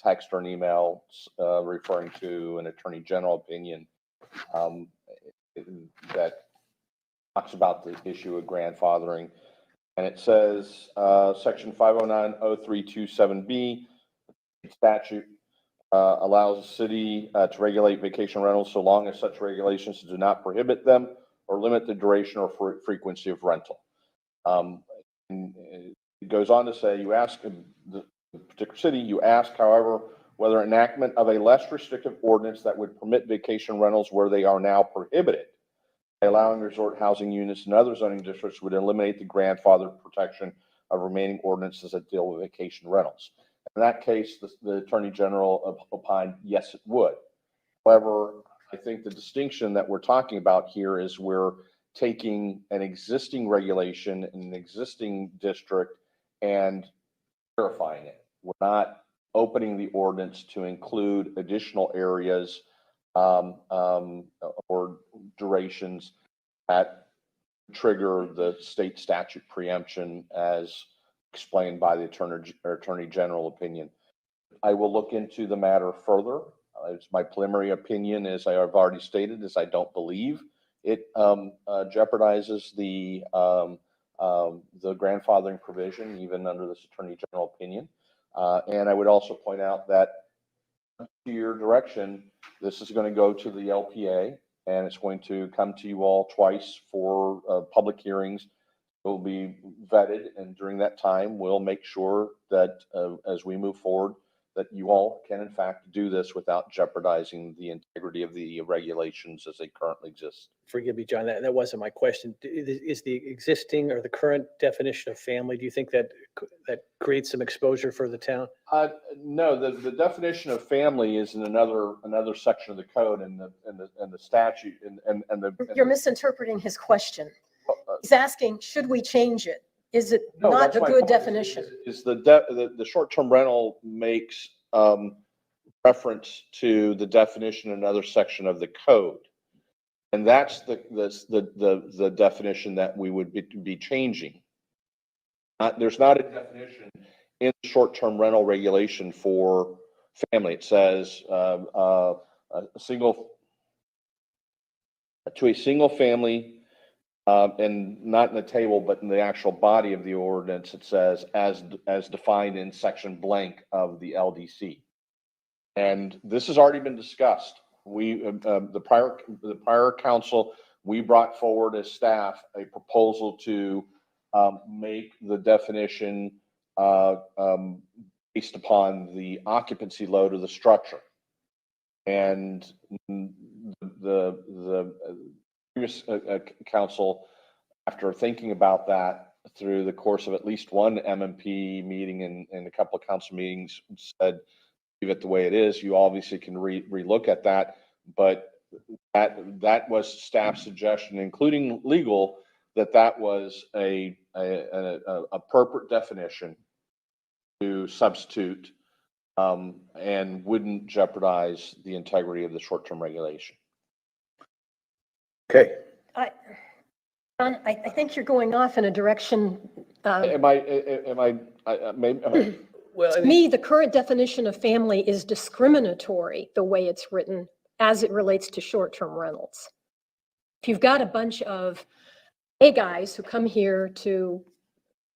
text or an email referring to an attorney general opinion that talks about the issue of grandfathering. And it says, section 5090327B statute allows the city to regulate vacation rentals so long as such regulations do not prohibit them or limit the duration or frequency of rental. And it goes on to say, you ask the particular city, you ask, however, whether enactment of a less restrictive ordinance that would permit vacation rentals where they are now prohibited, allowing resort housing units and other zoning districts would eliminate the grandfather protection of remaining ordinances that deal with vacation rentals. In that case, the Attorney General opined, yes, it would. However, I think the distinction that we're talking about here is we're taking an existing regulation in an existing district and clarifying it. We're not opening the ordinance to include additional areas or durations that trigger the state statute preemption as explained by the Attorney General opinion. I will look into the matter further. It's my preliminary opinion, as I have already stated, is I don't believe it jeopardizes the grandfathering provision, even under this Attorney General opinion. And I would also point out that to your direction, this is going to go to the LPA and it's going to come to you all twice for public hearings. It will be vetted, and during that time, we'll make sure that as we move forward, that you all can in fact do this without jeopardizing the integrity of the regulations as they currently exist. Forgive me, John, that wasn't my question. Is the existing or the current definition of family, do you think that creates some exposure for the town? No, the definition of family is in another section of the code and the statute You're misinterpreting his question. He's asking, should we change it? Is it No, not that's a my good point, definition? Is the short-term rental makes reference to the definition in another section of the code. And that's the definition that we would be changing. There's not a definition in the short-term rental regulation for family. It says a single family. And not in the table, but in the actual body of the ordinance, it says as defined in section blank of the LDC. And this has already been discussed. The prior council, we brought forward as staff a proposal to make the definition based upon the occupancy load of the structure. And the previous council, after thinking about that through the course of at least one MMP meeting and a couple of council meetings, said, leave it the way it is. You obviously can relook at that, but that was staff's suggestion, including legal, that was a appropriate definition to substitute and wouldn't jeopardize the integrity of the short-term regulation. Okay, John, I think you're going off in a direction, Maybe, Well, I to mean, me, the current definition of family is discriminatory, the way it's written, as it relates to short-term rentals. If you've got a bunch of gay guys who come here to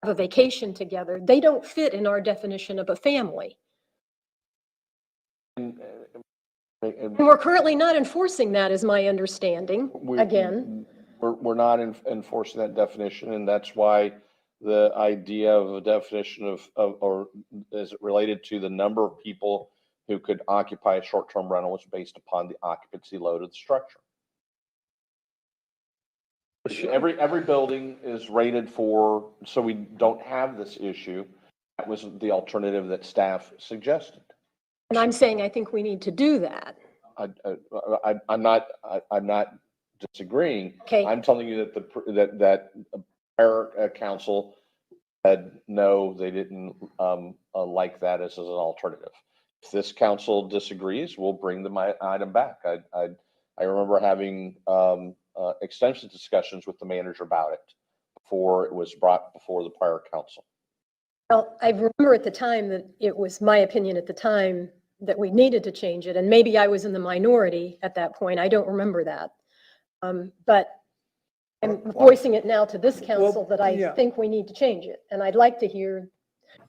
have a vacation together, they don't fit in our definition of a family. and And we're currently not enforcing that, is my understanding, again. We're not enforcing that definition, and that's why the idea of a definition or is it related to the number of people who could occupy a short-term rental is based upon the occupancy load of the structure. Every building is rated for, so we don't have this issue. That was the alternative that staff suggested. And I'm saying I think we need to do that. I'm not disagreeing. Okay. I'm telling you that that prior council said, no, they didn't like that as an alternative. If this council disagrees, we'll bring the item back. I remember having extensive discussions with the manager about it before it was brought before the prior council. Well, I remember at the time that it was my opinion at the time that we needed to change it, and maybe I was in the minority at that point. I don't remember that. But I'm voicing it now to this council that I think we need to change it. And I'd like to hear,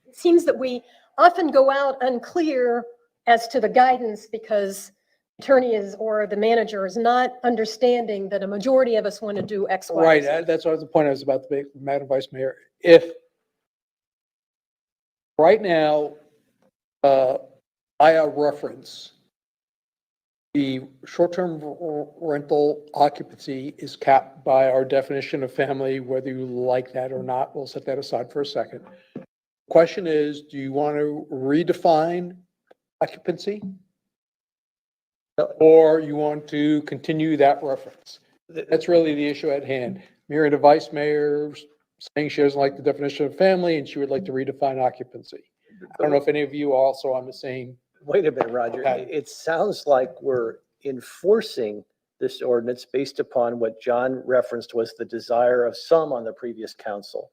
it seems that we often go out unclear as to the guidance because attorney is, or the manager is not understanding that a majority of us want to do X, Y, Right, Z. that's the point I was about to make, Madam Vice Mayor. If right now, by a reference, the short-term rental occupancy is capped by our definition of family, whether you like that or not, we'll set that aside for a second. Question is, do you want to redefine occupancy? Or you want to continue that reference? That's really the issue at hand. Mary, the vice mayor, saying she doesn't like the definition of family and she would like to redefine occupancy. I don't know if any of you are also on the same. wait a minute, Roger. Okay. It sounds like we're enforcing this ordinance based upon what John referenced was the desire of some on the previous council,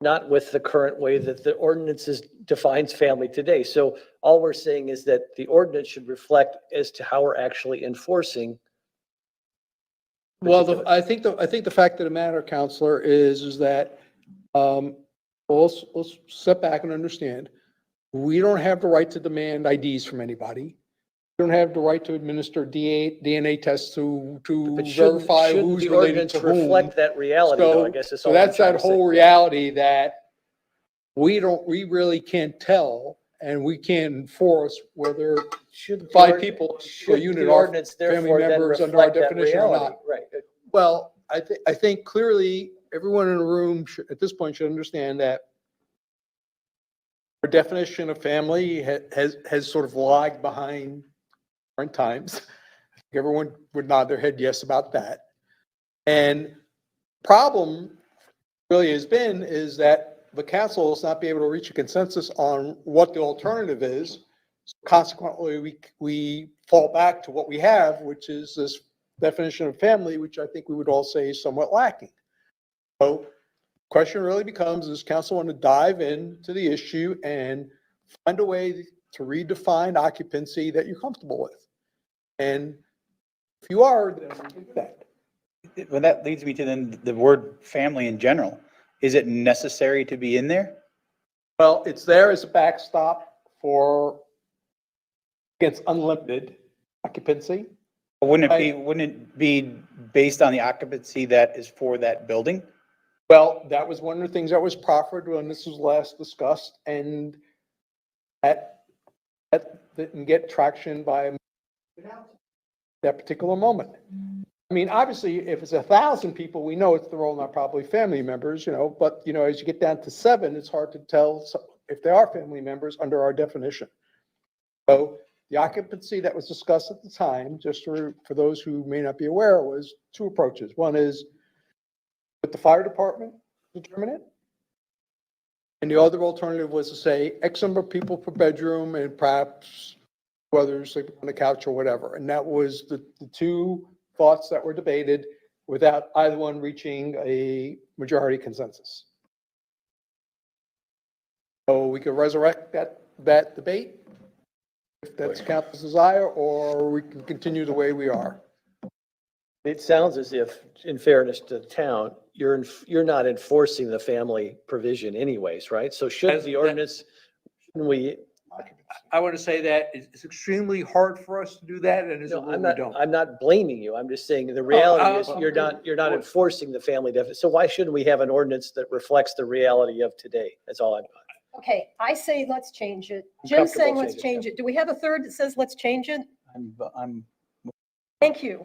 not with the current way that the ordinance defines family today. So all we're saying is that the ordinance should reflect as to how we're actually enforcing. Well, I think the fact of the matter, Counselor, is that, let's step back and understand, we don't have the right to demand IDs from anybody. We don't have the right to administer DNA tests to But shouldn't verify who's the related ordinance to whom. reflect that reality, though, I guess is So all I'm that's trying that to say. whole reality that we really can't tell and we can't enforce whether Should the five ord- people per should unit the are ordinance family therefore then members under our reflect that definition or reality? not. Right. Well, I think clearly everyone in the room at this point should understand that our definition of family has sort of lagged behind current times. I think everyone would nod their head yes about that. And problem really has been is that the council has not been able to reach a consensus on what the alternative is. Consequently, we fall back to what we have, which is this definition of family, which I think we would all say is somewhat lacking. So question really becomes, does council want to dive into the issue and find a way to redefine occupancy that you're comfortable with? And if you are, then we can do that. Well, that leads me to then the word family in general. Is it necessary to be in there? Well, it's there as a backstop for against unlimited occupancy. Or wouldn't it be based on the occupancy that is for that building? Well, that was one of the things that was proffered when this was last discussed, and that didn't get traction by that particular moment. I mean, obviously, if it's 1,000 people, we know they're all not probably family members, but, as you get down to 7, it's hard to tell if they are family members under our definition. So the occupancy that was discussed at the time, just for those who may not be aware, was 2 approaches. One is with the fire department determine it. And the other alternative was to say X number of people per bedroom and perhaps others sleep on the couch or whatever. And that was the 2 thoughts that were debated without either one reaching a majority consensus. So we could resurrect that debate, if that's council's desire, or we can continue the way we are. It sounds as if, in fairness to the town, you're not enforcing the family provision anyways, right? So should the ordinance, shouldn't we, I want to say that it's extremely hard for us to do that, and as a no, rule, we don't. I'm not blaming you. I'm just saying the reality is you're not enforcing the family deficit. So why shouldn't we have an ordinance that reflects the reality of today? That's all I'm. Okay, I say let's change it. I'm Jim's saying comfortable let's change it. Do we have a third that says let's change it? I'm Thank you.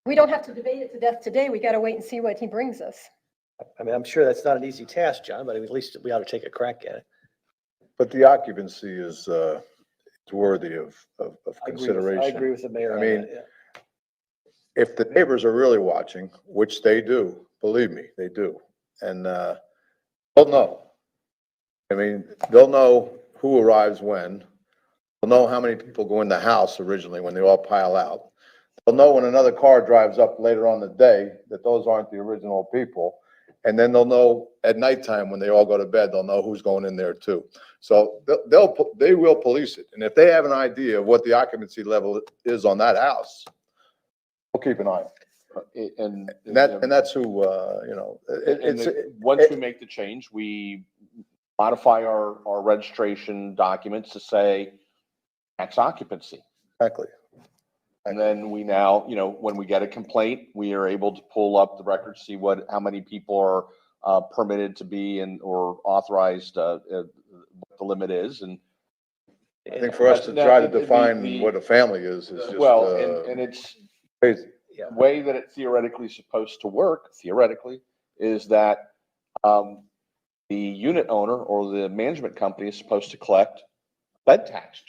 We don't have to debate it to death today. We got to wait and see what he brings us. I mean, I'm sure that's not an easy task, John, but at least we ought to take a crack at it. But the occupancy is worthy of I consideration. agree with the mayor I on mean, that, yeah. If the neighbors are really watching, which they do, believe me, they do, and they'll know. I mean, they'll know who arrives when. They'll know how many people go in the house originally when they all pile out. They'll know when another car drives up later on the day that those aren't the original people. And then they'll know at nighttime when they all go to bed, they'll know who's going in there too. So they will police it. And if they have an idea of what the occupancy level is on that house, we'll keep an eye. And That's who, once we make the change, we modify our registration documents to say max occupancy. Exactly. And then we now, when we get a complaint, we are able to pull up the record, see how many people are permitted to be or authorized, what the limit is. And I think for us to try to define what a family is just. Well, and it's crazy. Yeah. the way that it theoretically is supposed to work, is that the unit owner or the management company is supposed to collect bed tax,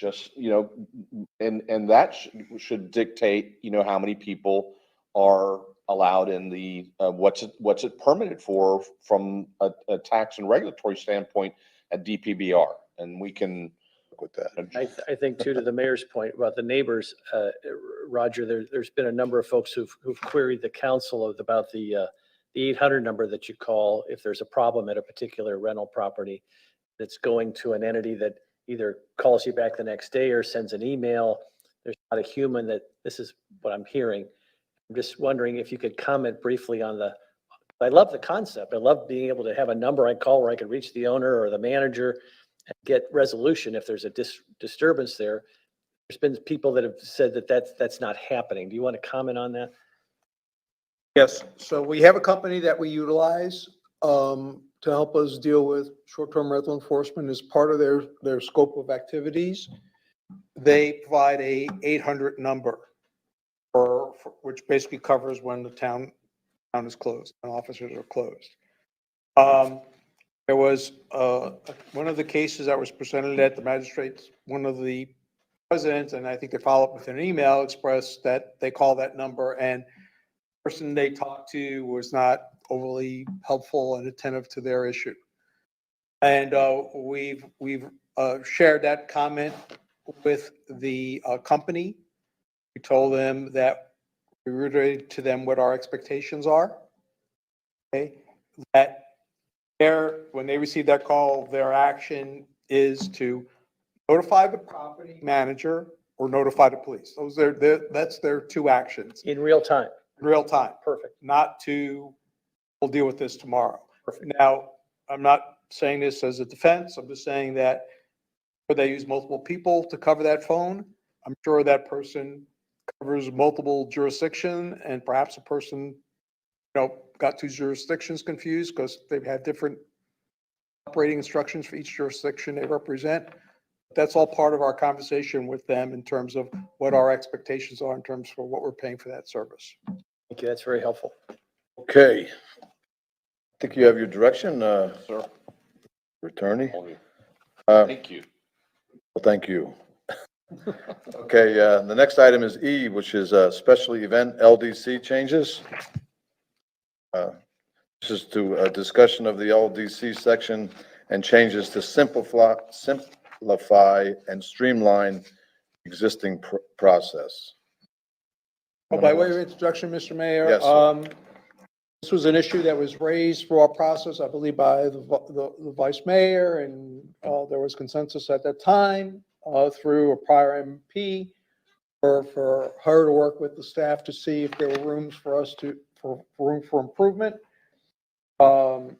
and that should dictate, how many people are allowed in the, what's it permitted for from a tax and regulatory standpoint at DPBR. And we can Look with that. I think too, to the mayor's point about the neighbors, Roger, there's been a number of folks who've queried the council about the 800 number that you call if there's a problem at a particular rental property that's going to an entity that either calls you back the next day or sends an email. There's not a human that, this is what I'm hearing. I'm just wondering if you could comment briefly on I love the concept. I love being able to have a number I call where I could reach the owner or the manager and get resolution if there's a disturbance there. There's been people that have said that that's not happening. Do you want to comment on that? Yes, so we have a company that we utilize to help us deal with short-term rental enforcement as part of their scope of activities. They provide a 800 number which basically covers when the town is closed and officers are closed. There was one of the cases that was presented at the magistrates, one of the presidents, and I think they followed up with an email, expressed that they call that number and the person they talked to was not overly helpful and attentive to their issue. And we've shared that comment with the company. We told them that we reiterated to them what our expectations are. Okay, that when they receive that call, their action is to notify the property manager or notify the police. That's their two actions In real time. in real time. Perfect. Not to, we'll deal with this tomorrow. Now, I'm not saying this as a defense. I'm just saying that they use multiple people to cover that phone. I'm sure that person covers multiple jurisdiction and perhaps a person, got two jurisdictions confused because they've had different operating instructions for each jurisdiction they represent. That's all part of our conversation with them in terms of what our expectations are in terms of what we're paying for that service. Thank you. That's very helpful. Okay. I think you have your direction, Sir, attorney. thank you. Well, thank you. Okay, the next item is E, which is special event LDC changes. This is to a discussion of the LDC section and changes to simplify and streamline existing process. By way of introduction, Mr. Mayor. Yes, sir. This was an issue that was raised through our process, I believe, by the vice mayor, and there was consensus at that time through a prior MP for her to work with the staff to see if there were rooms for us for room for improvement. Our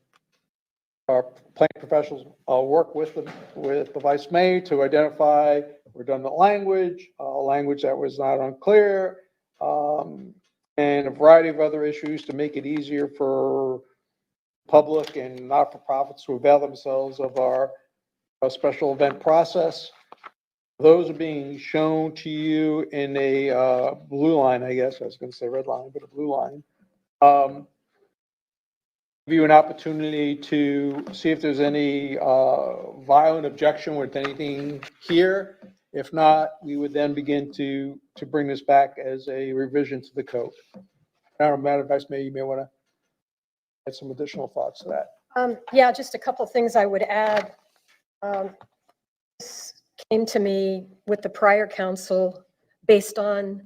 planning professionals work with the vice mayor to identify redundant language, language that was not unclear, and a variety of other issues to make it easier for public and not-for-profits to avail themselves of our special event process. Those are being shown to you in a blue line, I guess. I was going to say red line, but a blue line. Give you an opportunity to see if there's any violent objection with anything here. If not, we would then begin to bring this back as a revision to the code. Now, Madam Vice Mayor, you may want to add some additional thoughts to that. Yeah, just a couple things I would add. This came to me with the prior council based on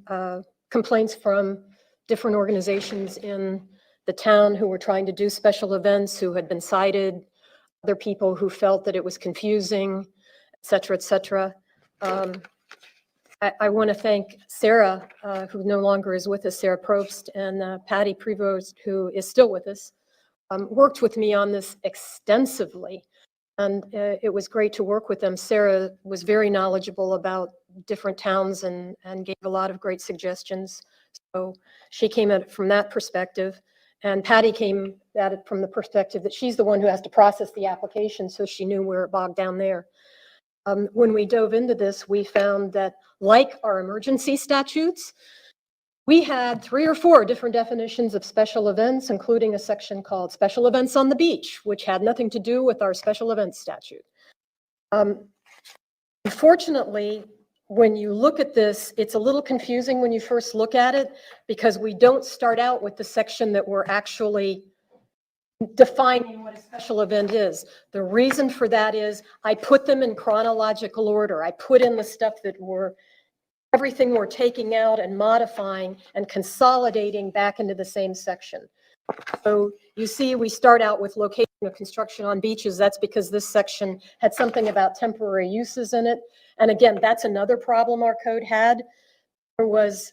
complaints from different organizations in the town who were trying to do special events, who had been cited, other people who felt that it was confusing, et cetera, et cetera. I want to thank Sarah, who no longer is with us, Sarah Probst, and Patty Prevost, who is still with us, worked with me on this extensively. And it was great to work with them. Sarah was very knowledgeable about different towns and gave a lot of great suggestions. So she came at it from that perspective. And Patty came at it from the perspective that she's the one who has to process the application, so she knew where it bogged down there. When we dove into this, we found that, like our emergency statutes, we had 3 or 4 different definitions of special events, including a section called special events on the beach, which had nothing to do with our special events statute. Unfortunately, when you look at this, it's a little confusing when you first look at it, because we don't start out with the section that we're actually defining what a special event is. The reason for that is I put them in chronological order. I put in the stuff that everything we're taking out and modifying and consolidating back into the same section. So you see, we start out with location of construction on beaches. That's because this section had something about temporary uses in it. And again, that's another problem our code had. There was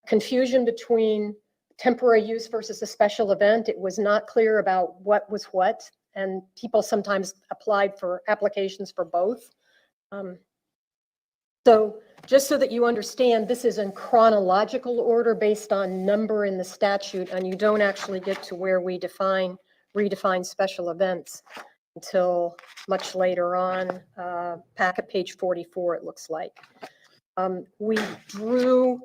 confusion between temporary use versus a special event. It was not clear about what was what, and people sometimes applied for applications for both. So just so that you understand, this is in chronological order based on number in the statute, and you don't actually get to where we redefine special events until much later on, packet page 44, it looks like. We drew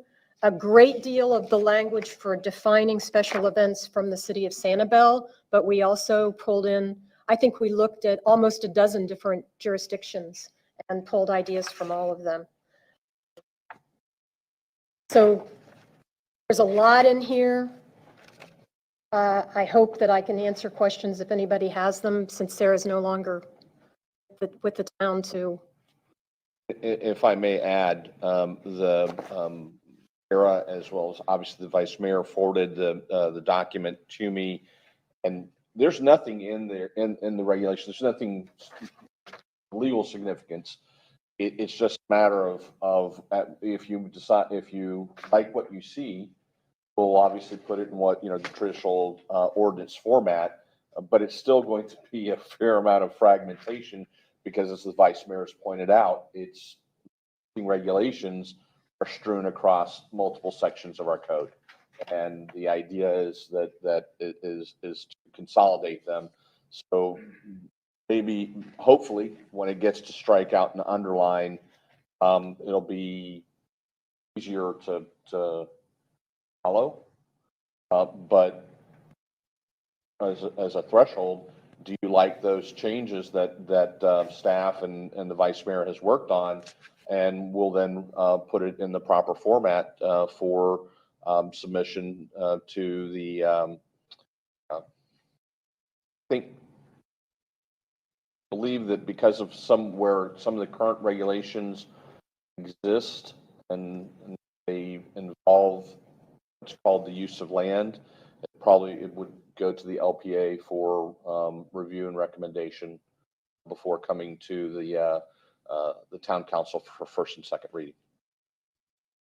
a great deal of the language for defining special events from the city of Sanibel, but we also pulled in, I think we looked at almost a dozen different jurisdictions and pulled ideas from all of them. So there's a lot in here. I hope that I can answer questions if anybody has them, since Sarah's no longer with the town to. If I may add, Sarah, as well as obviously the vice mayor, forwarded the document to me, and there's nothing in there in the regulations. There's nothing legal significance. It's just a matter of if you decide, if you like what you see, we'll obviously put it in what, the traditional ordinance format, but it's still going to be a fair amount of fragmentation because, as the vice mayor has pointed out, it's regulations are strewn across multiple sections of our code. And the idea is that it is to consolidate them. So maybe, hopefully, when it gets to strike out and underline, it'll be easier to follow. But as a threshold, do you like those changes that staff and the vice mayor has worked on? And we'll then put it in the proper format for submission to the, I believe that because of some of the current regulations exist and they involve what's called the use of land. It would go to the LPA for review and recommendation before coming to the town council for first and second reading.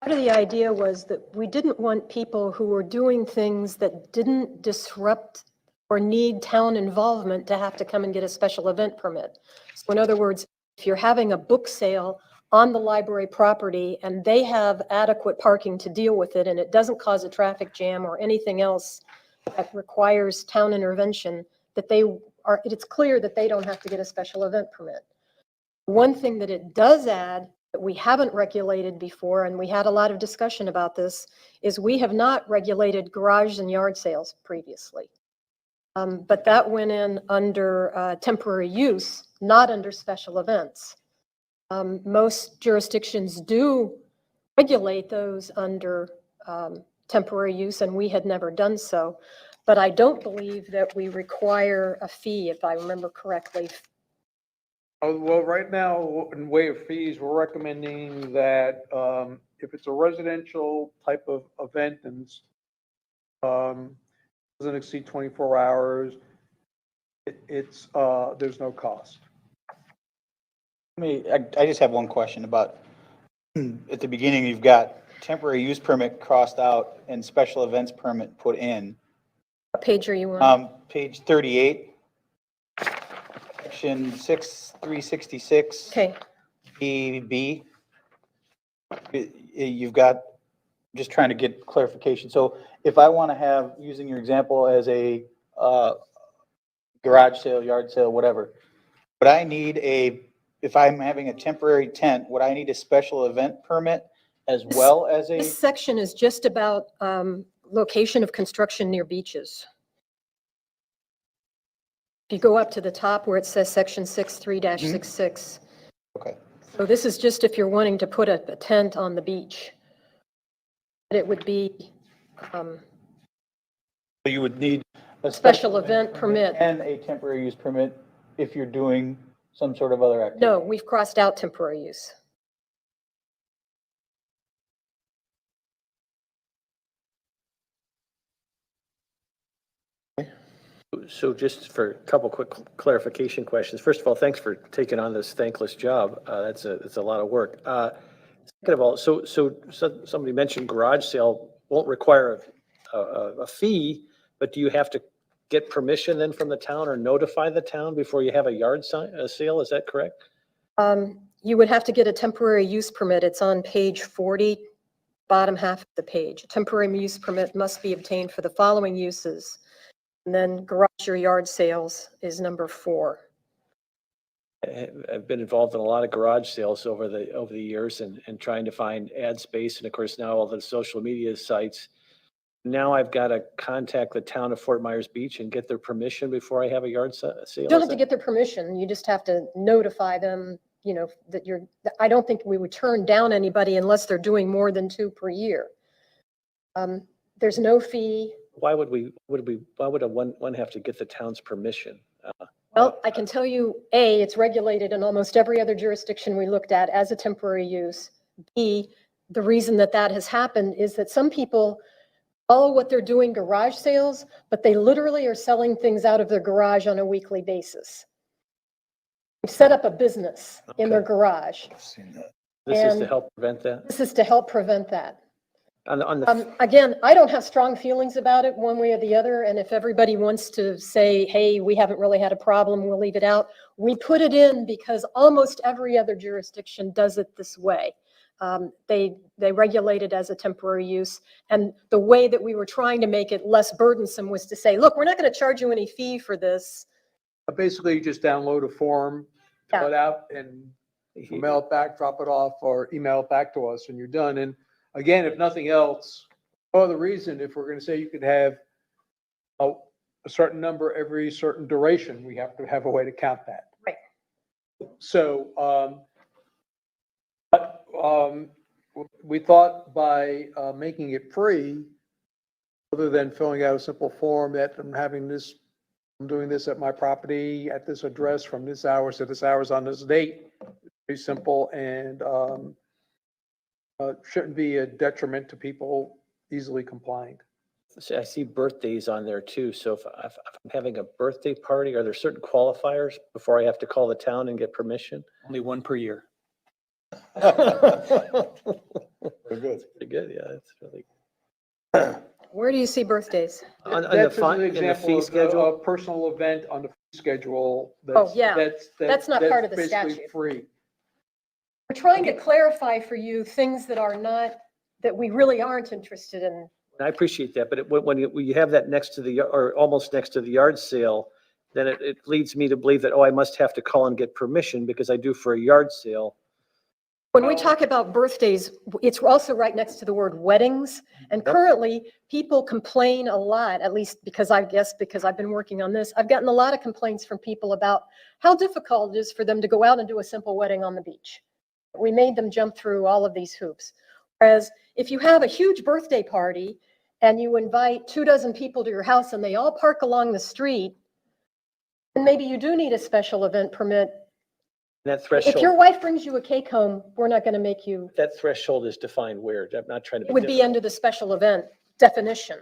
Part of the idea was that we didn't want people who were doing things that didn't disrupt or need town involvement to have to come and get a special event permit. So in other words, if you're having a book sale on the library property and they have adequate parking to deal with it and it doesn't cause a traffic jam or anything else that requires town intervention, it's clear that they don't have to get a special event permit. One thing that it does add that we haven't regulated before, and we had a lot of discussion about this, is we have not regulated garage and yard sales previously. But that went in under temporary use, not under special events. Most jurisdictions do regulate those under temporary use, and we had never done so. But I don't believe that we require a fee, if I remember correctly. Well, right now, in way of fees, we're recommending that if it's a residential type of event and doesn't exceed 24 hours, there's no cost. I just have one question about, at the beginning, you've got temporary use permit crossed out and special events permit put in. What page are you on? Page 38, section 6366. Okay, B. You've got, just trying to get clarification. So if I want to have, using your example as a garage sale, yard sale, whatever, but I need if I'm having a temporary tent, would I need a special event permit as well as a? this section is just about location of construction near beaches. If you go up to the top where it says section 63-66. Okay. So this is just if you're wanting to put a tent on the beach. But it would be So you would need a special event permit. and a temporary use permit if you're doing some sort of other activity. No, we've crossed out temporary use. So just for a couple quick clarification questions. First of all, thanks for taking on this thankless job. That's a lot of work. Second of all, so somebody mentioned garage sale won't require a fee, but do you have to get permission then from the town or notify the town before you have a yard sale? Is that correct? You would have to get a temporary use permit. It's on page 40, bottom half of the page. A temporary use permit must be obtained for the following uses. And then garage or yard sales is number 4. I've been involved in a lot of garage sales over the years and trying to find ad space. And of course, now all the social media sites. Now I've got to contact the town of Fort Myers Beach and get their permission before I have a yard sale. You don't have to get their permission. You just have to notify them, that I don't think we would turn down anybody unless they're doing more than 2 per year. There's no fee. Why would one have to get the town's permission? Well, I can tell you, A, it's regulated in almost every other jurisdiction we looked at as a temporary use. B, the reason that has happened is that some people follow what they're doing garage sales, but they literally are selling things out of their garage on a weekly basis. They've set up a business in their garage. This is to And help prevent that? This is to help prevent that. On the Again, I don't have strong feelings about it one way or the other. And if everybody wants to say, hey, we haven't really had a problem, we'll leave it out. We put it in because almost every other jurisdiction does it this way. They regulate it as a temporary use. And the way that we were trying to make it less burdensome was to say, look, we're not going to charge you any fee for this. Basically, you just download a form, fill it out, and mail it back, drop it off, or email it back to us, and you're done. And again, if nothing else, no other reason, if we're going to say you could have a certain number every certain duration, we have to have a way to count that. Right. So, we thought by making it free, other than filling out a simple form that I'm doing this at my property at this address from this hours to this hours on this date, pretty simple and shouldn't be a detriment to people, easily complying. See, I see birthdays on there too. So if I'm having a birthday party, are there certain qualifiers before I have to call the town and get permission? Only one per year. Very good. Pretty good, yeah, that's really. Where do you see birthdays? On the That's just fi- an in the example fee of schedule? a personal event on the fee schedule. Yeah. That's not part of the basically statute. free. We're trying to clarify for you things that are not, that we really aren't interested in. I appreciate that, but when you have that next to the, or almost next to the yard sale, then it leads me to believe that, oh, I must have to call and get permission because I do for a yard sale. When we talk about birthdays, it's also right next to the word weddings. And currently, people complain a lot, at least because I've been working on this. I've gotten a lot of complaints from people about how difficult it is for them to go out and do a simple wedding on the beach. We made them jump through all of these hoops. Whereas if you have a huge birthday party and you invite 24 people to your house and they all park along the street, then maybe you do need a special event permit. That If your threshold, wife brings you a cake home, we're not going to make you, that threshold is defined where? I'm not trying to it would be difficult. under the special event definition.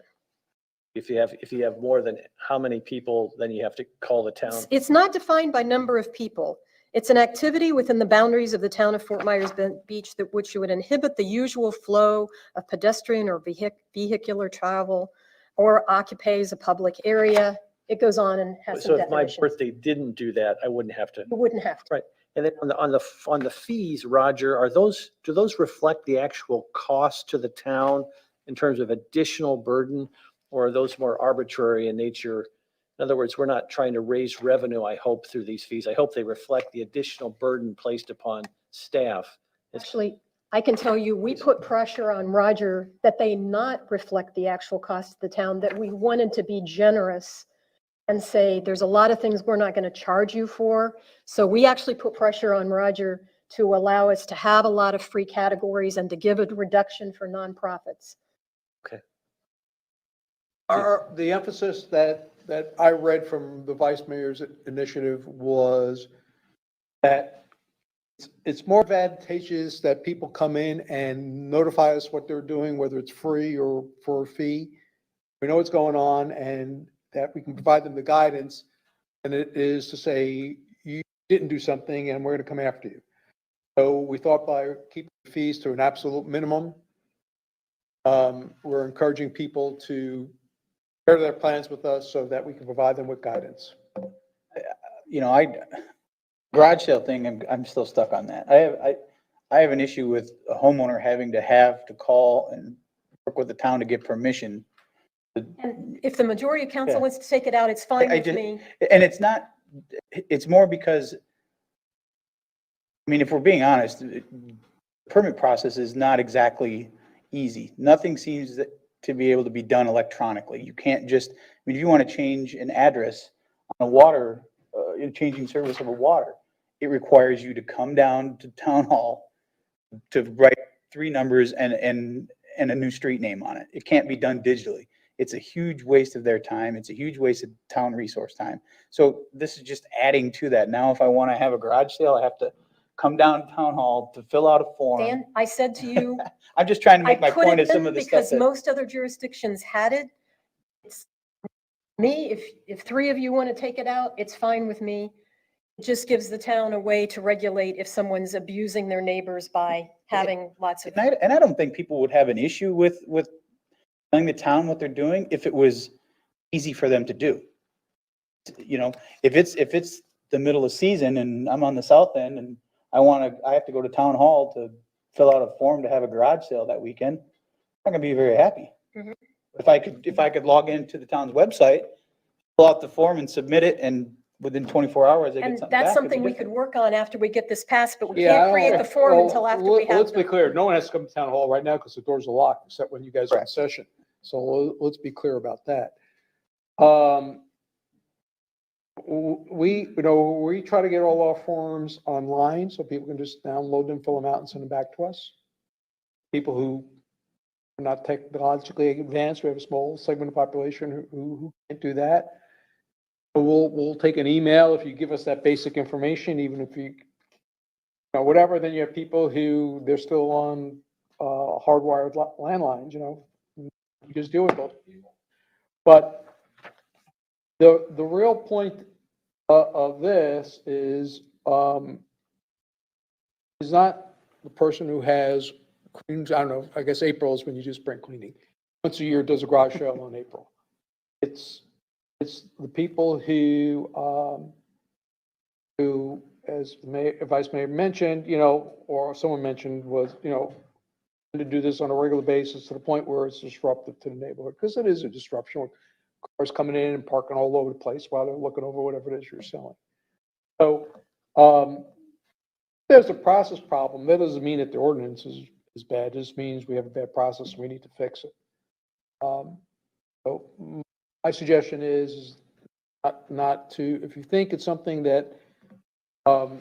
If you have more than how many people, then you have to call the town. It's not defined by number of people. It's an activity within the boundaries of the town of Fort Myers Beach that which would inhibit the usual flow of pedestrian or vehicular travel or occupies a public area. It goes on and has So some if my definitions. birthday didn't do that, I wouldn't have to. You wouldn't have to. Right. And then on the fees, Roger, do those reflect the actual cost to the town in terms of additional burden? Or are those more arbitrary in nature? In other words, we're not trying to raise revenue, I hope, through these fees. I hope they reflect the additional burden placed upon staff. Actually, I can tell you, we put pressure on Roger that they not reflect the actual cost of the town, that we wanted to be generous and say, there's a lot of things we're not going to charge you for. So we actually put pressure on Roger to allow us to have a lot of free categories and to give a reduction for nonprofits. The emphasis that I read from the vice mayor's initiative was that it's more advantageous that people come in and notify us what they're doing, whether it's free or for a fee. We know what's going on and that we can provide them the guidance. And it is to say, you didn't do something and we're going to come after you. So we thought by keeping fees to an absolute minimum, we're encouraging people to share their plans with us so that we can provide them with guidance. You know, garage sale thing, I'm still stuck on that. I have an issue with a homeowner having to call and work with the town to get permission. And if the majority of council Yeah. wants to take it out, it's fine I with just- me. And it's more because, I mean, if we're being honest, the permit process is not exactly easy. Nothing seems to be able to be done electronically. You can't just, I mean, if you want to change an address on a water, changing service of a water, it requires you to come down to town hall to write 3 numbers and a new street name on it. It can't be done digitally. It's a huge waste of their time. It's a huge waste of town resource time. So this is just adding to that. Now, if I want to have a garage sale, I have to come down to town hall to fill out a form. Dan, I said to you, I'm just trying to I make my put point it of some in of the stuff because that. most other jurisdictions had it. It's me, if 3 of you want to take it out, it's fine with me. It just gives the town a way to regulate if someone's abusing their neighbors by having lots of. And I don't think people would have an issue with telling the town what they're doing if it was easy for them to do. You know, if it's the middle of season and I'm on the south end and I have to go to town hall to fill out a form to have a garage sale that weekend, I'm not gonna be very happy. Mhm. If I could log into the town's website, fill out the form and submit it, and within 24 hours, I get And something back. that's it'd be something we could different. work on after we get this passed, but we Yeah, can't create the form well, until after we have. Let's be the- clear, no one has to come to town hall right now because the doors are locked, except when you guys are in session. So let's be clear about that. We try to get all our forms online so people can just download them, fill them out and send them back to us. People who are not technologically advanced, we have a small segment of population who can't do that. So we'll take an email if you give us that basic information, even if you know, whatever, then you have people who, they're still on hardwired landlines, You just deal with those people. But the real point of this is not the person who has cleans, I don't know, I guess April is when you do spring cleaning. Once a year does a garage sale in April. It's the people who, as Vice Mayor mentioned, or someone mentioned was, to do this on a regular basis to the point where it's disruptive to the neighborhood, because it is a disruption with cars coming in and parking all over the place while they're looking over whatever it is you're selling. So, there's a process problem. That doesn't mean that the ordinance is bad. It just means we have a bad process and we need to fix it. So my suggestion is not to, if you think it's something that town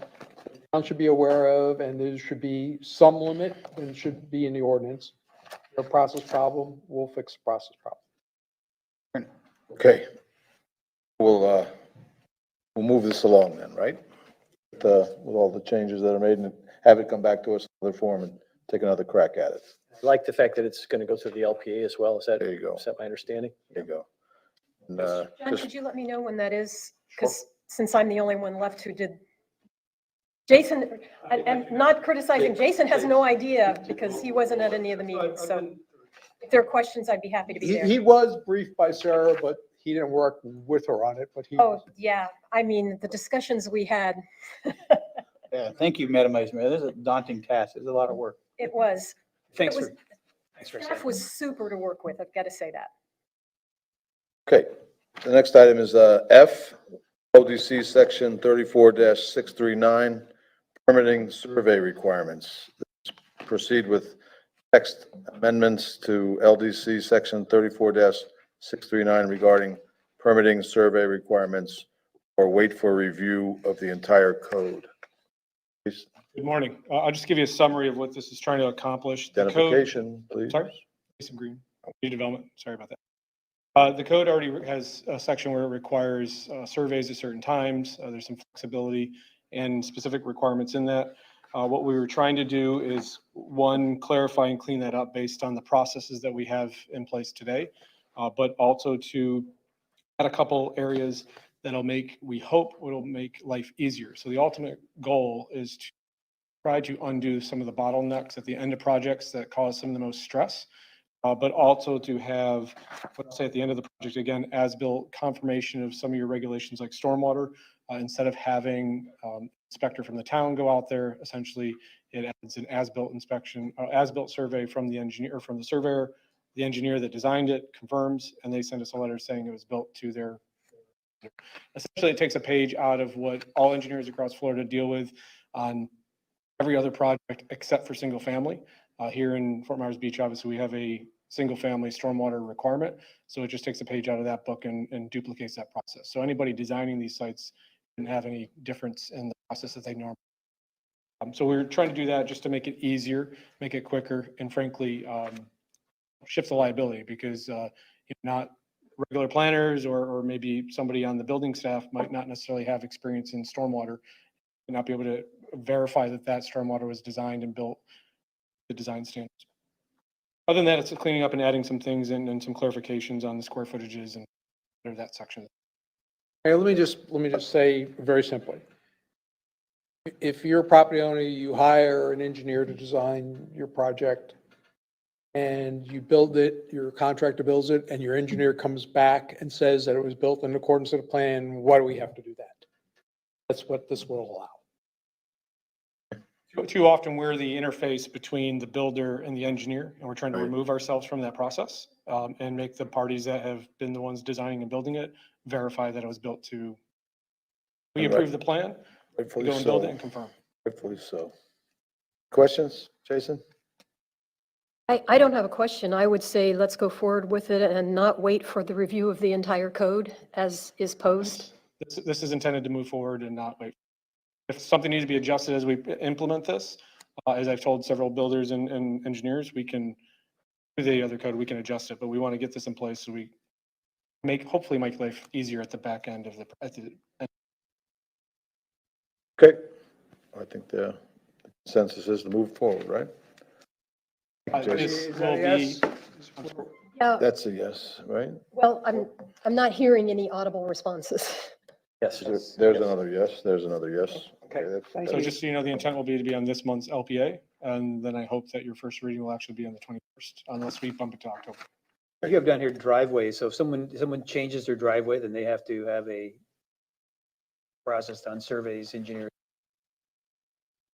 should be aware of and there should be some limit, then it should be in the ordinance. A process problem, we'll fix the process problem. Okay. We'll move this along then, right? With all the changes that are made and have it come back to us in another form and take another crack at it. I like the fact that it's going to go through the LPA as well. There you go. Is that my understanding? There you go. And, John, just, could you let me know when that is? Because since I'm the only one left who did. Jason, and not criticizing, Jason has no idea because he wasn't at any of the meetings. So if there are questions, I'd be happy to be there. He was briefed by Sarah, but he didn't work with her on it, but he. Oh, yeah. I mean, the discussions we had, Yeah, thank you, Madam Vice Mayor. This is a daunting task. It's a lot of work. it was, Thanks was- for staff was super to work with. I've got to say that. okay. The next item is F, ODC Section 34-639, permitting survey requirements. Proceed with text amendments to LDC Section 34-639 regarding permitting survey requirements, or wait for review of the entire code. Please, Good morning. I'll just give you a summary of what this is trying to accomplish. The code, identification, please. sorry, Jason Green, redevelopment, sorry about that. The code already has a section where it requires surveys at certain times. There's some flexibility and specific requirements in that. What we were trying to do is, one, clarify and clean that up based on the processes that we have in place today, but also to add a couple areas that'll make, we hope, will make life easier. So the ultimate goal is to try to undo some of the bottlenecks at the end of projects that cause some of the most stress, but also to have, let's say at the end of the project, again, as-built confirmation of some of your regulations like stormwater. Instead of having inspector from the town go out there, essentially it adds an as-built inspection, as-built survey from the engineer, from the surveyor. The engineer that designed it confirms, and they send us a letter saying it was built to their. Essentially, it takes a page out of what all engineers across Florida deal with on every other project except for single family. Here in Fort Myers Beach, obviously, we have a single family stormwater requirement. So it just takes a page out of that book and duplicates that process. So anybody designing these sites didn't have any difference in the process that they normally. So we're trying to do that just to make it easier, make it quicker, and frankly, shift the liability, because not regular planners or maybe somebody on the building staff might not necessarily have experience in stormwater and not be able to verify that that stormwater was designed and built the design standards. Other than that, it's cleaning up and adding some things and some clarifications on the square footages and that section. Hey, let me just say very simply. If you're a property owner, you hire an engineer to design your project and you build it, your contractor builds it, and your engineer comes back and says that it was built in accordance with the plan, why do we have to do that? That's what this will allow. Too often, we're the interface between the builder and the engineer, and we're trying to Right. remove ourselves from that process and make the parties that have been the ones designing and building it verify that it was built to. We Right. approve the plan, we Rightfully go and build it so. and confirm. Rightfully so. Questions, Jason? I don't have a question. I would say let's go forward with it and not wait for the review of the entire code as is posed. This is intended to move forward and not wait. If something needs to be adjusted as we implement this, as I've told several builders and engineers, we can, through the other code, we can adjust it, but we want to get this in place so we hopefully make life easier at the back end of the. Okay. I think the consensus is to move forward, right? This Is that will a yes? be, Yeah, That's a yes, right? well, I'm not hearing any audible responses. Yes. There's another yes, there's another yes. Okay, that's- thank So you. just so you know, the intent will be to be on this month's LPA, and then I hope that your first reading will actually be on the 21st, unless we bump it to October. You have down here driveways, so if someone changes their driveway, then they have to have a process done, surveys, engineering.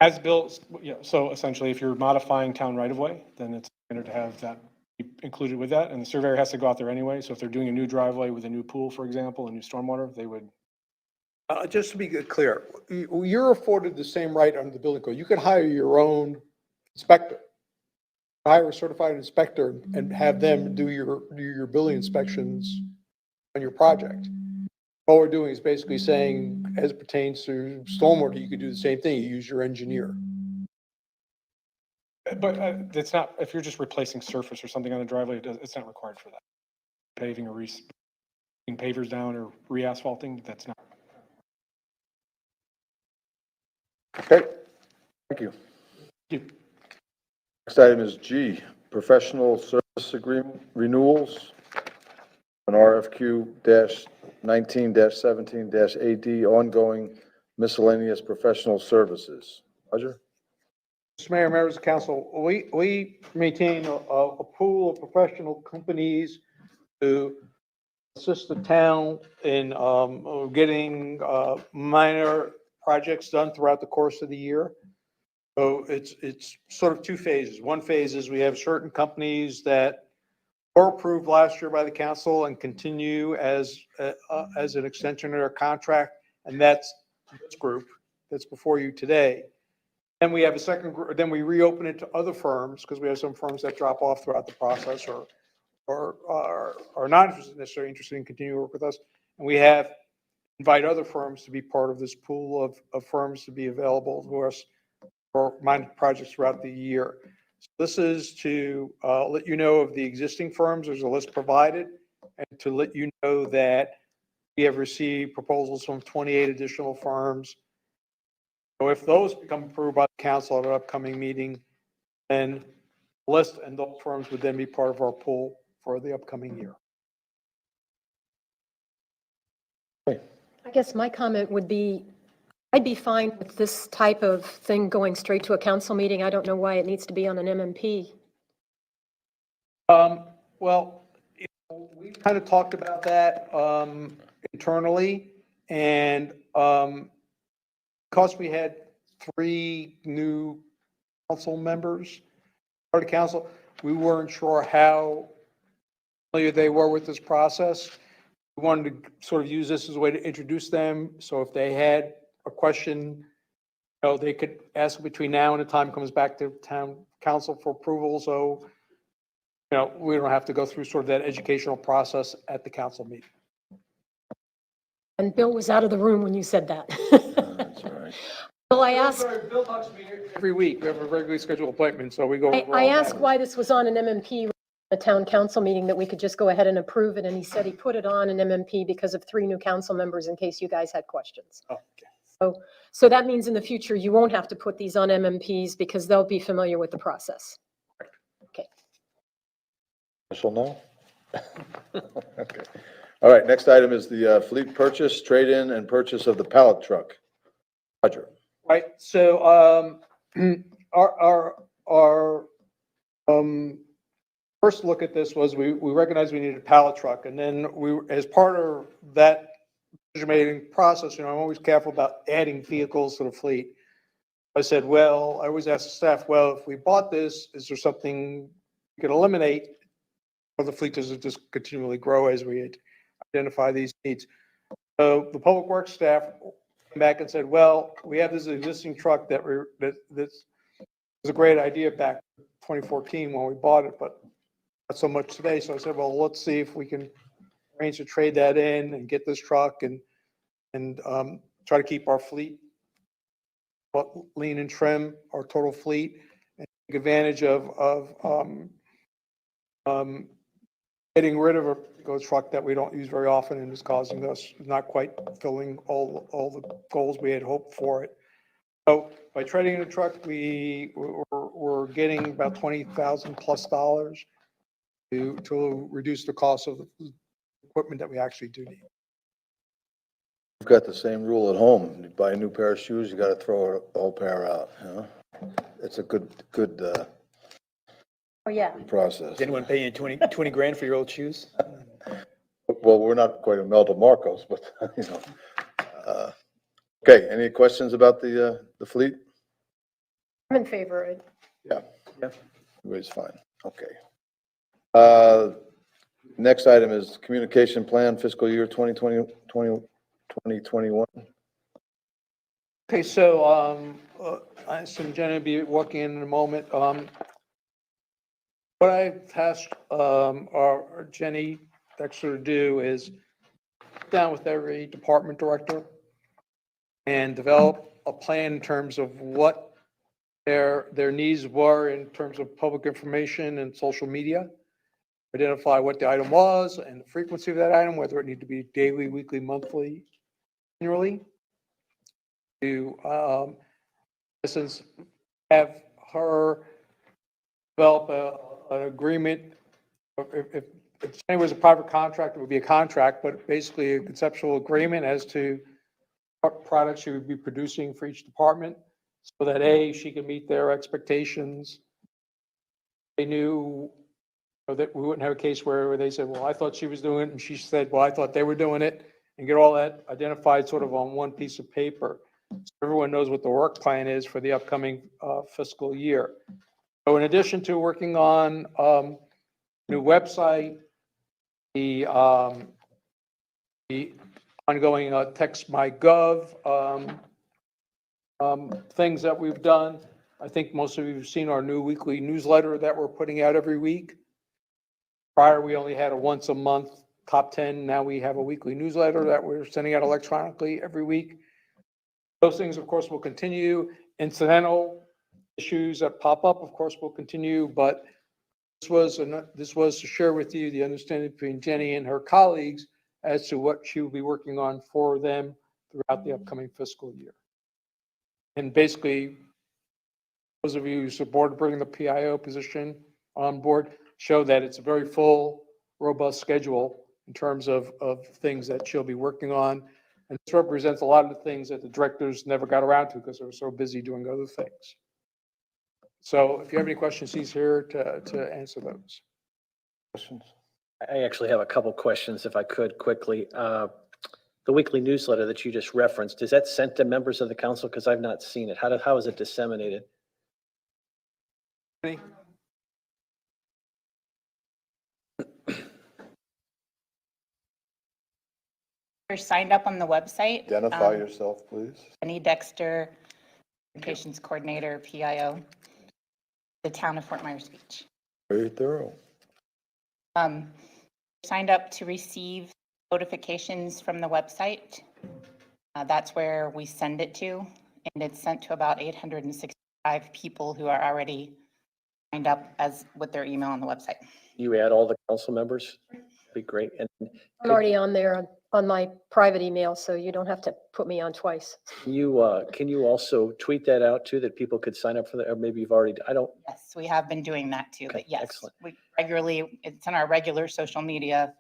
As built, yeah, so essentially, if you're modifying town right-of-way, then it's standard to have that be included with that, and the surveyor has to go out there anyway, so if they're doing a new driveway with a new pool, for example, a new stormwater, they would. Just to be clear, you're afforded the same right under the building code. You can hire your own inspector. Hire a certified inspector and have them do your building inspections on your project. All we're doing is basically saying, as it pertains to stormwater, you could do the same thing. You use your engineer. But it's not, if you're just replacing surface or something on a driveway, it's not required for that. Paving or putting pavers down or re-asphalting, that's not. Okay, thank you. Thank you. Next item is G, professional service agreement renewals. An RFQ-19-17-AD, ongoing miscellaneous professional services. Roger? Mr. Mayor, members of council, we maintain a pool of professional companies to assist the town in getting minor projects done throughout the course of the year. So it's sort of two phases. One phase is we have certain companies that were approved last year by the council and continue as an extension of their contract, and that's this group that's before you today. Then we have a second group, then we reopen it to other firms, because we have some firms that drop off throughout the process or are not necessarily interested in continuing to work with us. And we have invite other firms to be part of this pool of firms to be available to us for minor projects throughout the year. So this is to let you know of the existing firms. There's a list provided, and to let you know that we have received proposals from 28 additional firms. So if those become approved by the council at an upcoming meeting, then the list and those firms would then be part of our pool for the upcoming year. I guess my comment would be, I'd be fine with this type of thing going straight to a council meeting. I don't know why it needs to be on an MMP. Well, we kind of talked about that internally, and because we had 3 new council members, part of council, we weren't sure how familiar they were with this process. We wanted to sort of use this as a way to introduce them, so if they had a question, they could ask between now and the time comes back to town council for approval, so we don't have to go through sort of that educational process at the council meeting. And Bill was out of the room when you said that. That's all right. Bill, I asked, Bill talks to me every week. We have a regularly scheduled appointment, so we go over all I asked that. why this was on an MMP, a town council meeting, that we could just go ahead and approve it, and he said he put it on an MMP because of 3 new council members in case you guys had questions. Okay. So that means in the future, you won't have to put these on MMPs because they'll be familiar with the process. Okay. Official no? Okay. All right, next item is the fleet purchase, trade-in, and purchase of the pallet truck. Roger? Right, so our first look at this was we recognized we needed a pallet truck, and then as part of that decision-making process, I'm always careful about adding vehicles to the fleet. I said, I always ask the staff, if we bought this, is there something we could eliminate, or the fleet doesn't just continually grow as we identify these needs? So the public works staff came back and said, we have this existing truck that's was a great idea back in 2014 when we bought it, but not so much today. So I said, let's see if we can arrange to trade that in and get this truck and try to keep our fleet lean and trim, our total fleet, and take advantage of getting rid of a truck that we don't use very often and is causing us not quite filling all the goals we had hoped for it. So by trading in a truck, we're getting about $20,000 plus. to reduce the cost of the equipment that we actually do need. You've got the same rule at home. You buy a new pair of shoes, you gotta throw the whole pair out, you know? It's a good Oh, yeah. process. Is anyone paying you 20 grand for your old shoes? Well, we're not quite a Melda Marcos, but, you know. Okay, any questions about the fleet? I'm in favor of it. Yeah. Everybody's fine, okay. Next item is communication plan fiscal year 2021. Okay, so, I assume Jenny will be walking in a moment. What I tasked, our Jenny Dexter to do is sit down with every department director and develop a plan in terms of what their needs were in terms of public information and social media. Identify what the item was and the frequency of that item, whether it needed to be daily, weekly, monthly, annually. To, in essence, have her develop an agreement. If Jenny was a private contract, it would be a contract, but basically a conceptual agreement as to what products she would be producing for each department, so that A, she could meet their expectations. They knew that we wouldn't have a case where they said, well, I thought she was doing it, and she said, well, I thought they were doing it, and get all that identified sort of on one piece of paper. So everyone knows what the work plan is for the upcoming fiscal year. So in addition to working on new website, the ongoing Text My Gov things that we've done. I think most of you have seen our new weekly newsletter that we're putting out every week. Prior, we only had a once a month top 10. Now we have a weekly newsletter that we're sending out electronically every week. Those things, of course, will continue. Incidental issues that pop up, of course, will continue, but this was to share with you the understanding between Jenny and her colleagues as to what she will be working on for them throughout the upcoming fiscal year. And basically, those of you who support bringing the PIO position on board show that it's a very full, robust schedule in terms of things that she'll be working on. And this represents a lot of the things that the directors never got around to because they were so busy doing other things. So if you have any questions, he's here to answer those. Questions? I actually have a couple questions, if I could quickly. The weekly newsletter that you just referenced, is that sent to members of the council? Because I've not seen it. How is it disseminated? You're signed up on the website. Identify yourself, please. Jenny Dexter, Communications Coordinator, PIO, the town of Fort Myers Beach. Very thorough. Signed up to receive notifications from the website. That's where we send it to, and it's sent to about 865 people who are already signed up as with their email on the website. You add all the council members? Be great. And I'm already on there on my private email, so you don't have to put me on twice. can you also tweet that out too, that people could sign up for that? Or maybe you've already, Yes, we have been doing that too, Okay, but yes, excellent. we regularly, it's in our regular social media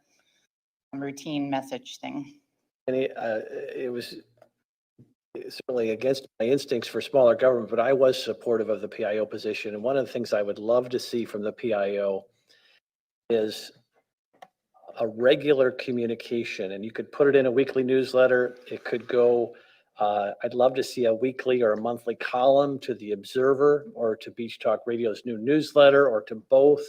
routine message thing. and it was certainly against my instincts for smaller government, but I was supportive of the PIO position. And one of the things I would love to see from the PIO is a regular communication, and you could put it in a weekly newsletter. It could go, I'd love to see a weekly or a monthly column to the Observer or to Beach Talk Radio's new newsletter, or to both.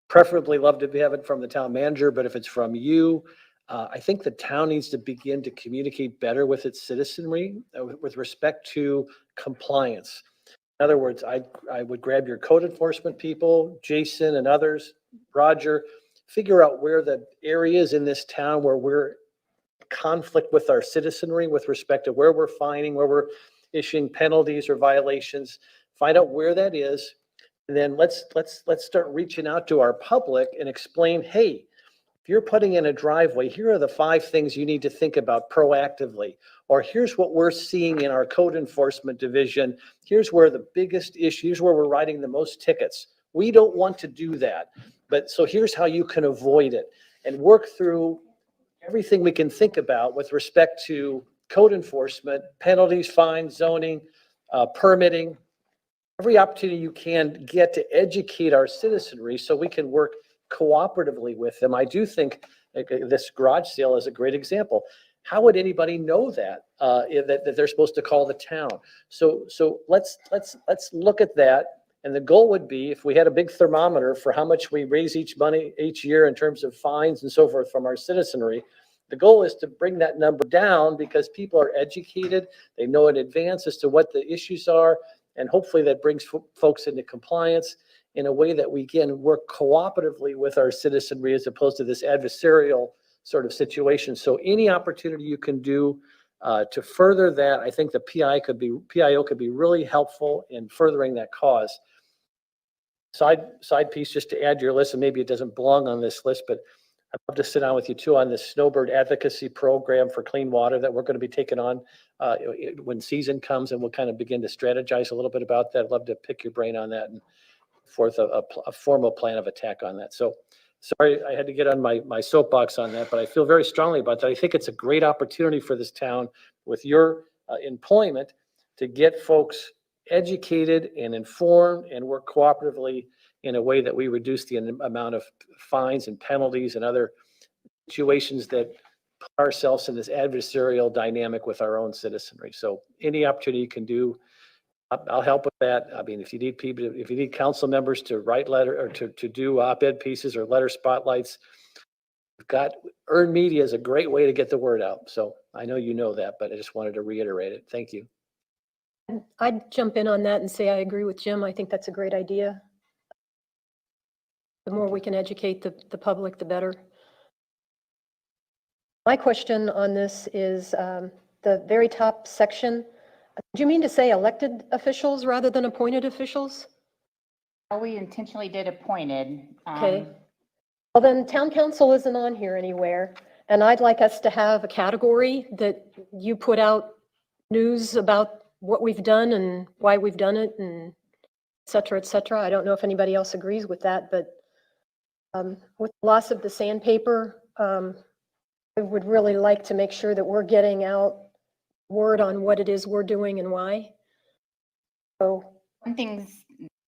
Preferably love to have it from the town manager, but if it's from you, I think the town needs to begin to communicate better with its citizenry with respect to compliance. In other words, I would grab your code enforcement people, Jason and others, Roger, figure out where the areas in this town where we're conflict with our citizenry with respect to where we're fining, where we're issuing penalties or violations, find out where that is. And then let's start reaching out to our public and explain, hey, if you're putting in a driveway, here are the 5 things you need to think about proactively. Or here's what we're seeing in our code enforcement division. Here's where the biggest issues, where we're writing the most tickets. We don't want to do that. But so here's how you can avoid it and work through everything we can think about with respect to code enforcement, penalties, fines, zoning, permitting, every opportunity you can get to educate our citizenry so we can work cooperatively with them. I do think this garage sale is a great example. How would anybody know that, that they're supposed to call the town? So let's look at that. And the goal would be, if we had a big thermometer for how much we raise each year in terms of fines and so forth from our citizenry, the goal is to bring that number down because people are educated. They know in advance as to what the issues are. And hopefully that brings folks into compliance in a way that we can work cooperatively with our citizenry as opposed to this adversarial sort of situation. So any opportunity you can do to further that, I think the PIO could be really helpful in furthering that cause. Side piece just to add to your list, and maybe it doesn't belong on this list, but I'd love to sit down with you too on this Snowbird Advocacy Program for clean water that we're going to be taking on when season comes, and we'll kind of begin to strategize a little bit about that. I'd love to pick your brain on that and forth a formal plan of attack on that. So sorry, I had to get on my soapbox on that, but I feel very strongly about that. I think it's a great opportunity for this town with your employment to get folks educated and informed and work cooperatively in a way that we reduce the amount of fines and penalties and other situations that put ourselves in this adversarial dynamic with our own citizenry. So any opportunity you can do, I'll help with that. I mean, if you need people, if you need council members to write letter or to do op-ed pieces or letter spotlights, we've got earned media is a great way to get the word out. So I know you know that, but I just wanted to reiterate it. Thank you. I'd jump in on that and say I agree with Jim. I think that's a great idea. The more we can educate the public, the better. My question on this is the very top section. Do you mean to say elected officials rather than appointed officials? We intentionally did appointed. Okay. Well, then town council isn't on here anywhere. And I'd like us to have a category that you put out news about what we've done and why we've done it and et cetera, et cetera. I don't know if anybody else agrees with that, but with the loss of the sandpaper, I would really like to make sure that we're getting out word on what it is we're doing and why. So one thing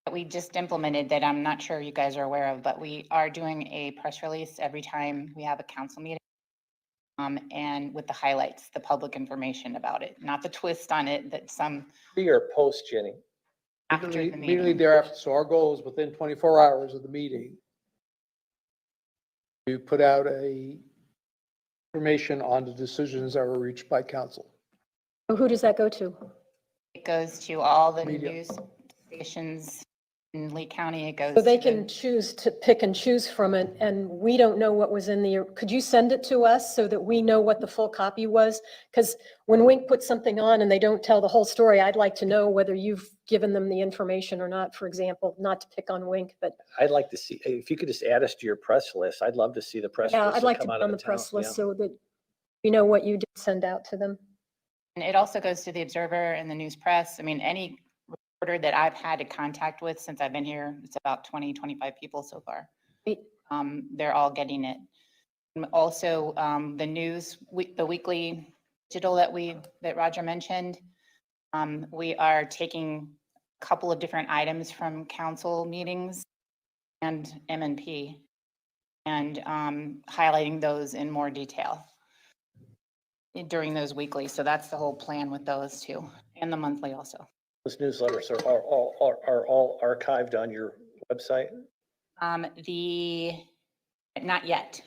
that we just implemented that I'm not sure you guys are aware of, but we are doing a press release every time we have a council meeting. And with the highlights, the public information about it, not the twist on it that some. Pre or post, Jenny? After the Immediately meeting. thereafter. So our goal is within 24 hours of the meeting to put out information on the decisions that were reached by council. who does that go to? It goes to all the Media. news stations in Lee County. It goes. So they to the- can choose to pick and choose from it, and we don't know what was in the, could you send it to us so that we know what the full copy was? Because when Wink puts something on and they don't tell the whole story, I'd like to know whether you've given them the information or not, for example, not to pick on Wink, but I'd like to see, if you could just add us to your press list, I'd love to see the press yeah, list I'd that like to come be out of on the the press town. list Yeah. so that we know what you did send out to them. And it also goes to the Observer and the News Press. I mean, any reporter that I've had to contact with since I've been here, it's about 20, 25 people so far. Great. They're all getting it. And also, the news, the weekly digital that Roger mentioned, we are taking a couple of different items from council meetings and MNP and highlighting those in more detail during those weekly. So that's the whole plan with those two, and the monthly also. Those newsletters are all archived on your website? Not yet.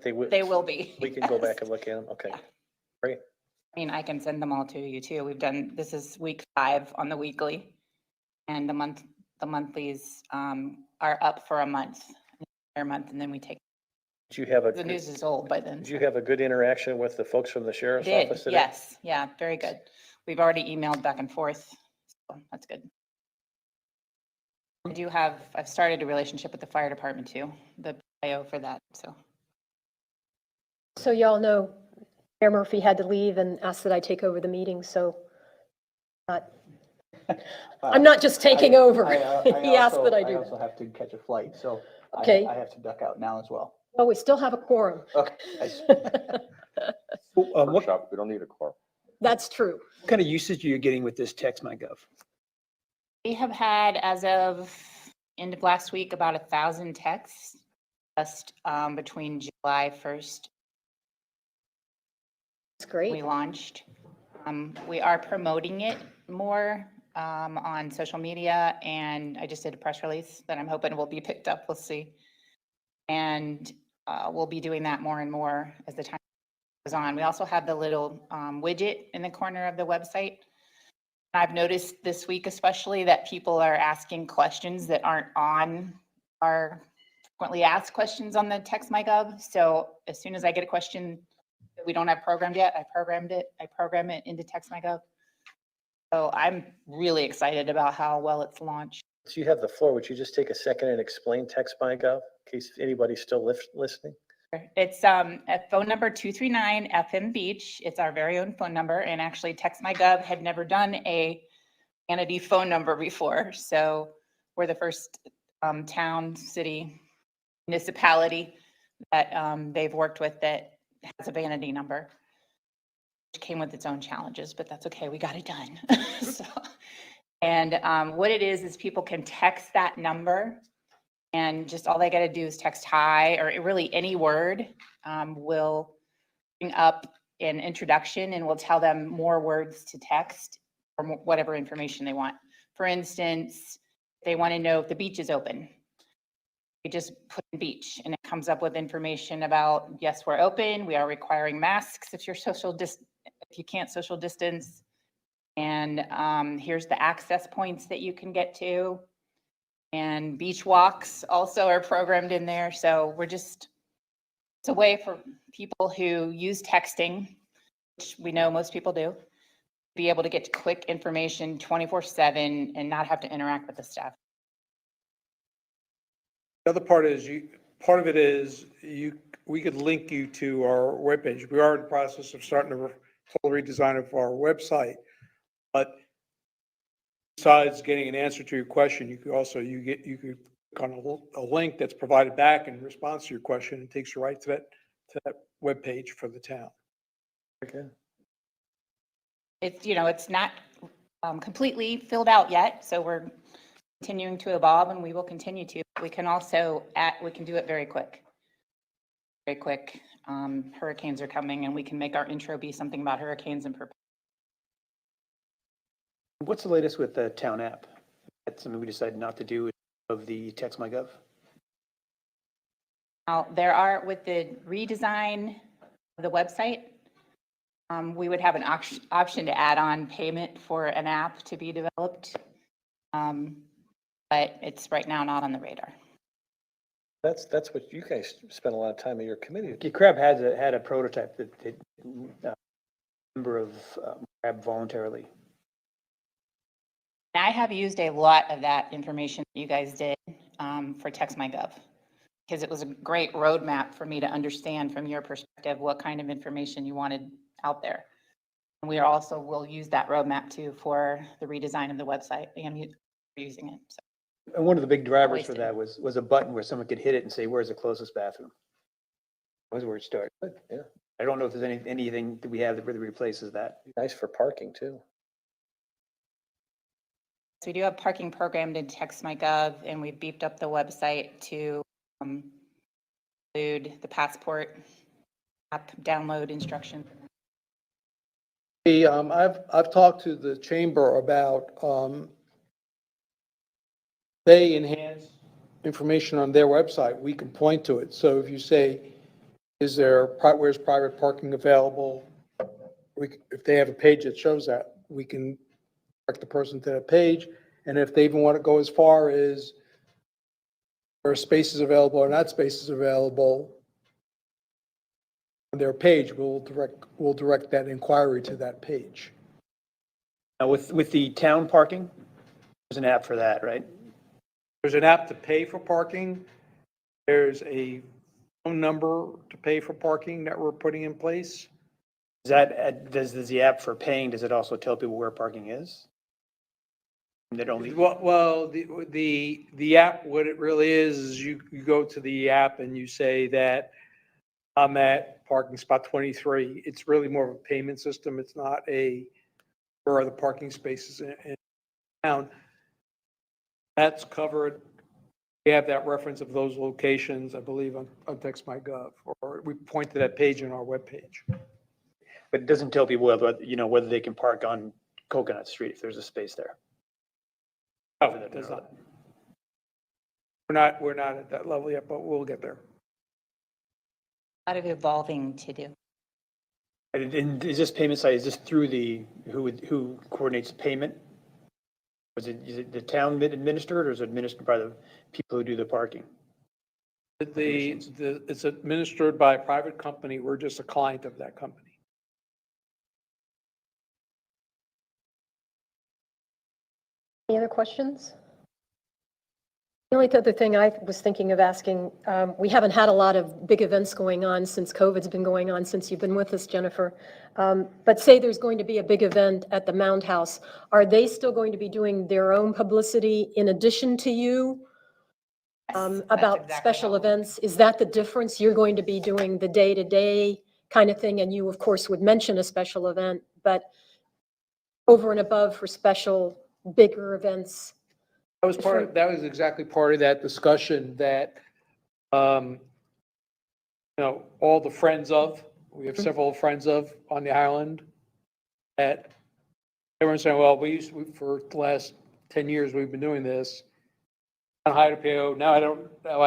They will be. We can go back and look at them. Okay, great. I mean, I can send them all to you too. This is week 5 on the weekly. And the monthlies are up for a month, and then we take. Did you have The news is old by then. Did you have a good interaction with the folks from the sheriff's Did, office today? yes, yeah, very good. We've already emailed back and forth, so that's good. I've started a relationship with the fire department too, the PIO for that, so. So y'all know Mayor Murphy had to leave and asked that I take over the meeting, so not I'm not just taking over. He asked that I I do also that. have to catch a flight, so Okay. I have to duck out now as well. Well, we still have a quorum. Okay. What Workshop, we don't need a quorum. That's true. kind of usage are you getting with this Text My Gov? We have had, as of end of last week, about 1,000 texts just between July 1st That's great. we launched. We are promoting it more on social media, and I just did a press release that I'm hoping will be picked up. We'll see. And we'll be doing that more and more as the time goes on. We also have the little widget in the corner of the website. I've noticed this week especially that people are asking questions that aren't on our frequently asked questions on the Text My Gov. So as soon as I get a question that we don't have programmed yet, I program it into Text My Gov. So I'm really excited about how well it's launched. So you have the floor. Would you just take a second and explain Text My Gov in case anybody's still listening? It's at phone number 239 FM Beach. It's our very own phone number. And actually Text My Gov had never done a vanity phone number before. So we're the first town, city, municipality that they've worked with that has a vanity number. Which came with its own challenges, but that's okay. We got it done. So, and what it is people can text that number. And just all they got to do is text hi, or really any word will bring up an introduction and will tell them more words to text or whatever information they want. For instance, they want to know if the beach is open. You just put in beach and it comes up with information about, yes, we're open. We are requiring masks if you're if you can't social distance. And here's the access points that you can get to. And beach walks also are programmed in there. So it's a way for people who use texting, which we know most people do, be able to get quick information 24/7 and not have to interact with the staff. The other part is part of it is we could link you to our webpage. We are in the process of starting a total redesign of our website, but besides getting an answer to your question, you could also, you could click on a link that's provided back in response to your question and takes you right to that webpage for the town. Okay. It's not completely filled out yet, so we're continuing to evolve and we will continue to. We can also we can do it very quick. Very quick. Hurricanes are coming and we can make our intro be something about hurricanes and What's the latest with the town app? That's something we decided not to do of the Text My Gov. Now, with the redesign of the website, we would have an option to add on payment for an app to be developed. But it's right now not on the radar. That's what you guys spend a lot of time in your committee. Crab had a prototype that member of Crab voluntarily. I have used a lot of that information that you guys did for Text My Gov, because it was a great roadmap for me to understand from your perspective what kind of information you wanted out there. And we also will use that roadmap too for the redesign of the website and using it. So. And one of the big drivers for that was a button where someone could hit it and say, where's the closest bathroom? That was where it started. Yeah. I don't know if there's anything that we have that really replaces that. Nice for parking too. So we do have parking programmed in Text My Gov, and we've beefed up the website to include the passport app download instructions. I've talked to the chamber about, they enhance information on their website. We can point to it. So if you say, where's private parking available? If they have a page that shows that, we can direct the person to that page. And if they even want to go as far as there are spaces available or not spaces available on their page, we'll direct that inquiry to that page. Now with the town parking, there's an app for that, right? There's an app to pay for parking. There's a phone number to pay for parking that we're putting in place. Does the app for paying, does it also tell people where parking is? That only, Well, the app, what it really is you go to the app and you say that I'm at parking spot 23. It's really more of a payment system. It's not where are the parking spaces in town. That's covered. We have that reference of those locations, I believe, on text.my.gov, or we point to that page on our webpage. but it doesn't tell people whether, whether they can park on Coconut Street if there's a space there. No, it does not. We're not at that level yet, but we'll get there. A lot of evolving to do. And is this payment site, is this through who coordinates the payment? Is it the town administered, or is it administered by the people who do the parking? It's administered by a private company. We're just a client of that company. Any other questions? The only other thing I was thinking of asking, we haven't had a lot of big events going on since COVID's been going on, since you've been with us, Jennifer. But say there's going to be a big event at the Mound House. Are they still going to be doing their own publicity in addition to you about special events? Is that the difference? You're going to be doing the day-to-day kind of thing, and you, of course, would mention a special event, but over and above for special, bigger events. That was exactly part of that discussion that, all the friends of, we have several friends of on the island that everyone's saying, well, for the last 10 years, we've been doing this. On high to pay, now I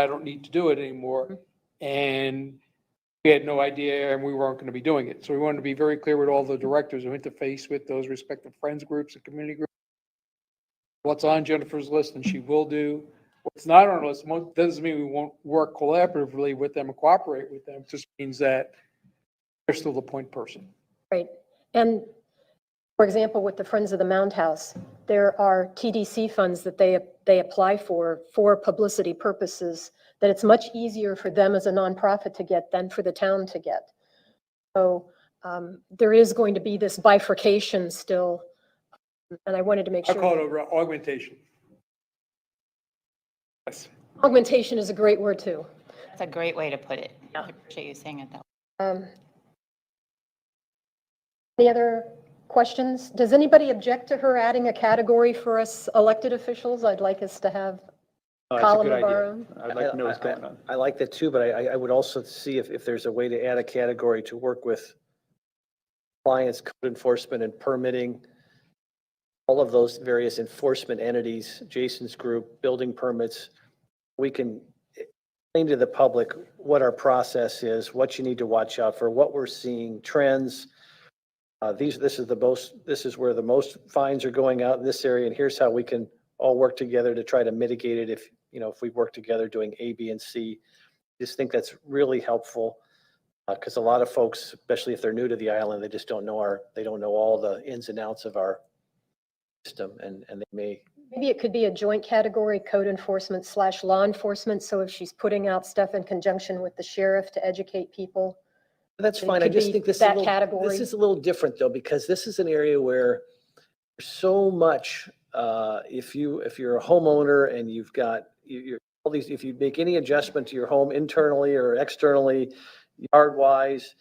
don't need to do it anymore. And we had no idea and we weren't going to be doing it. So we wanted to be very clear with all the directors who interface with those respective friends groups and community groups. What's on Jennifer's list, and she will do. What's not on our list doesn't mean we won't work collaboratively with them and cooperate with them. It just means that they're still the point person. Right. And for example, with the Friends of the Mound House, there are TDC funds that they apply for publicity purposes, that it's much easier for them as a nonprofit to get than for the town to get. So there is going to be this bifurcation still. And I wanted to make I sure. call it augmentation. Yes. Augmentation is a great word too. That's a great way to put it. I appreciate you saying it that way. Any other questions? Does anybody object to her adding a category for us elected officials? I'd like us to have a column of our own. I'd like to know what's going on. I like that too, but I would also see if there's a way to add a category to work with compliance, code enforcement, and permitting. All of those various enforcement entities, Jason's group, building permits, we can explain to the public what our process is, what you need to watch out for, what we're seeing, trends. This is where the most fines are going out in this area, and here's how we can all work together to try to mitigate it if we work together doing A, B, and C. I just think that's really helpful because a lot of folks, especially if they're new to the island, they just don't know all the ins and outs of our system, and they may. Maybe it could be a joint category, code enforcement / law enforcement. So if she's putting out stuff in conjunction with the sheriff to educate people. That's it fine. I could just be think this that category. this is a little different though, because this is an area where there's so much, if you're a homeowner and you've got, all these, if you make any adjustment to your home internally or externally, yard wise,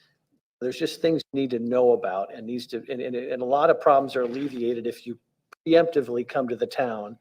there's just things you need to know about and and a lot of problems are alleviated if you preemptively come to the town.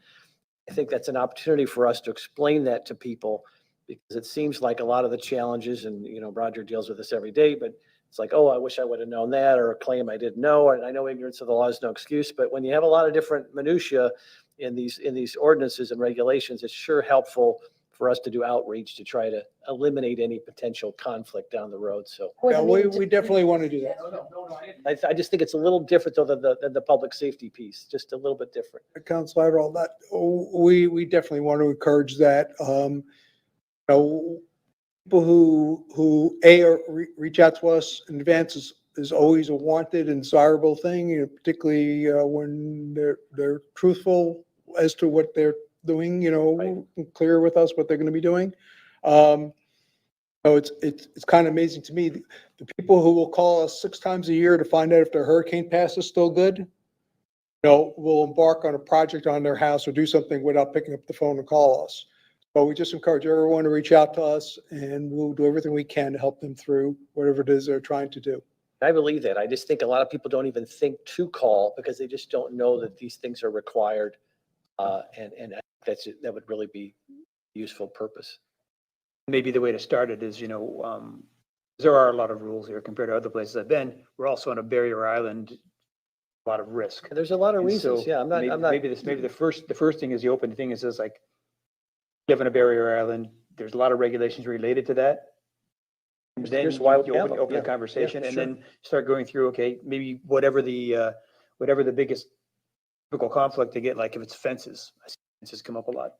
I think that's an opportunity for us to explain that to people because it seems like a lot of the challenges, and Roger deals with this every day, but it's like, oh, I wish I would have known that, or a claim I didn't know, and I know ignorance of the law is no excuse. But when you have a lot of different minutia in these ordinances and regulations, it's sure helpful for us to do outreach to try to eliminate any potential conflict down the road. So Yeah, we definitely want to do that. I just think it's a little different though than the public safety piece, just a little bit different. Councilor Adderall, we definitely want to encourage that. People who reach out to us in advance is always a wanted and desirable thing, particularly when they're truthful as to what they're doing, clear with us what they're going to be doing. So it's kind of amazing to me, the people who will call us 6 times a year to find out if their hurricane pass is still good. will embark on a project on their house or do something without picking up the phone and call us. But we just encourage everyone to reach out to us, and we'll do everything we can to help them through whatever it is they're trying to do. I believe that. I just think a lot of people don't even think to call because they just don't know that these things are required. And that would really be a useful purpose. Maybe the way to start it is, there are a lot of rules here compared to other places I've been. We're also on a barrier island, a lot of risk. And there's a lot of And reasons. so Yeah, I'm not. Maybe the first thing is the open thing is just like, live on a barrier island, there's a lot of regulations related to that. And then Here's why we you have open them. the Yeah, conversation yeah, and sure. then start going through, okay, maybe whatever the biggest typical conflict they get, like if it's fences, I see fences come up a lot.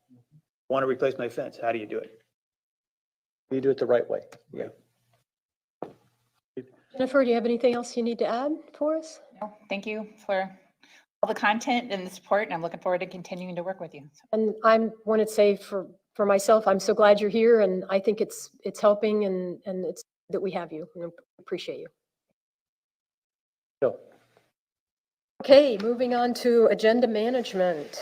Want to replace my fence, how do you do it? You do it the right way. Yeah. Jennifer, do you have anything else you need to add for us? No, thank you for all the content and the support, and I'm looking forward to continuing to work with you. And I want to say for myself, I'm so glad you're here, and I think it's helping, and it's that we have you. And I appreciate you. No. Okay, moving on to agenda management.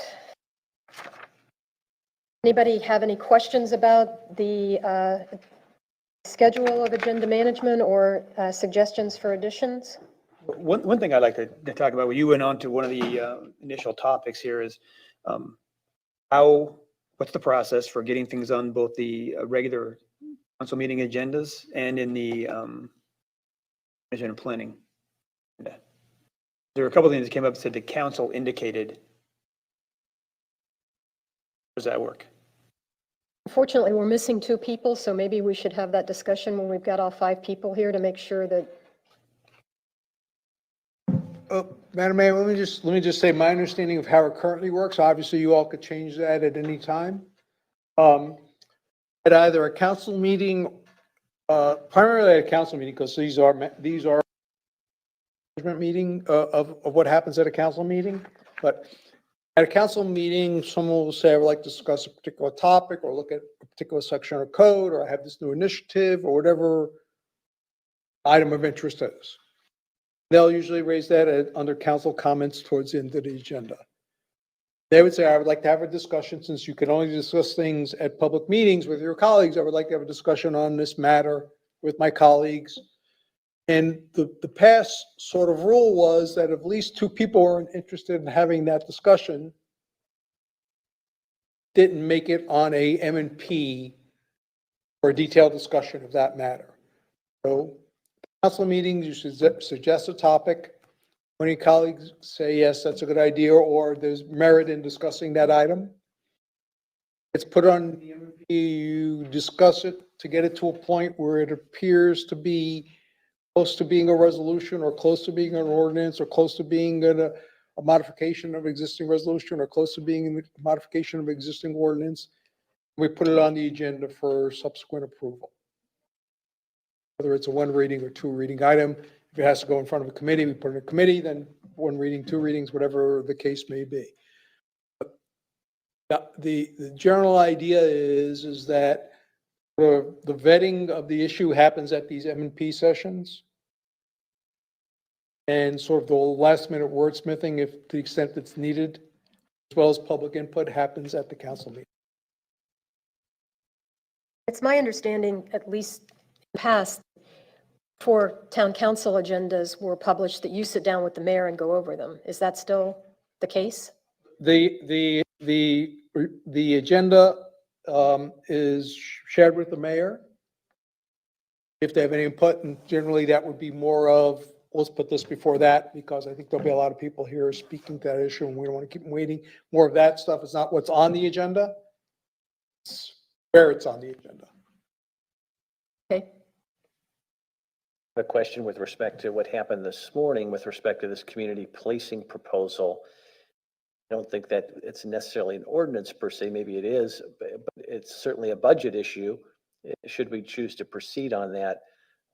Anybody have any questions about the schedule of agenda management or suggestions for additions? One thing I'd like to talk about, when you went on to one of the initial topics here is what's the process for getting things on both the regular council meeting agendas and in the management and planning? There were a couple of things that came up that said the council indicated. How does that work? Unfortunately, we're missing 2 people, so maybe we should have that discussion when we've got all 5 people here to make sure that. Madam Mayor, let me just say my understanding of how it currently works. Obviously, you all could change that at any time. At either a council meeting, primarily at a council meeting, because these are management meeting of what happens at a council meeting. But at a council meeting, someone will say, I would like to discuss a particular topic or look at a particular section of code, or I have this new initiative, or whatever item of interest is. They'll usually raise that under council comments towards the end of the agenda. They would say, I would like to have a discussion, since you can only discuss things at public meetings with your colleagues. I would like to have a discussion on this matter with my colleagues. And the past sort of rule was that if at least 2 people were interested in having that discussion, didn't make it on a M&P for a detailed discussion of that matter. So council meetings, you should suggest a topic. When your colleagues say, yes, that's a good idea, or there's merit in discussing that item, it's put on the M&P, you discuss it to get it to a point where it appears to be close to being a resolution, or close to being an ordinance, or close to being a modification of existing resolution, or close to being a modification of existing ordinance. We put it on the agenda for subsequent approval. Whether it's a 1 reading or 2 reading item, if it has to go in front of a committee, we put it in a committee, then 1 reading, 2 readings, whatever the case may be. The general idea is that the vetting of the issue happens at these M&P sessions. And sort of the last minute wordsmithing, if to the extent that's needed, as well as public input, happens at the council meeting. It's my understanding, at least in the past, 4 town council agendas were published, that you sit down with the mayor and go over them. Is that still the case? The agenda is shared with the mayor if they have any input, and generally that would be more of, let's put this before that, because I think there'll be a lot of people here speaking to that issue, and we don't want to keep them waiting. More of that stuff is not what's on the agenda, it's where it's on the agenda. Okay. A question with respect to what happened this morning with respect to this community policing proposal. I don't think that it's necessarily an ordinance per se, maybe it is, but it's certainly a budget issue. Should we choose to proceed on that,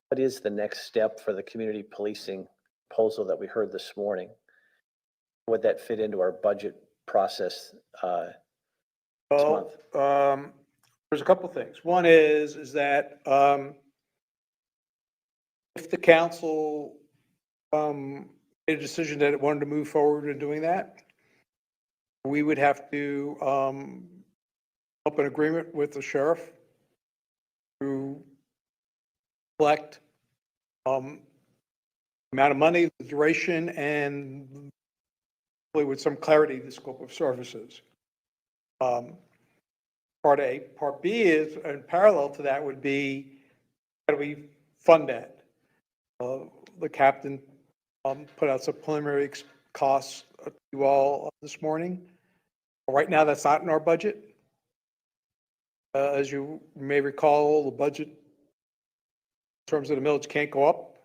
what is the next step for the community policing proposal that we heard this morning? Would that fit into our budget process this month? There's a couple of things. One is that if the council made a decision that it wanted to move forward in doing that, we would have to up an agreement with the sheriff to collect amount of money, the duration, and with some clarity, the scope of services. Part A. Part B is, and parallel to that would be, how do we fund that? The captain put out some preliminary costs to you all this morning. Right now, that's not in our budget. As you may recall, the budget in terms of the millage can't go up,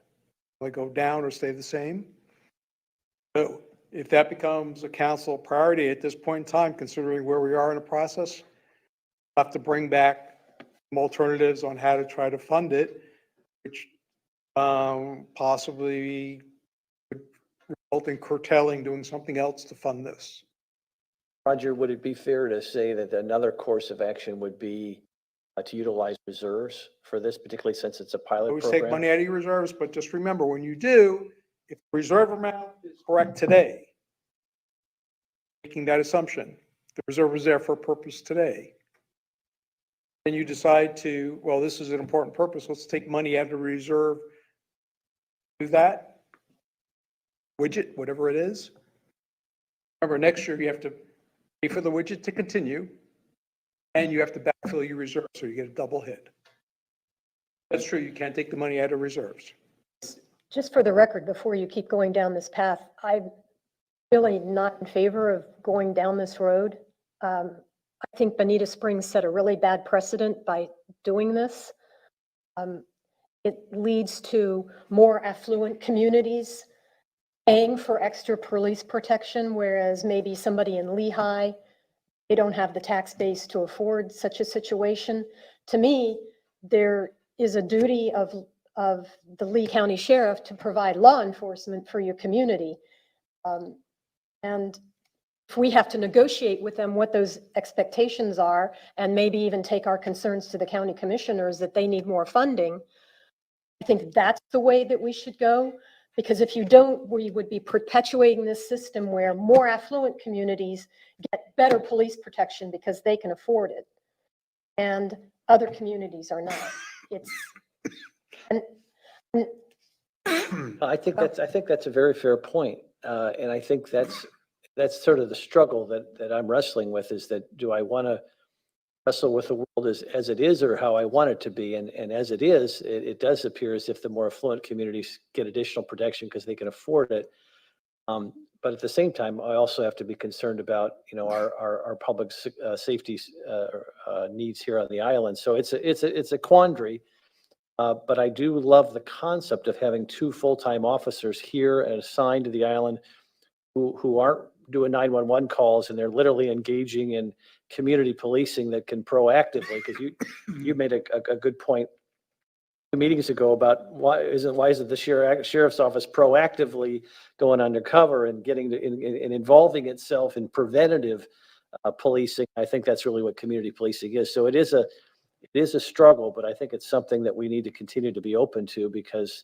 they go down or stay the same. So if that becomes a council priority at this point in time, considering where we are in the process, we'll have to bring back some alternatives on how to try to fund it, which possibly would result in curtailing doing something else to fund this. Roger, would it be fair to say that another course of action would be to utilize reserves for this, particularly since it's a pilot Always program? take money out of your reserves, but just remember, when you do, if the reserve amount is correct today, making that assumption, the reserve was there for a purpose today, then you decide to, well, this is an important purpose, let's take money out of the reserve, do that, widget, whatever it is. Remember, next year you have to pay for the widget to continue, and you have to backfill your reserve, so you get a double hit. That's true, you can't take the money out of reserves. Just for the record, before you keep going down this path, I'm really not in favor of going down this road. I think Bonita Springs set a really bad precedent by doing this. It leads to more affluent communities paying for extra police protection, whereas maybe somebody in Lehigh, they don't have the tax base to afford such a situation. To me, there is a duty of the Lee County Sheriff to provide law enforcement for your community. And if we have to negotiate with them what those expectations are, and maybe even take our concerns to the county commissioners that they need more funding, I think that's the way that we should go. Because if you don't, we would be perpetuating this system where more affluent communities get better police protection because they can afford it, and other communities are not. It's, and I think that's a very fair point. And I think that's sort of the struggle that I'm wrestling with, is that, do I want to wrestle with the world as it is, or how I want it to be? And as it is, it does appear as if the more affluent communities get additional protection because they can afford it. But at the same time, I also have to be concerned about, our public safety needs here on the island. So it's a quandary. But I do love the concept of having 2 full-time officers here and assigned to the island who aren't doing 911 calls, and they're literally engaging in community policing that can proactively, because you made a good point 2 meetings ago about why isn't the sheriff's office proactively going undercover and getting to, and involving itself in preventative policing. I think that's really what community policing is. So it is a struggle, but I think it's something that we need to continue to be open to, because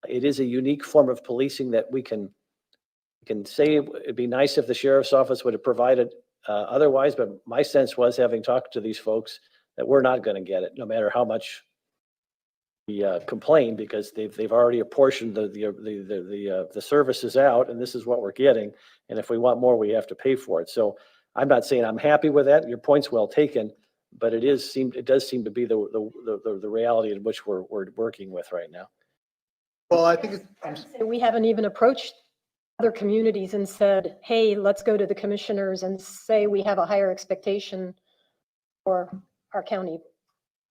it is a unique form of policing that we can say it'd be nice if the sheriff's office would have provided otherwise, but my sense was, having talked to these folks, that we're not going to get it, no matter how much we complain, because they've already apportioned the services out, and this is what we're getting. And if we want more, we have to pay for it. So I'm not saying I'm happy with that. Your point's well taken, but it does seem to be the reality in which we're working with right now. Well, I think we haven't even approached other communities and said, hey, let's go to the commissioners and say we have a higher expectation for our county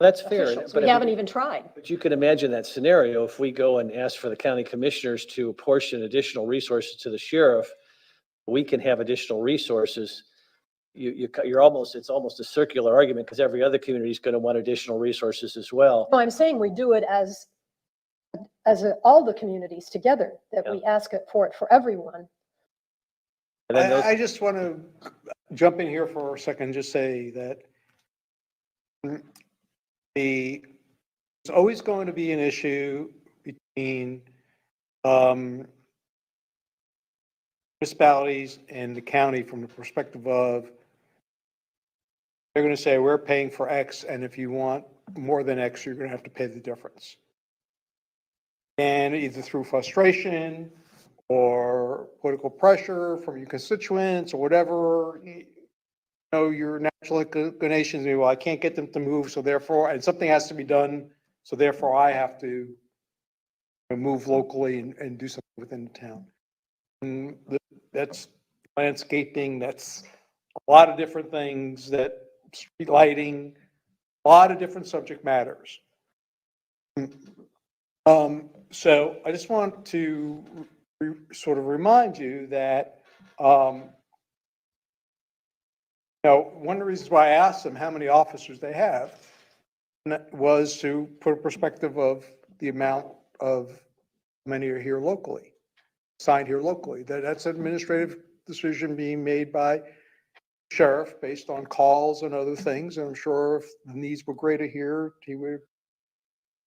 That's fair. officials. But We haven't even tried. But you can imagine that scenario if we go and ask for the county commissioners to apportion additional resources to the sheriff, we can have additional resources. It's almost a circular argument, because every other community is going to want additional resources as well. No, I'm saying we do it as all the communities together, that we ask it for everyone. And then those, I just want to jump in here for a second and just say that there's always going to be an issue between municipalities and the county from the perspective of, they're going to say, we're paying for X, and if you want more than X, you're going to have to pay the difference. And either through frustration or political pressure from your constituents or whatever, you know, your natural inclinations, well, I can't get them to move, so therefore, and something has to be done, so therefore I have to move locally and do something within the town. And that's landscaping, that's a lot of different things, that street lighting, a lot of different subject matters. So I just want to sort of remind you that, you know, one of the reasons why I asked them how many officers they have was to put a perspective of the amount of many are here locally, signed here locally. That's an administrative decision being made by sheriff based on calls and other things. And I'm sure if the needs were greater here, he would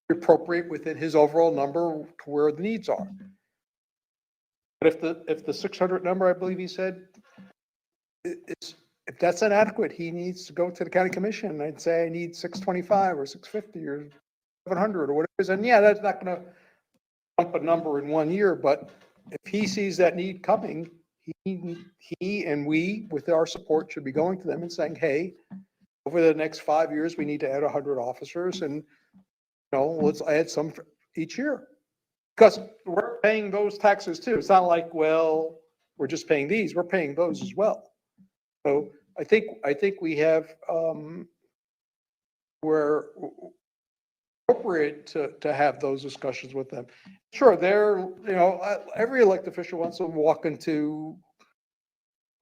be appropriate within his overall number to where the needs are. But if the 600 number, I believe he said, if that's inadequate, he needs to go to the county commission and say, I need 625 or 650 or 700 or whatever it is. And yeah, that's not going to bump a number in 1 year, but if he sees that need coming, he and we, with our support, should be going to them and saying, hey, over the next 5 years, we need to add 100 officers, and, you know, let's add some each year. Because we're paying those taxes too. It's not like, well, we're just paying these, we're paying those as well. So I think we have, we're appropriate to have those discussions with them. Sure, they're, you know, every elected official wants to walk into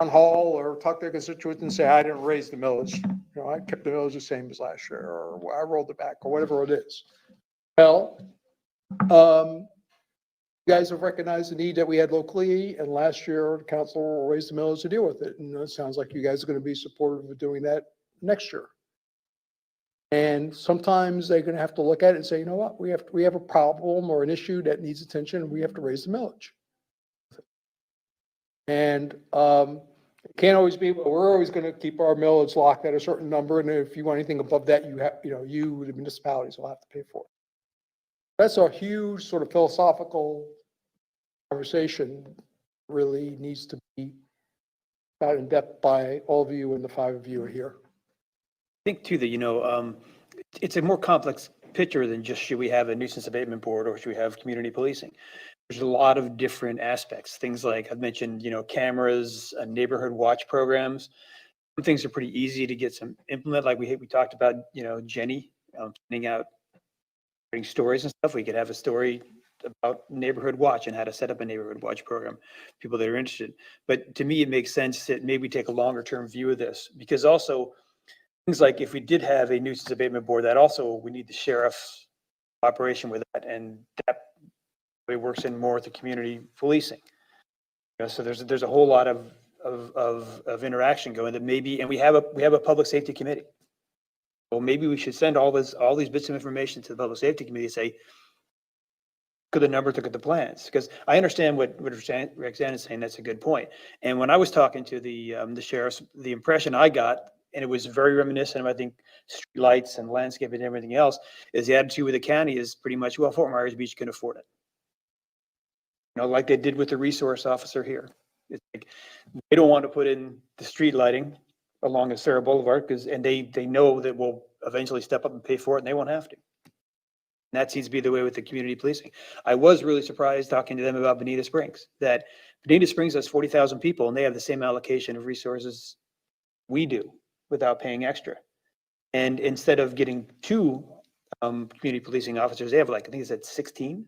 town hall or talk to their constituents and say, I didn't raise the millage. You know, I kept the millage the same as last year, or I rolled it back, or whatever it is. Well, you guys have recognized the need that we had locally, and last year the council raised the millage to deal with it. And it sounds like you guys are going to be supportive of doing that next year. And sometimes they're going to have to look at it and say, you know what, we have a problem or an issue that needs attention, and we have to raise the millage. And it can't always be, well, we're always going to keep our millage locked at a certain number, and if you want anything above that, you have, you know, you, the municipalities, will have to pay for it. That's a huge sort of philosophical conversation, really needs to be got in depth by all of you, and the 5 of you are here. I think too that, you know, it's a more complex picture than just should we have a nuisance abatement board or should we have community policing. There's a lot of different aspects. Things like I've mentioned, you know, cameras, neighborhood watch programs. Some things are pretty easy to get some implement. Like we talked about, you know, Jenny sending out writing stories and stuff. We could have a story about neighborhood watch and how to set up a neighborhood watch program. People that are interested. But to me, it makes sense that maybe take a longer term view of this, because also things like if we did have a nuisance abatement board, that also we need the sheriff's cooperation with that, and that it works in more with the community policing. You know, so there's a whole lot of interaction going that maybe, and we have a public safety committee. Well, maybe we should send all these bits of information to the public safety committee and say, look at the numbers, look at the plans. Because I understand what Roxanne is saying. That's a good point. And when I was talking to the sheriffs, the impression I got, and it was very reminiscent of, I think, street lights and landscape and everything else, is the attitude with the county is pretty much, well, Fort Myers Beach can afford it. You know, like they did with the resource officer here. It's like, they don't want to put in the street lighting along Sarah Boulevard and they know that we'll eventually step up and pay for it, and they won't have to. And that seems to be the way with the community policing. I was really surprised talking to them about Bonita Springs, that Bonita Springs has 40,000 people and they have the same allocation of resources we do without paying extra. And instead of getting 2 community policing officers, they have like, I think it's at 16.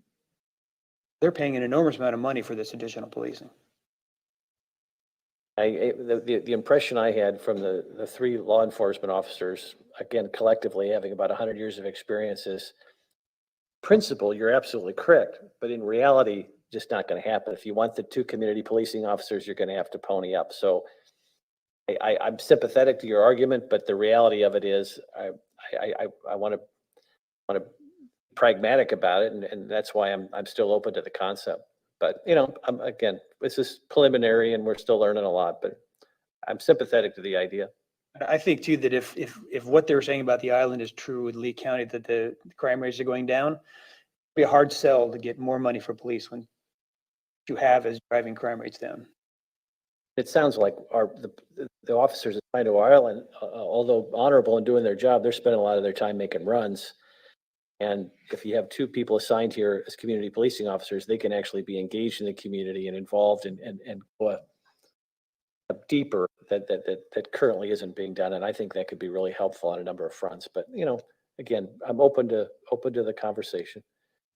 They're paying an enormous amount of money for this additional policing. The impression I had from the 3 law enforcement officers, again, collectively having about 100 years of experience, is principle, you're absolutely correct, but in reality, just not going to happen. If you want the 2 community policing officers, you're going to have to pony up. So I'm sympathetic to your argument, but the reality of it is I want to be pragmatic about it, and that's why I'm still open to the concept. But, again, this is preliminary and we're still learning a lot, but I'm sympathetic to the idea. I think too, that if what they were saying about the island is true with Lee County, that the crime rates are going down, it'd be a hard sell to get more money for police when you have is driving crime rates down. It sounds like the officers assigned to our island, although honorable in doing their job, they're spending a lot of their time making runs. And if you have two people assigned here as community policing officers, they can actually be engaged in the community and involved and go up deeper that currently isn't being done. And I think that could be really helpful on a number of fronts. But, again, I'm open to the conversation.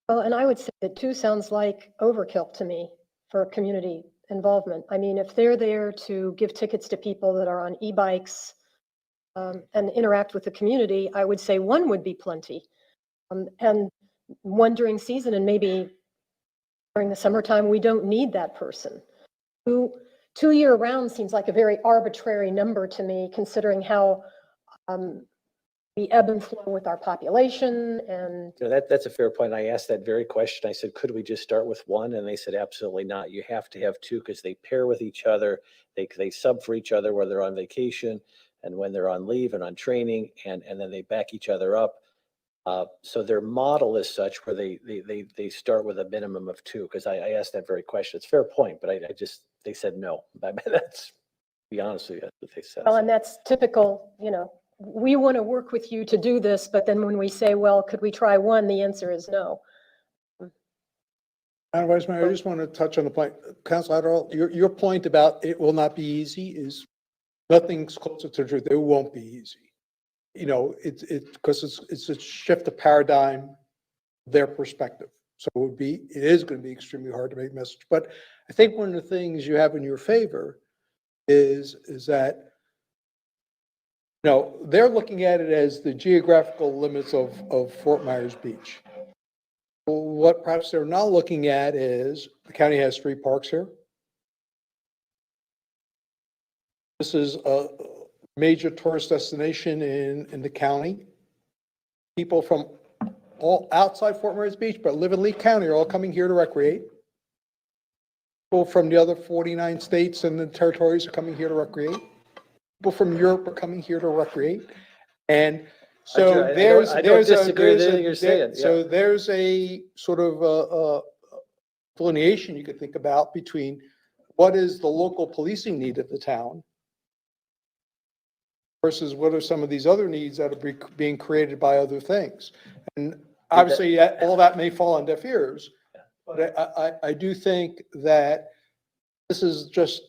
Well, and I would say that 2 sounds like overkill to me for community involvement. I mean, if they're there to give tickets to people that are on e-bikes and interact with the community, I would say 1 would be plenty. And 1 during season, and maybe during the summertime, we don't need that person. 2 year round seems like a very arbitrary number to me, considering how we ebb and flow with our population and. That's a fair point. I asked that very question. I said, could we just start with 1? And they said, absolutely not. You have to have 2 because they pair with each other. They sub for each other where they're on vacation and when they're on leave and on training, and then they back each other up. So their model is such where they start with a minimum of 2, because I asked that very question. It's a fair point, but they said no. That's, to be honest with you, that's what they said. Well, and that's typical, we want to work with you to do this, but then when we say, well, could we try 1? The answer is no. Madam Vice Mayor, I just want to touch on the point. Councilor Adderall, your point about it will not be easy is nothing's closer to the truth. It won't be easy. It's because it's a shift of paradigm, their perspective. So it is going to be extremely hard to make message. But I think one of the things you have in your favor is that, they're looking at it as the geographical limits of Fort Myers Beach. What perhaps they're not looking at is the county has 3 parks here. This is a major tourist destination in the county. People from all outside Fort Myers Beach, but live in Lee County are all coming here to recreate. People from the other 49 states and the territories are coming here to recreate. People from Europe are coming here to recreate. And so I don't disagree with anything you're saying. So there's a sort of delineation you could think about between what is the local policing need of the town versus what are some of these other needs that are being created by other things. And obviously, all that may fall on deaf ears, but I do think that this is just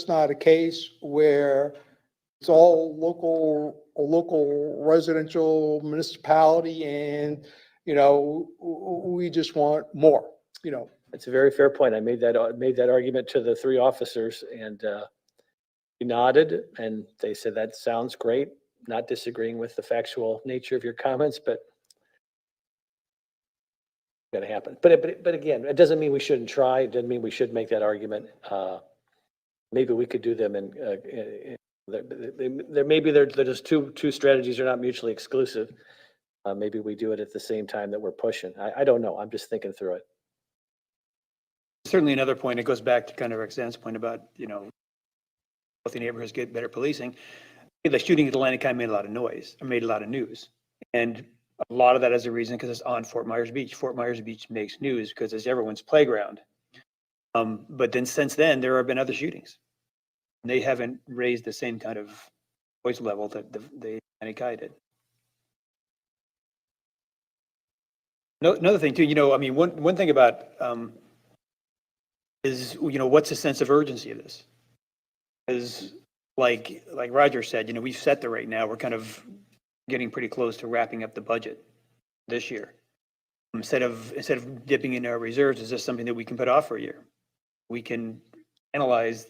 not a case where it's all local residential municipality and, we just want more, It's a very fair point. I made that argument to the 3 officers, and he nodded and they said, that sounds great. Not disagreeing with the factual nature of your comments, but it's going to happen. But again, it doesn't mean we shouldn't try. It doesn't mean we should make that argument. Maybe we could do them maybe there's two strategies are not mutually exclusive. Maybe we do it at the same time that we're pushing. I don't know. I'm just thinking through it. Certainly another point, it goes back to kind of Roxanne's point about, healthy neighborhoods get better policing. The shooting at Atlantic County made a lot of noise, or made a lot of news. And a lot of that is a reason because it's on Fort Myers Beach. Fort Myers Beach makes news because it's everyone's playground. But then since then, there have been other shootings. And they haven't raised the same kind of voice level that the Atlantic County did. Another thing too, one thing about is, what's the sense of urgency of this? Because like Roger said, we've set the rate now. We're kind of getting pretty close to wrapping up the budget this year. Instead of dipping into our reserves, is this something that we can put off for a year? We can analyze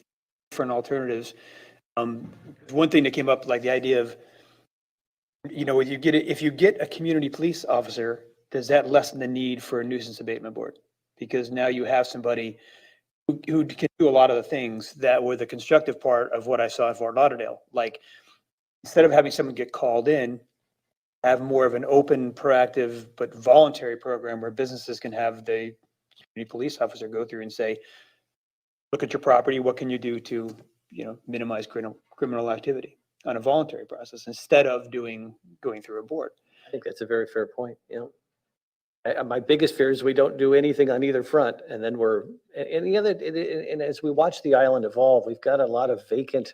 different alternatives. One thing that came up, like the idea of, if you get a community police officer, does that lessen the need for a nuisance abatement board? Because now you have somebody who can do a lot of the things that were the constructive part of what I saw in Fort Lauderdale. Like, instead of having someone get called in, have more of an open, proactive, but voluntary program where businesses can have the any police officer go through and say, look at your property, what can you do to, minimize criminal activity on a voluntary process instead of going through a board. I think that's a very fair point, My biggest fear is we don't do anything on either front, and then and as we watch the island evolve, we've got a lot of vacant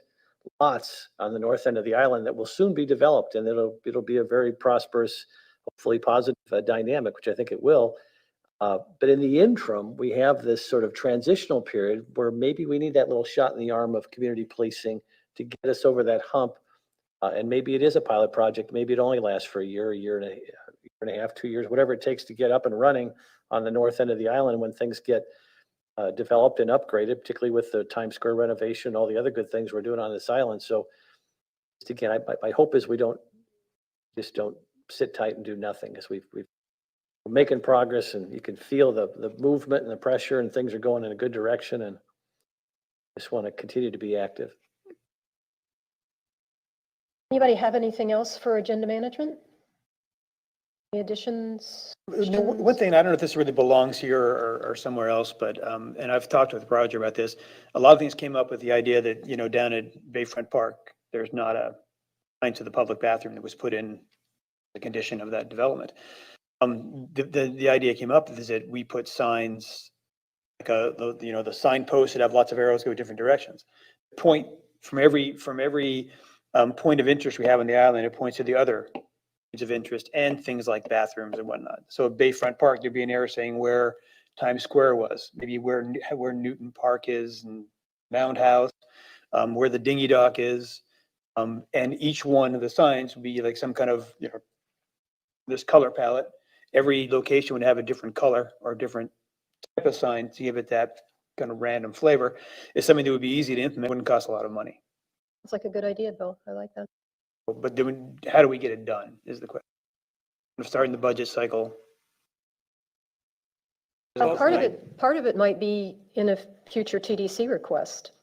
lots on the north end of the island that will soon be developed, and it'll be a very prosperous, hopefully positive dynamic, which I think it will. But in the interim, we have this sort of transitional period where maybe we need that little shot in the arm of community policing to get us over that hump. And maybe it is a pilot project. Maybe it only lasts for a year and a half, 2 years, whatever it takes to get up and running on the north end of the island when things get developed and upgraded, particularly with the Times Square renovation, all the other good things we're doing on this island. So just again, my hope is we don't sit tight and do nothing, because we're making progress, and you can feel the movement and the pressure, and things are going in a good direction, and just want to continue to be active. Anybody have anything else for agenda management? Any additions? One thing, I don't know if this really belongs here or somewhere else, but, and I've talked with Roger about this, a lot of things came up with the idea that, down at Bayfront Park, there's not a sign to the public bathroom that was put in the condition of that development. The idea came up is that we put signs, like the signposts that have lots of arrows go different directions. Point from every point of interest we have on the island, it points to the other points of interest and things like bathrooms and whatnot. So at Bayfront Park, there'd be an arrow saying where Times Square was, maybe where Newton Park is and Mound House, where the dinghy dock is. And each one of the signs would be like some kind of, this color palette. Every location would have a different color or a different type of sign to give it that kind of random flavor. It's something that would be easy to implement, wouldn't cost a lot of money. It's like a good idea, Bill. I like that. But then how do we get it done is the question. We're starting the budget cycle. Part of it might be in a future TDC request.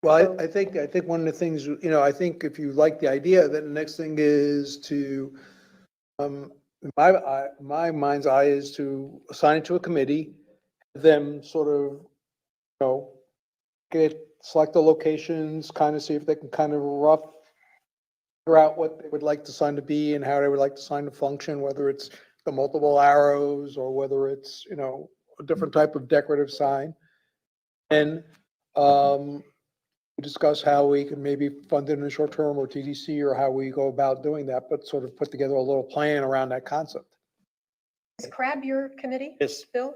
Well, I think one of the things, I think if you like the idea, then the next thing is to, my mind's eye is to assign it to a committee, them sort of, select the locations, kind of see if they can kind of figure out what they would like the sign to be and how they would like the sign to function, whether it's the multiple arrows or whether it's, a different type of decorative sign. And discuss how we can maybe fund it in the short term or TDC or how we go about doing that, but sort of put together a little plan around that concept. Is CRAB your committee, Yes, Bill?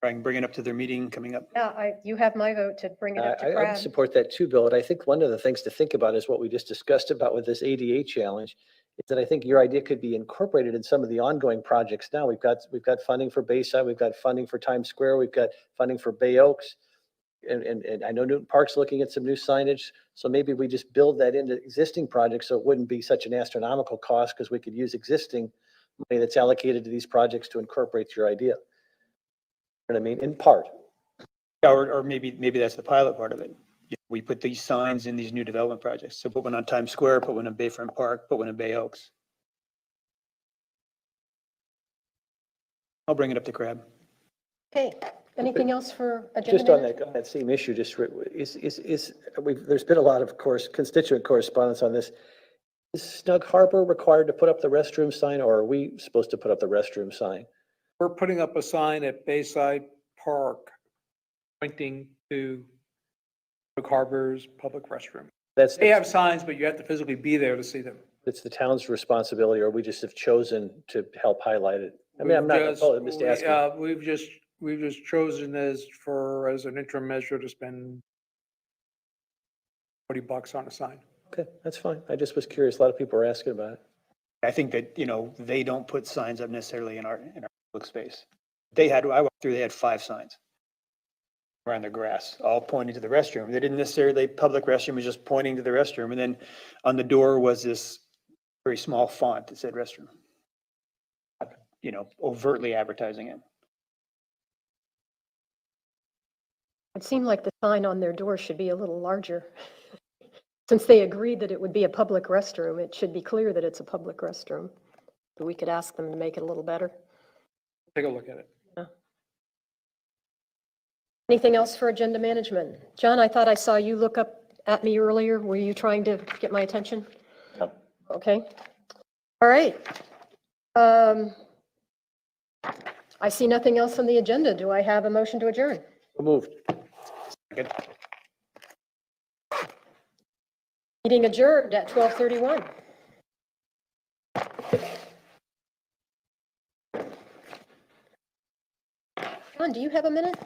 I can bring it up to their meeting coming up. Yeah, you have my vote to bring it up to I CRAB. support that too, Bill. And I think one of the things to think about is what we just discussed about with this ADA challenge, is that I think your idea could be incorporated in some of the ongoing projects now. We've got funding for Bayside, we've got funding for Times Square, we've got funding for Bay Oaks. And I know Newton Park's looking at some new signage. So maybe we just build that into existing projects so it wouldn't be such an astronomical cost, because we could use existing money that's allocated to these projects to incorporate your idea. You know what I mean? In part. Or maybe that's the pilot part of it. We put these signs in these new development projects. So put one on Times Square, put one in Bayfront Park, put one in Bay Oaks. I'll bring it up to CRAB. Okay, anything else for agenda Just on management? that same issue, there's been a lot of constituent correspondence on this. Is Snug Harbor required to put up the restroom sign, or are we supposed to put up the restroom sign? We're putting up a sign at Bayside Park pointing to Snug Harbor's public restroom. They have signs, but you have to physically be there to see them. It's the town's responsibility, or we just have chosen to help highlight it. I mean, I'm just asking. We've just chosen as an interim measure to spend $40 on a sign. Okay, that's fine. I just was curious. A lot of people were asking about it. I think that, they don't put signs up necessarily in our public space. I walked through, they had 5 signs around the grass, all pointing to the restroom. They didn't necessarily, public restroom was just pointing to the restroom. And then on the door was this very small font that said restroom, overtly advertising it. It seemed like the sign on their door should be a little larger. Since they agreed that it would be a public restroom, it should be clear that it's a public restroom. But we could ask them to make it a little better. Take a look at it. Anything else for agenda management? John, I thought I saw you look up at me earlier. Were you trying to get my attention? Yep. Okay. All right. I see nothing else on the agenda. Do I have a motion to adjourn? So moved. Meeting adjourned at 12:31. John, do you have a minute?